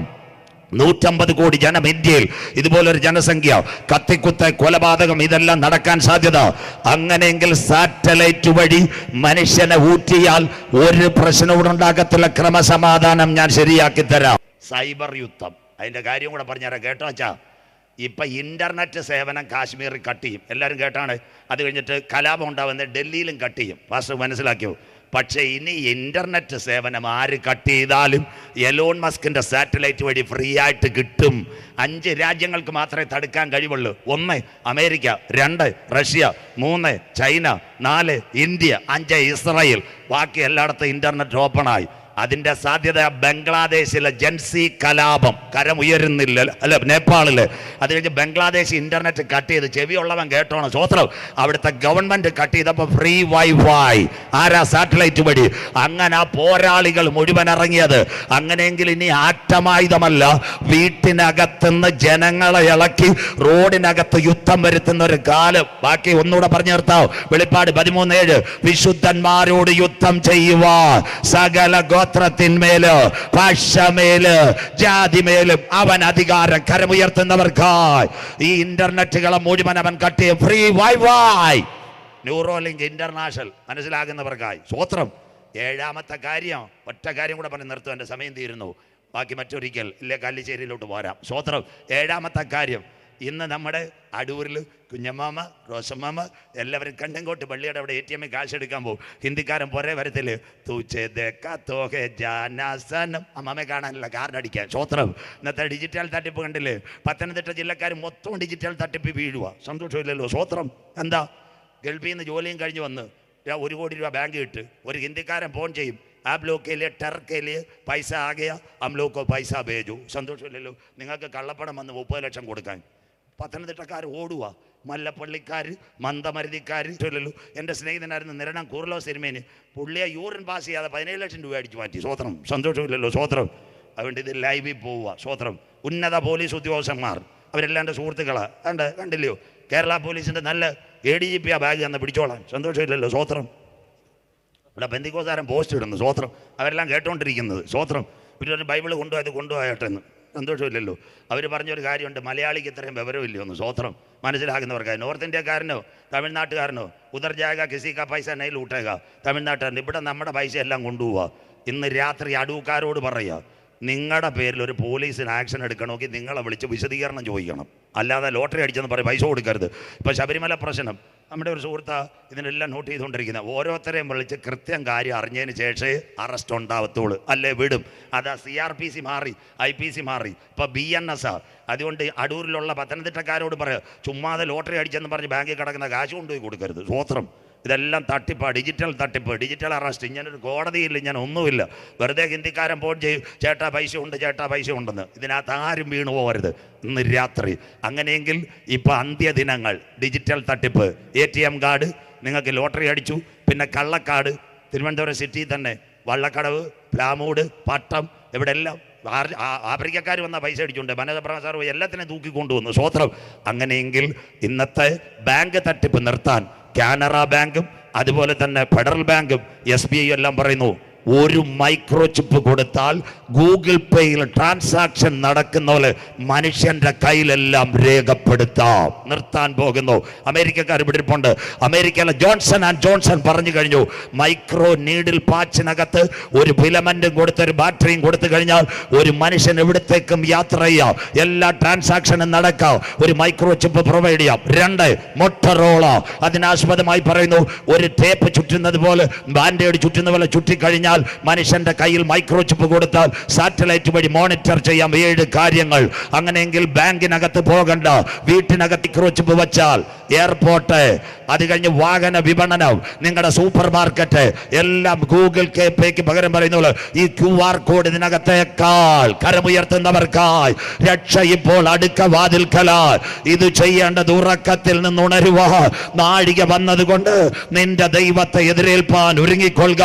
Speaker 1: 150 കോടി ജനം ഇന്ത്യയിൽ, ഇതുപോലൊരു ജനസംഖ്യ, കത്തിക്കുത്ത്, കൊലപാതകം, ഇതെല്ലാം നടക്കാൻ സാധ്യത. അങ്ങനെയെങ്കിൽ സാറ്റലൈറ്റ് വഴി മനുഷ്യനെ ഊറ്റിയാൽ ഒരു പ്രശ്നവും ഉണ്ടാകത്തില്ല. ക്രമസമാധാനം ഞാൻ ശരിയാക്കി തരാം. സൈബർ യുദ്ധം, അതിന്റെ കാര്യം കൂടെ പറഞ്ഞുതരാം, കേട്ടോ അച്ഛാ. ഇപ്പൊ ഇന്റർനെറ്റ് സേവനം കാശ്മീരിൽ കട്ട് ചെയ്യും, എല്ലാവരും കേട്ടാണ്. അത് കഴിഞ്ഞിട്ട് കലാപം ഉണ്ടാവുന്നത് ഡൽഹിയിലും കട്ട് ചെയ്യും, പാസ്റ്റർ മനസ്സിലാക്കിയോ? പക്ഷേ ഇനി ഇന്റർനെറ്റ് സേവനം ആര് കട്ട് ചെയ്താലും എലോൺ മസ്കിന്റെ സാറ്റലൈറ്റ് വഴി ഫ്രീ ആയിട്ട് കിട്ടും. 5 രാജ്യങ്ങൾക്ക് മാത്രമേ തടുക്കാൻ കഴിവുള്ളൂ. 1 America, 2 Russia, 3 China, 4 India, 5 Israel. ബാക്കി എല്ലായിടത്തും ഇന്റർനെറ്റ് ഓപ്പണായി. അതിന്റെ സാധ്യത ബംഗ്ലാദേശിലെ ജൻസി കലാപം, കരമുയരുന്നില്ല അല്ല നേപ്പാളില്. അത് കഴിഞ്ഞ് ബംഗ്ലാദേശ് ഇന്റർനെറ്റ് കട്ട് ചെയ്ത്, ചെവിയുള്ളവൻ കേട്ടോണം സ്വോത്രം, അവിടുത്തെ ഗവൺമെന്റ് കട്ട് ചെയ്തപ്പോൾ ഫ്രീ വൈഫൈ, ആരാ? സാറ്റലൈറ്റ് വഴി. അങ്ങനെ ആ പോരാളികൾ മുഴുവൻ ഇറങ്ങിയത്. അങ്ങനെയെങ്കിൽ ഇനി ആറ്റമായുധമല്ല, വീട്ടിനകത്തുനിന്ന് ജനങ്ങളെ ഇളക്കി റോഡിനകത്ത് യുദ്ധം വരുത്തുന്ന ഒരു കാലം. ബാക്കി ഒന്നുകൂടെ പറഞ്ഞു നിർത്താം. വെളിപ്പാട് 13:7, വിശുദ്ധന്മാരോട് യുദ്ധം ചെയ്യുവാൻ സകല ഗോത്രത്തിന്മേല്, ഭാഷമേല്, ജാതിമേലും അവൻ അധികാരം. കരമുയർത്തുന്നവർക്കായി ഈ ഇന്റർനെറ്റുകളെ മുഴുവൻ അവൻ കട്ട് ചെയ്യും. ഫ്രീ വൈഫൈ, ന്യൂറോലിങ്ക് ഇന്റർനാഷണൽ, മനസ്സിലാകുന്നവർക്കായി. സ്വോത്രം. 7ാമത്തെ കാര്യം, ഒറ്റ കാര്യം കൂടെ പറഞ്ഞ് നിർത്തും, എൻ്റെ സമയം തീരുന്നു. ബാക്കി മറ്റൊരിക്കൽ ഇല്ലേ കല്ലിശ്ശേരിയിലോട്ട് പോരാം. സ്വോത്രം. 7ാമത്തെ കാര്യം, ഇന്ന് നമ്മുടെ അടൂരിൽ കുഞ്ഞമ്മാമ, റോസമ്മാമ എല്ലാവരും കണ്ടങ്കോട്ട് പള്ളിയുടെ അവിടെ ATM കാശ് എടുക്കാൻ പോകും. ഹിന്ദിക്കാരൻ പുറേ വരത്തില് അമ്മമ്മയെ കാണാനില്ല, കാർഡ് അടിക്കാൻ. സ്വോത്രം. ഇന്നത്തെ ഡിജിറ്റൽ തട്ടിപ്പ് കണ്ടില്ലേ? പത്തനംതിട്ട ജില്ലക്കാർ മൊത്തം ഡിജിറ്റൽ തട്ടിപ്പ് വീഴുക. സന്തോഷമില്ലല്ലോ? സ്വോത്രം. എന്താ? ഗൾഫിൽ നിന്ന് ജോലിയും കഴിഞ്ഞ് വന്ന് 1 കോടി രൂപ ബാങ്ക് ഇട്ട് ഒരു ഹിന്ദിക്കാരൻ ഫോൺ ചെയ്യും, आप लोग के लिए टर्क के लिए पैसा आ गया, हम लोग को पैसा भेजो. സന്തോഷമില്ലല്ലോ? നിങ്ങൾക്ക് കള്ളപ്പണം വന്ന് 30 ലക്ഷം കൊടുക്കാൻ. പത്തനംതിട്ടക്കാർ ഓടുക, മല്ലപ്പള്ളിക്കാർ, മന്ദമരുതിക്കാർ. എൻ്റെ സ്നേഹിതനായിരുന്നു നിരണം കൂർലോ സിനിമേന്, പുള്ളിയെ യൂറിൻ പാസ് ചെയ്യാതെ 17 ലക്ഷം രൂപ അടിച്ചു മാറ്റി. സ്വോത്രം. സന്തോഷമില്ലല്ലോ? സ്വോത്രം. അതുകൊണ്ട് ഇത് ലൈവിൽ പോവുക. സ്വോത്രം. ഉന്നത പോലീസ് ഉദ്യോഗസ്ഥന്മാർ അവരെല്ലാം എൻ്റെ സുഹൃത്തുക്കളാണ്. കണ്ടില്ലയോ? കേരള പോലീസിൻ്റെ നല്ല ADGP ബാഗ് തന്ന് പിടിച്ചോളാം. സന്തോഷമില്ലല്ലോ? സ്വോത്രം. ഇവിടെ ബന്ധിക്കോസാരം പോസ്റ്റ് ഇടുന്നു. സ്വോത്രം. അവരെല്ലാം കേട്ടോണ്ടിരിക്കുന്നത്. സ്വോത്രം. പിന്നെ ബൈബിൾ കൊണ്ടുപോയട്ടെന്ന്. സന്തോഷമില്ലല്ലോ? അവർ പറഞ്ഞൊരു കാര്യമുണ്ട്, മലയാളിക്ക് ഇത്രയും വിവരമില്ല ഒന്ന്. സ്വോത്രം. മനസ്സിലാക്കുന്നവർക്കായി. നോർത്ത് ഇന്ത്യക്കാരനോ തമിഴ്നാട്ടുകാരനോ ഉദർ ജായക കിസി കാ പൈസ നൈ ലൂട്ടേക. തമിഴ്നാട്ടുകാരൻ ഇവിടെ നമ്മുടെ പൈസ എല്ലാം കൊണ്ടുപോവുക. ഇന്ന് രാത്രി അടൂക്കാരോട് പറയുക, നിങ്ങളുടെ പേരിൽ ഒരു പോലീസിന് ആക്ഷൻ എടുക്കണമെങ്കിൽ നിങ്ങളെ വിളിച്ച് വിശദീകരണം ചോദിക്കണം. അല്ലാതെ ലോട്ടറി അടിച്ചെന്ന് പറയും പൈസ കൊടുക്കരുത്. ഇപ്പോൾ ശബരിമല പ്രശ്നം നമ്മുടെ ഒരു സുഹൃത്ത് ഇതിനെല്ലാം നോട്ട് ചെയ്തുകൊണ്ടിരിക്കുന്നത്. ഓരോരുത്തരെയും വിളിച്ച് കൃത്യം കാര്യം അറിഞ്ഞതിന് ശേഷമേ അറസ്റ്റ് ഉണ്ടാവത്തുള്ളൂ, അല്ലേ വിടും. അതാ CRPC മാറി, IPC മാറി, ഇപ്പോൾ BNS. അതുകൊണ്ട് അടൂരിലുള്ള പത്തനംതിട്ടക്കാരോട് പറയുക, ചുമ്മാതെ ലോട്ടറി അടിച്ചെന്ന് പറഞ്ഞ് ബാങ്കിൽ കിടക്കുന്ന കാശ് കൊണ്ടുപോയി കൊടുക്കരുത്. സ്വോത്രം. ഇതെല്ലാം തട്ടിപ്പാണ്, ഡിജിറ്റൽ തട്ടിപ്പ്, ഡിജിറ്റൽ അറസ്റ്റ്. ഇങ്ങനൊരു കോടതിയില്ല, ഞാൻ ഒന്നുമില്ല. വെറുതെ ഹിന്ദിക്കാരൻ ഫോൺ ചെയ്യും, ചേട്ടാ പൈസ ഉണ്ട്, ചേട്ടാ പൈസ ഉണ്ടെന്ന്. ഇതിനകത്ത് ആരും വീണു പോകരുത് ഇന്ന് രാത്രി. അങ്ങനെയെങ്കിൽ ഇപ്പം അന്ത്യദിനങ്ങൾ, ഡിജിറ്റൽ തട്ടിപ്പ്, ATM കാർഡ്, നിങ്ങൾക്ക് ലോട്ടറി അടിച്ചു, പിന്നെ കള്ളക്കാർഡ്. തിരുവനന്തപുരം സിറ്റിയിൽ തന്നെ വള്ളക്കടവ്, പ്ലാമൂട്, പട്ടം, ഇവിടെ എല്ലാം ആഫ്രിക്കക്കാർ വന്ന പൈസ അടിച്ചുകൊണ്ട് മനോജപ്രസാർ എല്ലാത്തിനും തൂക്കിക്കൊണ്ടുവന്നു. സ്വോത്രം. അങ്ങനെയെങ്കിൽ ഇന്നത്തെ ബാങ്ക് തട്ടിപ്പ് നിർത്താൻ കാനറ ബാങ്കും അതുപോലെ തന്നെ ഫെഡറൽ ബാങ്കും SBI എല്ലാം പറയുന്നു, ഒരു മൈക്രോ ചിപ്പ് കൊടുത്താൽ ഗൂഗിൾ പേയിൽ ട്രാൻസാക്ഷൻ നടക്കുന്ന പോലെ മനുഷ്യന്റെ കയ്യിലെല്ലാം രേഖപ്പെടുത്താം. നിർത്താൻ പോകുന്നു. അമേരിക്കക്കാർ പിടിപ്പുണ്ട്. അമേരിക്കയിലെ ജോൺസൺ പറഞ്ഞു കഴിഞ്ഞു, മൈക്രോ നീഡിൽ പാച്ചിനകത്ത് ഒരു ഫിലമെന്റും കൊടുത്ത് ഒരു ബാറ്ററിയും കൊടുത്തു കഴിഞ്ഞാൽ ഒരു മനുഷ്യൻ എവിടത്തേക്കും യാത്ര ചെയ്യാം, എല്ലാ ട്രാൻസാക്ഷനും നടക്കാം, ഒരു മൈക്രോ ചിപ്പ് പ്രൊവൈഡ് ചെയ്യാം. 2 മൊട്ടറോള അതിനാസ്പദമായി പറയുന്നു, ഒരു ടേപ്പ് ചുറ്റുന്നത് പോലെ, ബാൻഡേഡ് ചുറ്റുന്ന പോലെ ചുറ്റിക്കഴിഞ്ഞാൽ മനുഷ്യന്റെ കയ്യിൽ മൈക്രോ ചിപ്പ് കൊടുത്താൽ സാറ്റലൈറ്റ് വഴി മോണിറ്റർ ചെയ്യാം 7 കാര്യങ്ങൾ. അങ്ങനെയെങ്കിൽ ബാങ്കിനകത്ത് പോകണ്ട, വീട്ടിനകത്ത് മൈക്രോ ചിപ്പ് വെച്ചാൽ എയർപോർട്ട്, അത് കഴിഞ്ഞ് വാഹന വിപണനം, നിങ്ങളുടെ സൂപ്പർ മാർക്കറ്റ് എല്ലാം ഗൂഗിൾ പേക്ക് പകരം പറയുന്നു. ഈ QR കോഡ് ഇതിനകത്തേക്കാൾ കരമുയർത്തുന്നവർക്കായി രക്ഷ ഇപ്പോൾ അടുക്ക വാതിൽക്കലാൽ. ഇത് ചെയ്യേണ്ടത് ഉറക്കത്തിൽ നിന്ന് ഉണരുക. നാഴിക വന്നതുകൊണ്ട് നിന്റെ ദൈവത്തെ എതിരേൽപ്പാൻ ഒരുങ്ങിക്കൊള്ളുക.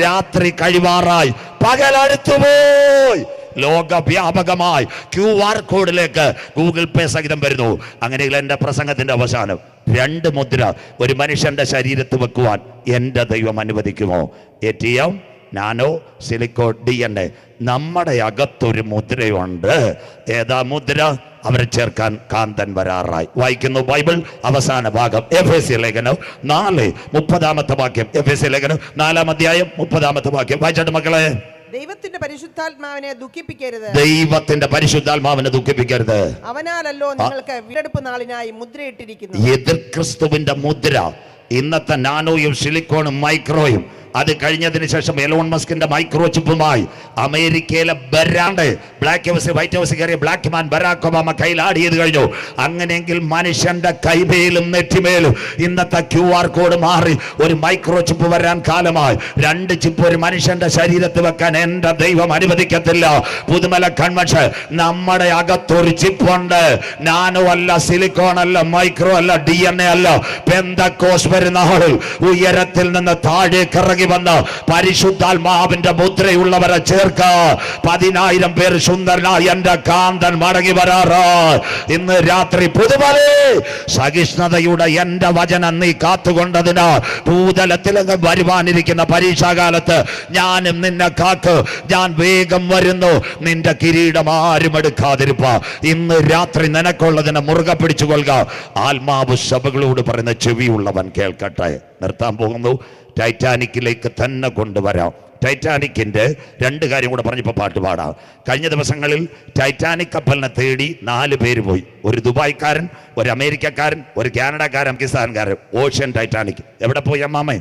Speaker 1: രാത്രി കഴിവാറായി, പകലടുത്തുപോയി. ലോകവ്യാപകമായി QR കോഡിലേക്ക് ഗൂഗിൾ പേ സഹിതം വരുന്നു. അങ്ങനെയുള്ള എൻ്റെ പ്രസംഗത്തിന്റെ അവസാനം 2 മുദ്ര ഒരു മനുഷ്യന്റെ ശരീരത്ത് വെക്കുവാൻ എൻ്റെ ദൈവം അനുവദിക്കുമോ? ATM, nano, silicon, DNA. നമ്മുടെ അകത്തൊരു മുദ്രയുണ്ട്. ഏതാ മുദ്ര? അവരെ ചേർക്കാൻ കാന്തൻ വരാറായി. വായിക്കുന്നു ബൈബിൾ അവസാന ഭാഗം, എഫേസ്യ ലേഖനം 4:30 വാക്യം. എഫേസ്യ ലേഖനം 4-ാം അധ്യായം 30 വാക്യം. വായിച്ചോട്ട് മക്കളെ.
Speaker 2: ദൈവത്തിന്റെ പരിശുദ്ധാത്മാവിനെ ദുഃഖിപ്പിക്കരുത്.
Speaker 1: ദൈവത്തിന്റെ പരിശുദ്ധാത്മാവിനെ ദുഃഖിപ്പിക്കരുത്.
Speaker 2: അവനാലല്ലോ നിങ്ങൾക്ക് വീണ്ടെടുപ്പ് നാളിനായി മുദ്രയിട്ടിരിക്കുന്നു.
Speaker 1: എതിർ ക്രിസ്തുവിന്റെ മുദ്ര. ഇന്നത്തെ നാനോയും സിലിക്കോണും മൈക്രോയും അത് കഴിഞ്ഞതിന് ശേഷം എലോൺ മസ്കിന്റെ മൈക്രോ ചിപ്പുമായി അമേരിക്കയിലെ ബരാണ്ട് ബ്ലാക്ക് ഹൗസ് വൈറ്റ് ഹൗസ് കയറിയ ബ്ലാക്ക് മാൻ ബരാക് ഒബാമ കയ്യിലാടിയത് കഴിഞ്ഞു. അങ്ങനെയെങ്കിൽ മനുഷ്യന്റെ കൈമേലും നെറ്റിമേലും ഇന്നത്തെ QR കോഡ് മാറി ഒരു മൈക്രോ ചിപ്പ് വരാൻ കാലമായി. 2 ചിപ്പ് ഒരു മനുഷ്യന്റെ ശരീരത്ത് വെക്കാൻ എൻ്റെ ദൈവം അനുവദിക്കത്തില്ല. പുതുമല കൺവെൻഷൻ നമ്മുടെ അകത്തൊരു ചിപ്പുണ്ട്. നാനോ അല്ല, സിലിക്കോൺ അല്ല, മൈക്രോ അല്ല, DNA അല്ല. പെന്തക്കോസ് പെരുന്നാളിൽ ഉയരത്തിൽ നിന്ന് താഴേക്ക് ഇറങ്ങി വന്ന പരിശുദ്ധാത്മാവിന്റെ മുദ്രയുള്ളവരെ ചേർക്ക. 10,000 പേർ സുന്ദരനായി എന്റെ കാന്തൻ മടങ്ങി വരാറ്. ഇന്ന് രാത്രി പുതുമലേ സഹിഷ്ണുതയുടെ എന്റെ വചനം നീ കാത്തുകൊണ്ടതിന് ഭൂതലത്തിലങ്ങ് വരുവാനിരിക്കുന്ന പരീക്ഷാകാലത്ത് ഞാനും നിന്നെ കാക്ക്. ഞാൻ വേഗം വരുന്നു. നിന്റെ കിരീടം ആരും എടുക്കാതിരിപ്പ. ഇന്ന് രാത്രി നിനക്കുള്ളതിനെ മുറുകെ പിടിച്ചു കൊള്ളുക. ആത്മാവ് സഭകളോട് പറയുന്ന ചെവിയുള്ളവൻ കേൾക്കട്ടെ. നിർത്താൻ പോകുന്നു. ടൈറ്റാനിക്കിലേക്ക് തന്നെ കൊണ്ടുവരാം. ടൈറ്റാനിക്കിന്റെ 2 കാര്യം കൂടെ പറഞ്ഞപ്പോൾ പാട്ട് പാടാം. കഴിഞ്ഞ ദിവസങ്ങളിൽ ടൈറ്റാനിക് കപ്പലിനെ തേടി 4 പേര് പോയി. ഒരു ദുബായ്ക്കാരൻ, ഒരു അമേരിക്കക്കാരൻ, ഒരു കാനഡക്കാരൻ, പാകിസ്ഥാൻകാരൻ. ഓഷ്യൻ ടൈറ്റാനിക് എവിടെ പോയി അമ്മാമേ?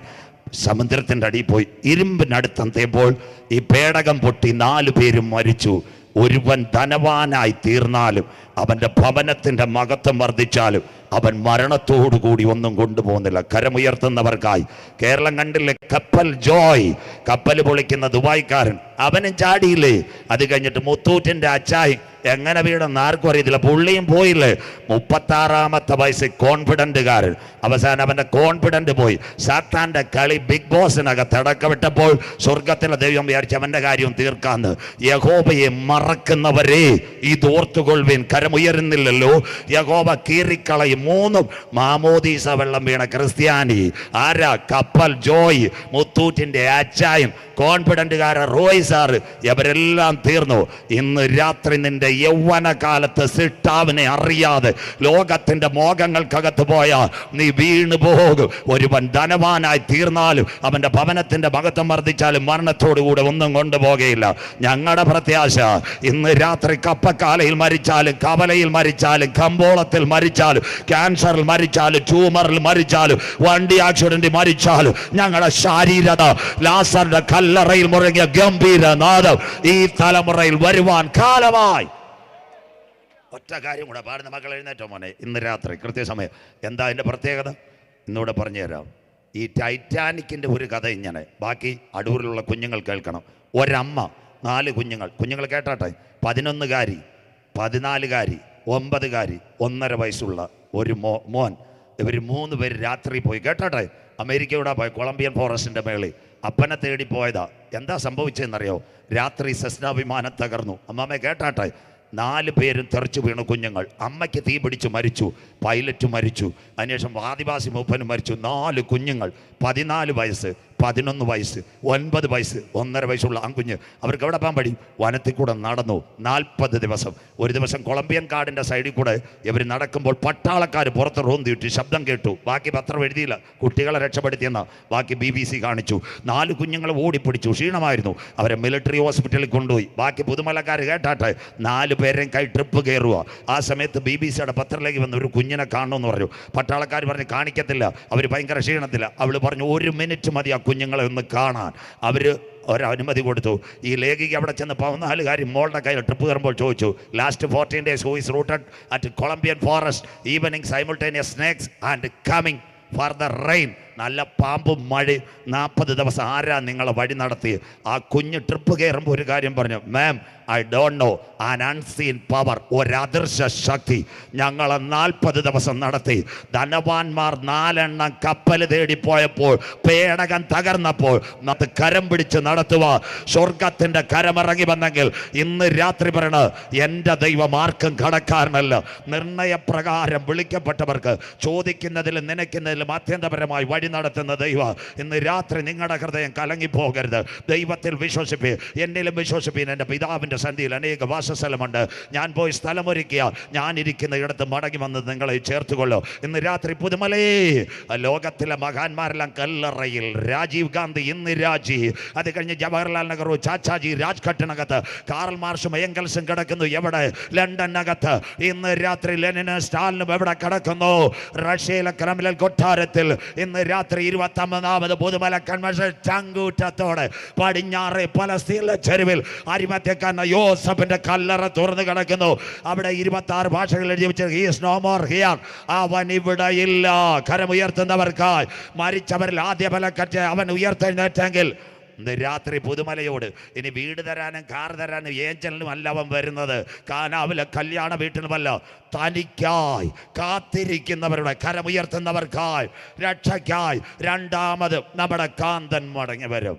Speaker 1: സമുദ്രത്തിന്റെ അടിയിൽ പോയി. ഇരുമ്പിനടുത്തെത്തിയപ്പോൾ ഈ പേടകം പൊട്ടി 4 പേരും മരിച്ചു. ഒരുവൻ ധനവാനായി തീർന്നാലും അവന്റെ ഭവനത്തിന്റെ മഹത്വം വർദ്ധിച്ചാലും അവൻ മരണത്തോടുകൂടി ഒന്നും കൊണ്ടുപോകുന്നില്ല. കരമുയർത്തുന്നവർക്കായി കേരളം കണ്ടില്ലേ? കപ്പൽ ജോയ്, കപ്പൽ പൊളിക്കുന്ന ദുബായ്ക്കാരൻ, അവനും ചാടിയില്ലേ? അത് കഴിഞ്ഞിട്ട് മുത്തൂറ്റിന്റെ അച്ചായി എങ്ങനെ വീണെന്ന് ആർക്കും അറിയത്തില്ല. പുള്ളിയും പോയില്ലേ? 36-ാമത്തെ വയസ്സിൽ കോൺഫിഡന്റുകാരൻ. അവസാനം അവന്റെ കോൺഫിഡന്റ് പോയി. സാത്താന്റെ കളി ബിഗ് ബോസിനകത്ത് അടക്കമിട്ടപ്പോൾ സ്വർഗത്തിലെ ദൈവം വിചാരിച്ച് അവന്റെ കാര്യം തീർക്കാന്ന്. യഹോവയെ മറക്കുന്നവരെ ഇതോർത്തുകൊള്ളുവിൻ. കരമുയരുന്നില്ലല്ലോ. യഹോവ കീറിക്കളയും. 3 മാമോദീസ വെള്ളം വീണ ക്രിസ്ത്യാനി ആരാ? കപ്പൽ ജോയ്, മുത്തൂറ്റിന്റെ അച്ചായും, കോൺഫിഡന്റുകാരൻ റോയ് സാറ്, ഇവരെല്ലാം തീർന്നു. ഇന്ന് രാത്രി നിന്റെ യൗവന കാലത്ത് സിട്ടാവിനെ അറിയാതെ ലോകത്തിന്റെ മോഹങ്ങൾക്കകത്ത് പോയാൽ നീ വീണു പോകും. ഒരുവൻ ധനവാനായി തീർന്നാലും അവന്റെ ഭവനത്തിന്റെ മഹത്വം വർദ്ധിച്ചാലും മരണത്തോടുകൂടെ ഒന്നും കൊണ്ടുപോകുകയില്ല. ഞങ്ങളുടെ പ്രത്യാശ ഇന്ന് രാത്രി കപ്പക്കാലയിൽ മരിച്ചാലും, കവലയിൽ മരിച്ചാലും, കമ്പോളത്തിൽ മരിച്ചാലും, ക്യാൻസറിൽ മരിച്ചാലും, ട്യൂമറിൽ മരിച്ചാലും, വണ്ടി ആക്സിഡന്റിൽ മരിച്ചാലും ഞങ്ങളുടെ ശരീരത ലാസറിന്റെ കല്ലറയിൽ മുറങ്ങിയ ഗംഭീര നാദം ഈ തലമുറയിൽ വരുവാൻ കാലമായി. ഒറ്റ കാര്യം കൂടെ പാടുന്ന മക്കൾ എഴുന്നേറ്റോ മോനെ. ഇന്ന് രാത്രി കൃത്യസമയം. എന്താ അതിൻ്റെ പ്രത്യേകത? ഇന്നിവിടെ പറഞ്ഞു തരാം. ഈ ടൈറ്റാനിക്കിൻ്റെ ഒരു കഥ ഇങ്ങനെ, ബാക്കി അടൂരിലുള്ള കുഞ്ഞുങ്ങൾ കേൾക്കണം. ഒരമ്മ 4 കുഞ്ഞുങ്ങൾ കേട്ടാട്ടെ. 11കാരി, 14കാരി, 9കാരി, 1.5 വയസ്സുള്ള ഒരു മോൻ. ഇവർ 3 പേര് രാത്രി പോയി. കേട്ടാട്ടെ, അമേരിക്കയുടെ പോയി കൊളംബിയൻ ഫോറസ്റ്റിൻ്റെ മേളിൽ അപ്പനെ തേടി പോയതാ. എന്താ സംഭവിച്ചതെന്നറിയോ? രാത്രി സെസ്ന വിമാനം തകർന്നു. അമ്മാമ്മ കേട്ടാട്ടെ. 4 പേരും തെറിച്ചു വീണു കുഞ്ഞുങ്ങൾ. അമ്മയ്ക്ക് തീ പിടിച്ചു മരിച്ചു, പൈലറ്റ് മരിച്ചു, അതിനുശേഷം ആദിവാസി മൂപ്പനും മരിച്ചു. 4 കുഞ്ഞുങ്ങൾ, 14 വയസ്സ്, 11 വയസ്സ്, 9 വയസ്സ്, 1.5 വയസ്സുള്ള ആൺകുഞ്ഞ്. അവർക്ക് എവിടെ പോകാൻ പറ്റും? വനത്തിൽ കൂടെ നടന്നു 40 ദിവസം. ഒരു ദിവസം കൊളംബിയൻ കാടിൻ്റെ സൈഡിൽ കൂടെ ഇവർ നടക്കുമ്പോൾ പട്ടാളക്കാർ പുറത്ത് റോന്തിയിട്ട് ശബ്ദം കേട്ടു. ബാക്കി പത്രം എഴുതിയില്ല, കുട്ടികളെ രക്ഷപ്പെടുത്തിയെന്ന ബാക്കി BBC കാണിച്ചു. 4 കുഞ്ഞുങ്ങൾ ഓടിപ്പിടിച്ചു, ക്ഷീണമായിരുന്നു. അവരെ മിലിറ്ററി ഹോസ്പിറ്റലിൽ കൊണ്ടുപോയി. ബാക്കി പുതുമലക്കാർ കേട്ടാട്ടെ 4 പേരെയും കൈ ട്രിപ്പ് കയറുക. ആ സമയത്ത് BBCയുടെ പത്രത്തിലേക്ക് വന്ന് ഒരു കുഞ്ഞിനെ കാണണമെന്ന് പറഞ്ഞു. പട്ടാളക്കാർ പറഞ്ഞ് കാണിക്കത്തില്ല, അവർ ഭയങ്കര ക്ഷീണത്തില്ല. അവൾ പറഞ്ഞു 1 മിനിറ്റ് മതി ആ കുഞ്ഞുങ്ങളെ ഒന്ന് കാണാൻ. അവർ ഒരനുമതി കൊടുത്തു. ഈ ലേഖിക്ക് അവിടെ ചെന്ന് 14 കാര്യം മോളുടെ കയ്യിൽ ട്രിപ്പ് കയറുമ്പോൾ ചോദിച്ചു, last 14 days who is rooted at Colombian forest, evening simultaneous snakes and coming for the rain. നല്ല പാമ്പും മഴയും 40 ദിവസം ആരാ നിങ്ങളെ വഴി നടത്തി? ആ കുഞ്ഞ് ട്രിപ്പ് കയറുമ്പോൾ ഒരു കാര്യം പറഞ്ഞു, ma'am I don't know, an unseen power, ഒരദൃശ്യ ശക്തി ഞങ്ങളെ 40 ദിവസം നടത്തി. ധനവാന്മാർ 4 എണ്ണം കപ്പൽ തേടിപ്പോയപ്പോൾ പേടകം തകർന്നപ്പോൾ അത് കരം പിടിച്ച് നടത്തുക സ്വർഗത്തിന്റെ കരമിറങ്ങി വന്നെങ്കിൽ ഇന്ന് രാത്രി പറയണ എൻ്റെ ദൈവം ആർക്കും കടക്കാരനല്ല. നിർണയപ്രകാരം വിളിക്കപ്പെട്ടവർക്ക് ചോദിക്കുന്നതിലും നനയ്ക്കുന്നതിലും അത്യന്തപരമായി വഴി നടത്തുന്ന ദൈവം ഇന്ന് രാത്രി നിങ്ങളുടെ ഹൃദയം കലങ്ങിപ്പോകരുത്. ദൈവത്തിൽ വിശ്വസിപ്പി, എന്നിലും വിശ്വസിപ്പീൻ. എൻ്റെ പിതാവിൻ്റെ സന്ധിയിൽ അനേക വാസസ്ഥലമുണ്ട്. ഞാൻ പോയി സ്ഥലമൊരുക്കിയ ഞാനിരിക്കുന്ന ഇടത്ത് മടങ്ങി വന്ന് നിങ്ങളെ ചേർത്തുകൊള്ളു. ഇന്ന് രാത്രി പുതുമലേ ലോകത്തിലെ മഹാന്മാരെല്ലാം കല്ലറയിൽ. രാജീവ് ഗാന്ധി, ഇന്ദിരാജി, അത് കഴിഞ്ഞ് ജവഹർലാൽ നെഹ്റു, ചാച്ചാജി, രാജ്ഘട്ടിനകത്ത്, കാറൽ മാർഷും എംഗൽസും കിടക്കുന്നു എവിടെ? ലണ്ടനകത്ത്. ഇന്ന് രാത്രി ലെനിനും സ്റ്റാലിനും എവിടെ കിടക്കുന്നു? റഷ്യയിലെ ക്രെംലിൻ കൊട്ടാരത്തിൽ. ഇന്ന് രാത്രി 29ാമത് പുതുമല കൺവെൻഷൻ ചങ്കൂറ്റത്തോടെ പടിഞ്ഞാറ് പലസ്തീനിലെ ചെരുവിൽ അരിമത്യക്കാരൻ യോസഫിന്റെ കല്ലറ തുറന്നു കിടക്കുന്നു. അവിടെ 26 ഭാഷകളിൽ എഴുതി വെച്ച് he is no more here, അവൻ ഇവിടെ ഇല്ല. കരമുയർത്തുന്നവർക്കായി മരിച്ചവരിൽ ആദ്യ ഫലക്കറ്റ് അവൻ ഉയർത്തെഴുന്നേറ്റെങ്കിൽ ഇന്ന് രാത്രി പുതുമലയോട് ഇനി വീട് തരാനും കാർ തരാനും ഏഞ്ചലിനും അല്ല അവൻ വരുന്നത്, കാനാവിലെ കല്യാണ വീട്ടിലുമല്ല, തനിക്കായി കാത്തിരിക്കുന്നവരുടെ കരമുയർത്തുന്നവർക്കായി രക്ഷയ്ക്കായി രണ്ടാമത് നമ്മുടെ കാന്തൻ മടങ്ങി വരും.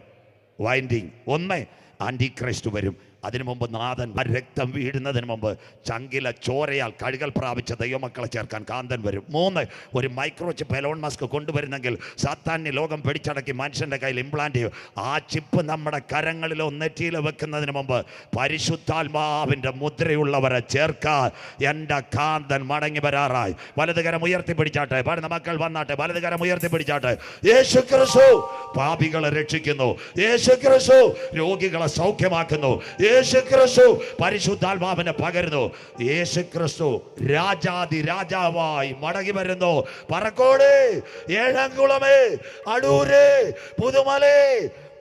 Speaker 1: വൈൻഡിങ് 1 ആന്റി ക്രൈസ്റ്റ് വരും. അതിനു മുമ്പ് നാഥൻ രക്തം വീഴുന്നതിന് മുമ്പ് ചങ്കില ചോരയാൽ കഴുകൽ പ്രാപിച്ച ദൈവമക്കളെ ചേർക്കാൻ കാന്തൻ വരും. 3 ഒരു മൈക്രോചിപ്പ് എലോൺ മസ്ക് കൊണ്ടുവരുന്നെങ്കിൽ സാത്താന്യ ലോകം പിടിച്ചടക്കി മനുഷ്യൻ്റെ കയ്യിൽ ഇംപ്ലാന്റ് ചെയ്യും. ആ ചിപ്പ് നമ്മുടെ കരങ്ങളിലോ നെറ്റിയിലോ വെക്കുന്നതിന് മുമ്പ് പരിശുദ്ധാത്മാവിൻ്റെ മുദ്രയുള്ളവരെ ചേർക്കാൻ എൻ്റെ കാന്തൻ മടങ്ങി വരാറായി. വലതുകരം ഉയർത്തിപ്പിടിച്ചാട്ടെ, പാടുന്ന മക്കൾ വന്നാട്ടെ. വലതുകരം ഉയർത്തിപ്പിടിച്ചാട്ടെ. യേശു ക്രിസ്തു പാപികളെ രക്ഷിക്കുന്നു. യേശു ക്രിസ്തു രോഗികളെ സൗഖ്യമാക്കുന്നു. യേശു ക്രിസ്തു പരിശുദ്ധാത്മാവിനെ പകരുന്നു. യേശു ക്രിസ്തു രാജാതി രാജാവായി മടങ്ങി വരുന്നു. പറക്കോട്, ഏഴംകുളമേ, അടൂര്, പുതുമലേ,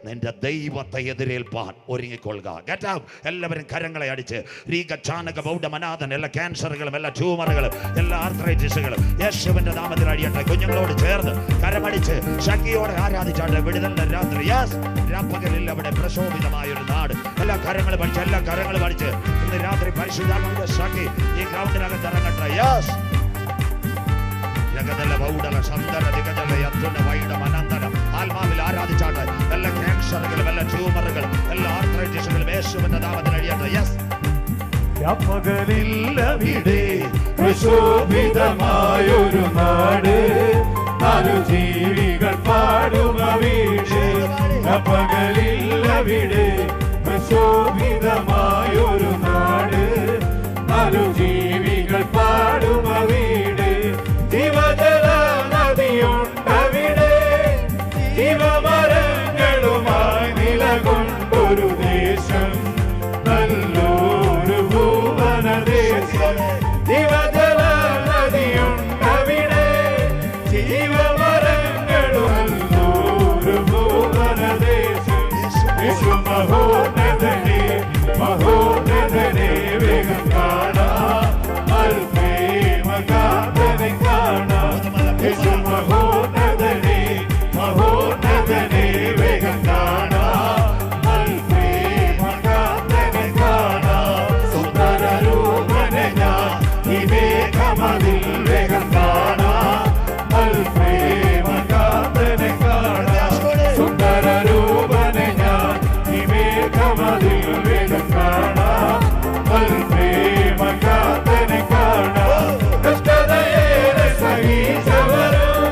Speaker 1: നിന്റെ ദൈവത്തെ എതിരേൽപ്പാൻ ഒരുങ്ങിക്കൊള്ളുക. ഗെറ്റാം. എല്ലാവരും കരങ്ങളെ അടിച്ച് രീക ചാനക ബൗഡമനാഥൻ എല്ലാ ക്യാൻസറുകളും എല്ലാ ട്യൂമറുകളും എല്ലാ ആർത്രൈറ്റിസുകളും യേശുവിന്റെ നാമത്തിൽ അടിയട്ടെ. കുഞ്ഞുങ്ങളോട് ചേർന്ന് കരമടിച്ച് ശക്തിയോടെ ആരാധിച്ചാട്ടെ. വിടുതലിന്റെ രാത്രി. യെസ്, രാപ്പകലിൽ അവിടെ പ്രശോഭിതമായൊരു നാട്. എല്ലാ കരങ്ങളും പഠിച്ച്, എല്ലാ കരങ്ങളും പഠിച്ച് ഇന്ന് രാത്രി പരിശുദ്ധാത്മാവിന്റെ ശക്തി ഈ ഗ്രൗണ്ടിനകത്ത് ഇറങ്ങട്ടെ. യെസ്, ആത്മാവിൽ ആരാധിച്ചാട്ടെ. എല്ലാ ക്യാൻസറുകളും എല്ലാ ട്യൂമറുകളും എല്ലാ ആർത്രൈറ്റിസുകളും യേശുവിന്റെ നാമത്തിൽ അഴിയട്ടെ. യെസ്,
Speaker 3: പകലില്ലവിടെ പ്രശോഭിതമായൊരു നാട്, 4 ജീവികൾ പാടുക വീട്. പകലില്ലവിടെ പ്രശോഭിതമായൊരു നാട്, 4 ജീവികൾ പാടുക വീട്. ജീവജല നദിയുണ്ടവിടെ, ജീവമരങ്ങളുമായി നിലകൊണ്ടൊരു ദേശം, നല്ലൊരു ഭൂവനദേശം. ജീവജല നദിയുണ്ടവിടെ, ജീവമരങ്ങളും നല്ലൊരു ഭൂവനദേശം. യേശു മഹോന്നതനെ, മഹോന്നതനെ വേഗം കാണാം, അൽപേമകാന്തനെ കാണാം. യേശു മഹോന്നതനെ, മഹോന്നതനെ വേഗം കാണാം, അൽപേമകാന്തനെ കാണാം. സുന്ദരരൂപനെ ഞാൻ ഈ മേഘമതിൽ വേഗം കാണാം, അൽപേമകാന്തനെ കാണാം. സുന്ദരരൂപനെ ഞാൻ ഈ മേഘമതിൽ വേഗം കാണാം, അൽപേമകാന്തനെ കാണാം. കഷ്ടതയേറെ സഹിച്ചവരും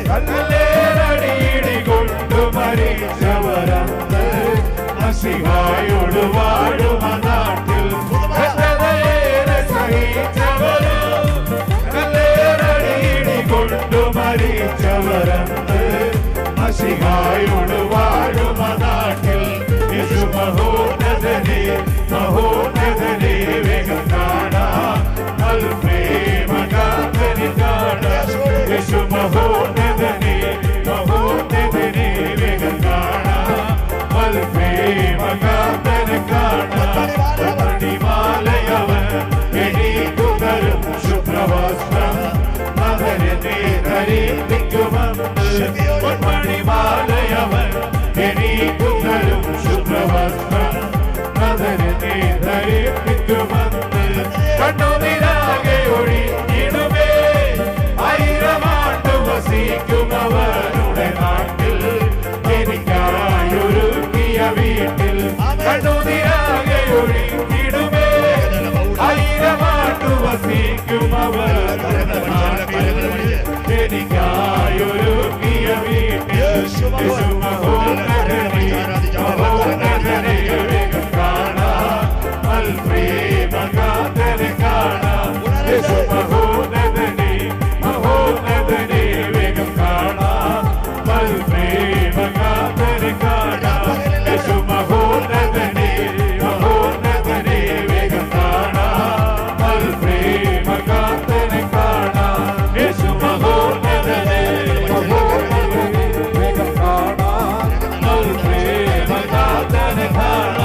Speaker 3: കല്ലേറടിയിടി കൊണ്ടു മരിച്ചവരന്ന് മസിഹായോട് വാഴുമ നാട്ടിൽ. കഷ്ടതയേറെ സഹിച്ചവരും കല്ലേറടിയിടി കൊണ്ടു മരിച്ചവരന്ന് മസിഹായോട് വാഴുമ നാട്ടിൽ. യേശു മഹോന്നതനെ, മഹോന്നതനെ വേഗം കാണാം, അൽപേമകാന്തനെ കാണാം. യേശു മഹോന്നതനെ, മഹോന്നതനെ വേഗം കാണാം, അൽപേമകാന്തനെ കാണാം. മണിമാലയവൻ എനിക്കു തരും ശുഭ്രവസ്ത്രം, മകനെ നീ ധരിപ്പിക്കുമെന്ന് എനിക്കായൊരുക്കിയ വീട്ടിൽ യേശു മഹോന്നതനെ കാണാം അൽപ്രേമഗാഥനെ കാണാം യേശു മഹോന്നതനെ വേഗം കാണാം അൽപ്രേമഗാഥനെ കാണാം യേശു മഹോന്നതനെ വേഗം കാണാം അൽപ്രേമഗാഥനെ കാണാം യേശു മഹോന്നതനെ വേഗം കാണാം അൽപ്രേമഗാഥനെ കാണാം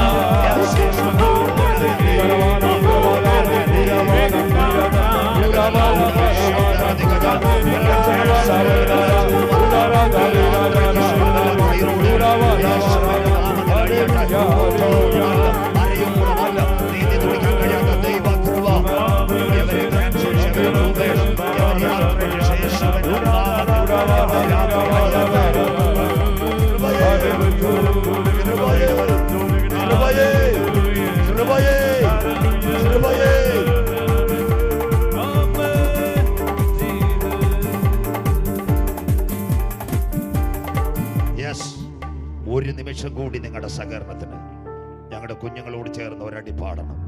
Speaker 1: ഒരു നിമിഷം കൂടി നിങ്ങളുടെ സഹകരണത്തിന് ഞങ്ങളുടെ കുഞ്ഞുങ്ങളോട് ചേർന്ന് ഒരടി പാടണം.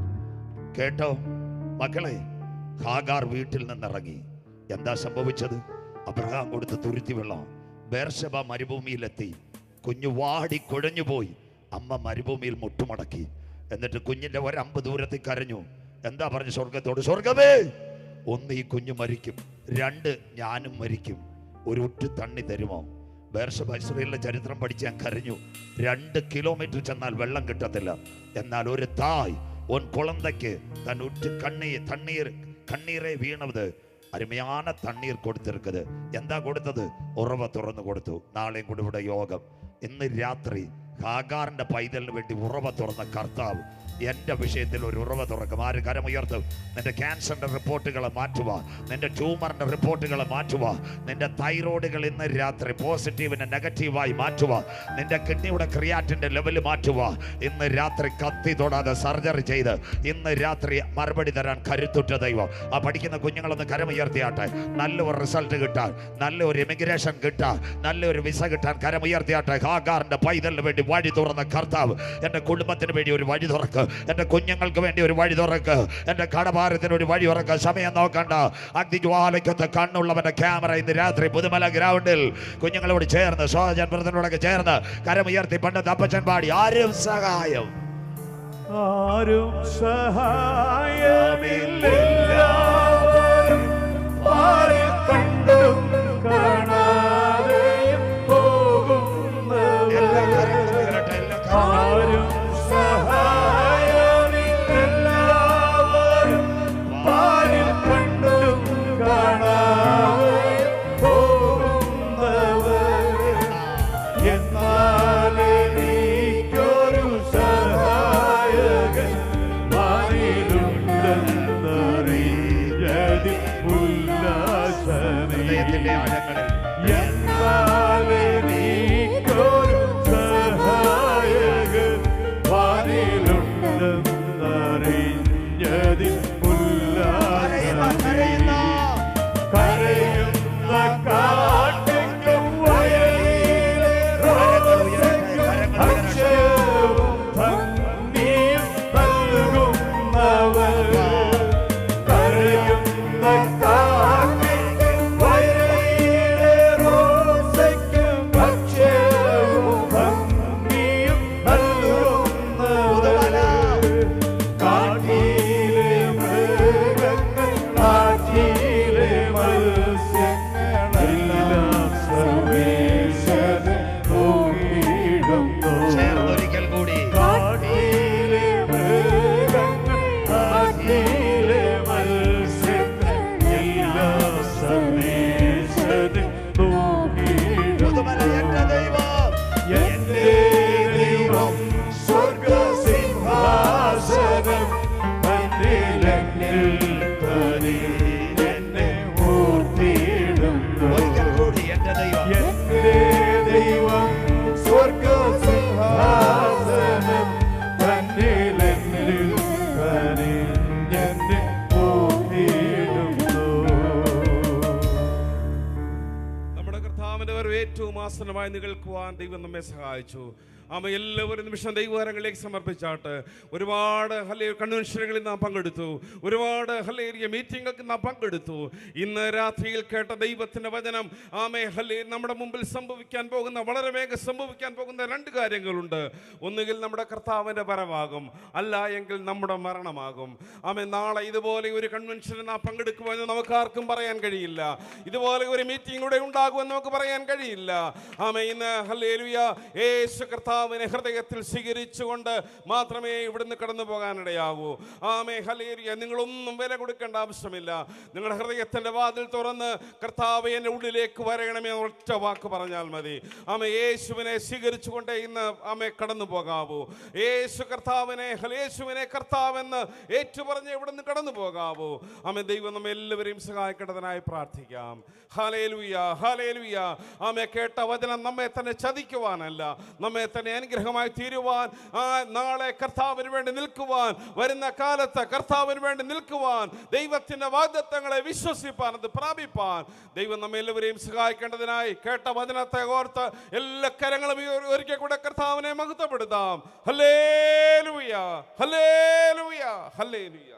Speaker 1: കേട്ടോ മക്കളെ, ഹാഗാർ വീട്ടിൽ നിന്നിറങ്ങി. എന്താ സംഭവിച്ചത്? അബ്രഹാം കൊടുത്ത് തുരുത്തി വെള്ളം. ബേർശബ മരുഭൂമിയിലെത്തി. കുഞ്ഞു വാടി കുഴഞ്ഞുപോയി. അമ്മ മരുഭൂമിയിൽ മുട്ടുമടക്കി. എന്നിട്ട് കുഞ്ഞിന്റെ ഒരമ്പ് ദൂരത്തിൽ കരഞ്ഞു. എന്താ പറഞ്ഞു സ്വർഗത്തോട്? സ്വർഗമേ, ഒന്ന് ഈ കുഞ്ഞു മരിക്കും, രണ്ട് ഞാനും മരിക്കും, ഒരു ഉറ്റു തണ്ണി തരുമോ? ബേർശബ ഇസ്രായേലിന്റെ ചരിത്രം പഠിച്ച് ഞാൻ കരഞ്ഞു. 2 കിലോമീറ്റർ ചെന്നാൽ വെള്ളം കിട്ടത്തില്ല. എന്നാൽ ഒരു തായ് ഒൻ കുളന്തയ്ക്ക് തൻ ഉറ്റു കണ്ണീരെ വീണത് അരുമயான തണ്ണീർ കൊടുത്തിരിക്കുന്നത്. എന്താ കൊടുത്തത്? ഉറവ തുറന്നു കൊടുത്തു. നാളെയും കൂടി ഇവിടെ യോഗം. ഇന്ന് രാത്രി ഹാഗാറിന്റെ പൈതലിന് വേണ്ടി ഉറവ തുറന്ന കർത്താവ് എൻ്റെ വിഷയത്തിൽ ഒരു ഉറവ തുറക്കും. ആര് കരമുയർത്തും? നിന്റെ ക്യാൻസറിന്റെ റിപ്പോർട്ടുകളെ മാറ്റുക, നിന്റെ ട്യൂമറിന്റെ റിപ്പോർട്ടുകളെ മാറ്റുക, നിന്റെ തൈറോയിഡുകൾ ഇന്ന് രാത്രി പോസിറ്റീവിനെ നെഗറ്റീവായി മാറ്റുക, നിന്റെ കിഡ്നിയുടെ ക്രിയാറ്റിന്റെ ലെവൽ മാറ്റുക. ഇന്ന് രാത്രി കത്തി തൊടാതെ സർജറി ചെയ്ത് ഇന്ന് രാത്രി മറുപടി തരാൻ കരുത്തുറ്റ ദൈവം. ആ പഠിക്കുന്ന കുഞ്ഞുങ്ങളൊന്ന് കരമുയർത്തിയാട്ടെ. നല്ലൊരു റിസൾട്ട് കിട്ടാൻ, നല്ലൊരു ഇമിഗ്രേഷൻ കിട്ടാൻ, നല്ലൊരു വിസ കിട്ടാൻ കരമുയർത്തിയാട്ടെ. ഹാഗാറിന്റെ പൈതലിന് വേണ്ടി വഴി തുറന്ന കർത്താവ് എൻ്റെ കുടുംബത്തിന് വേണ്ടി ഒരു വഴി തുറക്ക്, എൻ്റെ കുഞ്ഞുങ്ങൾക്ക് വേണ്ടി ഒരു വഴി തുറക്ക്, എൻ്റെ കടഭാരത്തിന് ഒരു വഴി തുറക്ക്. സമയം നോക്കണ്ട. അഗ്നിജ്വാലയ്ക്കൊത്ത് കണ്ണുള്ളവന്റെ ക്യാമറ ഇന്ന് രാത്രി പുതുമല ഗ്രൗണ്ടിൽ കുഞ്ഞുങ്ങളോട് ചേർന്ന് സോജൻ ബ്രദറിനോടൊക്കെ ചേർന്ന് കരമുയർത്തി പണ്ടത്തെ അപ്പച്ചൻ പാടി. ആരും സഹായമില്ല,
Speaker 3: കണ്ടും കാണാതെയും പോകുന്ന ആരും സഹായമില്ലെല്ലാവരും പാരിൽ കണ്ടും കാണാതെയും പോകുന്നവർ. എന്നാൽ എനിക്കൊരു സഹായകൻ വാനിലുണ്ടെന്നറിഞ്ഞതിൽ ഉല്ലാസമേ. എന്നാൽ എനിക്കൊരു സഹായകൻ വാനിലുണ്ടെന്നറിഞ്ഞതിൽ ഉല്ലാസമേ. കരയുന്ന കാട്ടിലും വയലിലെ റോസയ്ക്കും അക്ഷയവും ഭംഗിയും നൽകുന്നവർ. കരയുന്ന കാട്ടിലും വയലിലെ റോസയ്ക്കും
Speaker 4: ഏറ്റവും ആസന്നമായി നികൾക്കുവാൻ ദൈവം നമ്മെ സഹായിച്ചു. എല്ലാവരും നിമിഷം ദൈവകരങ്ങളിലേക്ക് സമർപ്പിച്ചാട്ട്. ഒരുപാട് കൺവെൻഷനുകളിൽ നാം പങ്കെടുത്തു, ഒരുപാട് മീറ്റിങ്ങുകൾക്ക് നാം പങ്കെടുത്തു. ഇന്ന് രാത്രിയിൽ കേട്ട ദൈവത്തിൻ്റെ വചനം നമ്മുടെ മുമ്പിൽ സംഭവിക്കാൻ പോകുന്ന, വളരെ വേഗം സംഭവിക്കാൻ പോകുന്ന 2 കാര്യങ്ങളുണ്ട്. ഒന്നുകിൽ നമ്മുടെ കർത്താവിൻ്റെ വരവാകും, അല്ല എങ്കിൽ നമ്മുടെ മരണമാകും. നാളെ ഇതുപോലെ ഒരു കൺവെൻഷന് നാം പങ്കെടുക്കുമെന്ന് നമുക്ക് ആർക്കും പറയാൻ കഴിയില്ല. ഇതുപോലെ ഒരു മീറ്റിംഗ് ഇവിടെ ഉണ്ടാകുമെന്ന് നമുക്ക് പറയാൻ കഴിയില്ല. ഇന്ന് ഹല്ലേലൂയ യേശു കർത്താവിനെ ഹൃദയത്തിൽ സ്വീകരിച്ചുകൊണ്ട് മാത്രമേ ഇവിടുന്ന് കടന്നു പോകാനിടയാകൂ. ഹല്ലേലൂയ. നിങ്ങളൊന്നും വില കൊടുക്കേണ്ട ആവശ്യമില്ല. നിങ്ങളുടെ ഹൃദയത്തിന്റെ വാതിൽ തുറന്ന് കർത്താവേ എൻ്റെ ഉള്ളിലേക്ക് വരയണമേ ഒറ്റ വാക്ക് പറഞ്ഞാൽ മതി. യേശുവിനെ സ്വീകരിച്ചുകൊണ്ട് ഇന്ന് കടന്നു പോകാവൂ. യേശുവിനെ കർത്താവെന്ന് ഏറ്റുപറഞ്ഞ് ഇവിടുന്ന് കടന്നു പോകാവൂ. ദൈവം നമ്മെ എല്ലാവരെയും സഹായിക്കേണ്ടതിനായി പ്രാർത്ഥിക്കാം. Hallelujah, hallelujah. കേട്ട വചനം നമ്മെ തന്നെ ചതിക്കുവാനല്ല, നമ്മെ തന്നെ അനുഗ്രഹമായി തീരുവാൻ, നാളെ കർത്താവിന് വേണ്ടി നിൽക്കുവാൻ, വരുന്ന കാലത്ത് കർത്താവിന് വേണ്ടി നിൽക്കുവാൻ, ദൈവത്തിന്റെ വാഗ്ദത്തങ്ങളെ വിശ്വസിപ്പാൻ, അത് പ്രാപിപ്പാൻ ദൈവം നമ്മെ എല്ലാവരെയും സഹായിക്കേണ്ടതിനായി കേട്ട വചനത്തെ ഓർത്ത് എല്ലാ കരങ്ങളും ഒരിക്കൽ കൂടെ കർത്താവിനെ മഹത്വപ്പെടുത്താം. Hallelujah, hallelujah, hallelujah.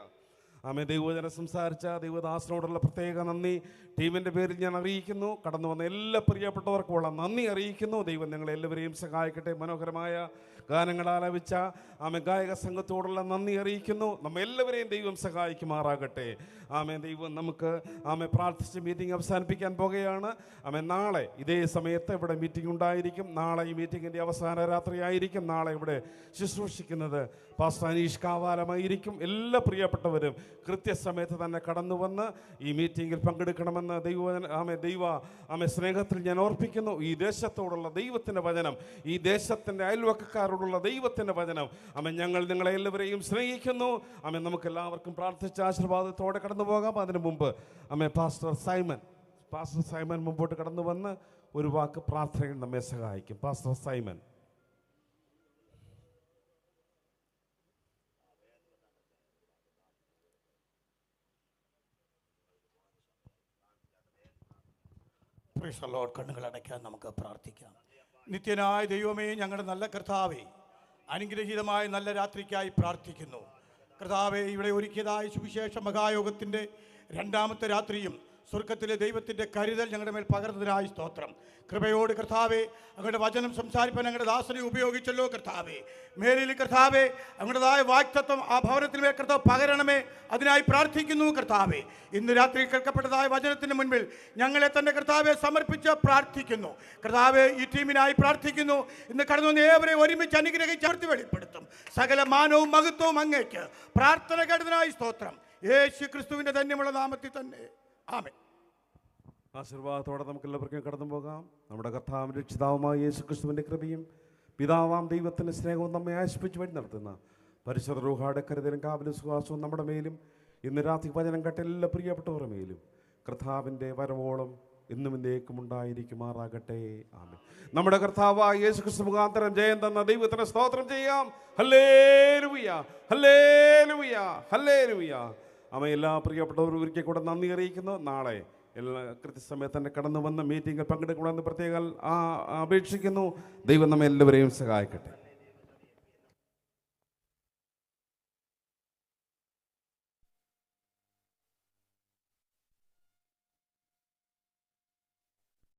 Speaker 4: ദൈവവചനം സംസാരിച്ച ദൈവദാസനോടുള്ള പ്രത്യേക നന്ദി ടീമിൻ്റെ പേരിൽ ഞാൻ അറിയിക്കുന്നു. കടന്നു വന്ന എല്ലാ പ്രിയപ്പെട്ടവർക്കുള്ള നന്ദി അറിയിക്കുന്നു. ദൈവം നിങ്ങളെല്ലാവരെയും സഹായിക്കട്ടെ. മനോഹരമായ ഗാനങ്ങൾ ആലപിച്ച ഗായക സംഘത്തോടുള്ള നന്ദി അറിയിക്കുന്നു. നമ്മെല്ലാവരെയും ദൈവം സഹായിക്കുമാറാകട്ടെ. ദൈവം നമുക്ക് പ്രാർത്ഥിച്ച് മീറ്റിംഗ് അവസാനിപ്പിക്കാൻ പോകുകയാണ്. നാളെ ഇതേ സമയത്ത് ഇവിടെ മീറ്റിംഗ് ഉണ്ടായിരിക്കും. നാളെ ഈ മീറ്റിങ്ങിൻ്റെ അവസാന രാത്രി ആയിരിക്കും. നാളെ ഇവിടെ ശുശ്രൂഷിക്കുന്നത് പാസ്റ്റർ അനീഷ് കാവാലമായിരിക്കും. എല്ലാ പ്രിയപ്പെട്ടവരും കൃത്യസമയത്ത് തന്നെ കടന്നു വന്ന് ഈ മീറ്റിങ്ങിൽ പങ്കെടുക്കണമെന്ന് ദൈവ സ്നേഹത്തിൽ ഞാൻ ഓർപ്പിക്കുന്നു. ഈ ദേശത്തോടുള്ള ദൈവത്തിൻ്റെ വചനം, ഈ ദേശത്തിൻ്റെ അയൽവക്കക്കാരോടുള്ള ദൈവത്തിൻ്റെ വചനം, ഞങ്ങൾ നിങ്ങളെ എല്ലാവരെയും സ്നേഹിക്കുന്നു. നമുക്ക് എല്ലാവർക്കും പ്രാർത്ഥിച്ച ആശീർവാദത്തോടെ കടന്നു പോകാം. അതിനു മുമ്പ് പാസ്റ്റർ സൈമൻ മുമ്പോട്ട് കടന്നു വന്ന് ഒരു വാക്ക് പ്രാർത്ഥനയിൽ നമ്മെ സഹായിക്കും. Pastor Simon.
Speaker 5: കണ്ണുകൾ അടയ്ക്കാൻ നമുക്ക് പ്രാർത്ഥിക്കാം. നിത്യനായ ദൈവമേ, ഞങ്ങളുടെ നല്ല കർത്താവേ, അനുഗ്രഹീതമായ നല്ല രാത്രിക്കായി പ്രാർത്ഥിക്കുന്നു. കർത്താവേ, ഇവിടെ ഒരുക്കിയതായ സുവിശേഷ മഹായോഗത്തിൻ്റെ 2ാമത്തെ രാത്രിയും സ്വർഗത്തിലെ ദൈവത്തിൻ്റെ കരുതൽ ഞങ്ങളുടെ മേൽ പകർന്നതിനായി സ്തോത്രം. കൃപയോട് കർത്താവേ, അങ്ങയുടെ വചനം സംസാരിപ്പാൻ ഞങ്ങളുടെ ദാസനെ ഉപയോഗിച്ചല്ലോ കർത്താവേ. മേലിൽ കർത്താവേ, അങ്ങയുടേതായ വാഗ്ദത്തം ആ ഭവനത്തിൽ മേൽ കർത്താവ് പകരണമേ, അതിനായി പ്രാർത്ഥിക്കുന്നു കർത്താവേ. ഇന്ന് രാത്രി കേൾക്കപ്പെട്ടതായ വചനത്തിന് മുൻപിൽ ഞങ്ങളെ തന്നെ കർത്താവെ സമർപ്പിച്ച് പ്രാർത്ഥിക്കുന്നു കർത്താവെ. ഈ ടീമിനായി പ്രാർത്ഥിക്കുന്നു. ഇന്ന് കടന്നു വന്ന് ഏവരെ ഒരുമിച്ച് അനുഗ്രഹിച്ച് വെളിപ്പെടുത്തും. സകല മാനവും മഹത്വവും അങ്ങേക്ക്. പ്രാർത്ഥന കേട്ടതിനായി സ്തോത്രം. യേശു ക്രിസ്തുവിൻ്റെ ധന്യമുള്ള നാമത്തിൽ തന്നെ ആമേൻ.
Speaker 4: ആശീർവാദത്തോടെ നമുക്ക് എല്ലാവർക്കും കടന്നു പോകാം. നമ്മുടെ കർത്താവും രക്ഷിതാവുമായ യേശു ക്രിസ്തുവിൻ്റെ കൃപയും പിതാവാം ദൈവത്തിൻ്റെ സ്നേഹവും നമ്മെ ആശ്രയിച്ച് വഴി നടത്തുന്ന പരിശുദ്ധ റൂഹായുടെ കരുതലും കാവലും സുഹാസവും നമ്മുടെ മേലും ഇന്ന് രാത്രി വചനം കേട്ട എല്ലാ പ്രിയപ്പെട്ടവരുടെ മേലും കർത്താവിൻ്റെ വരവോളം എന്നും എന്നേക്കും ഉണ്ടായിരിക്കുമാറാകട്ടെ. ആമേൻ. നമ്മുടെ കർത്താവായ യേശു ക്രിസ്തു മുഖാന്തരം ജയം തന്ന ദൈവത്തിന് സ്തോത്രം ചെയ്യാം. Hallelujah, hallelujah, hallelujah. എല്ലാ പ്രിയപ്പെട്ടവരും ഒരിക്കൽ കൂടെ നന്ദി അറിയിക്കുന്നു. നാളെ എല്ലാ കൃത്യസമയത്ത് തന്നെ കടന്നു വന്ന് മീറ്റിങ്ങിൽ പങ്കെടുക്കണമെന്ന് പ്രത്യേകം അപേക്ഷിക്കുന്നു. ദൈവം നമ്മെ എല്ലാവരെയും സഹായിക്കട്ടെ.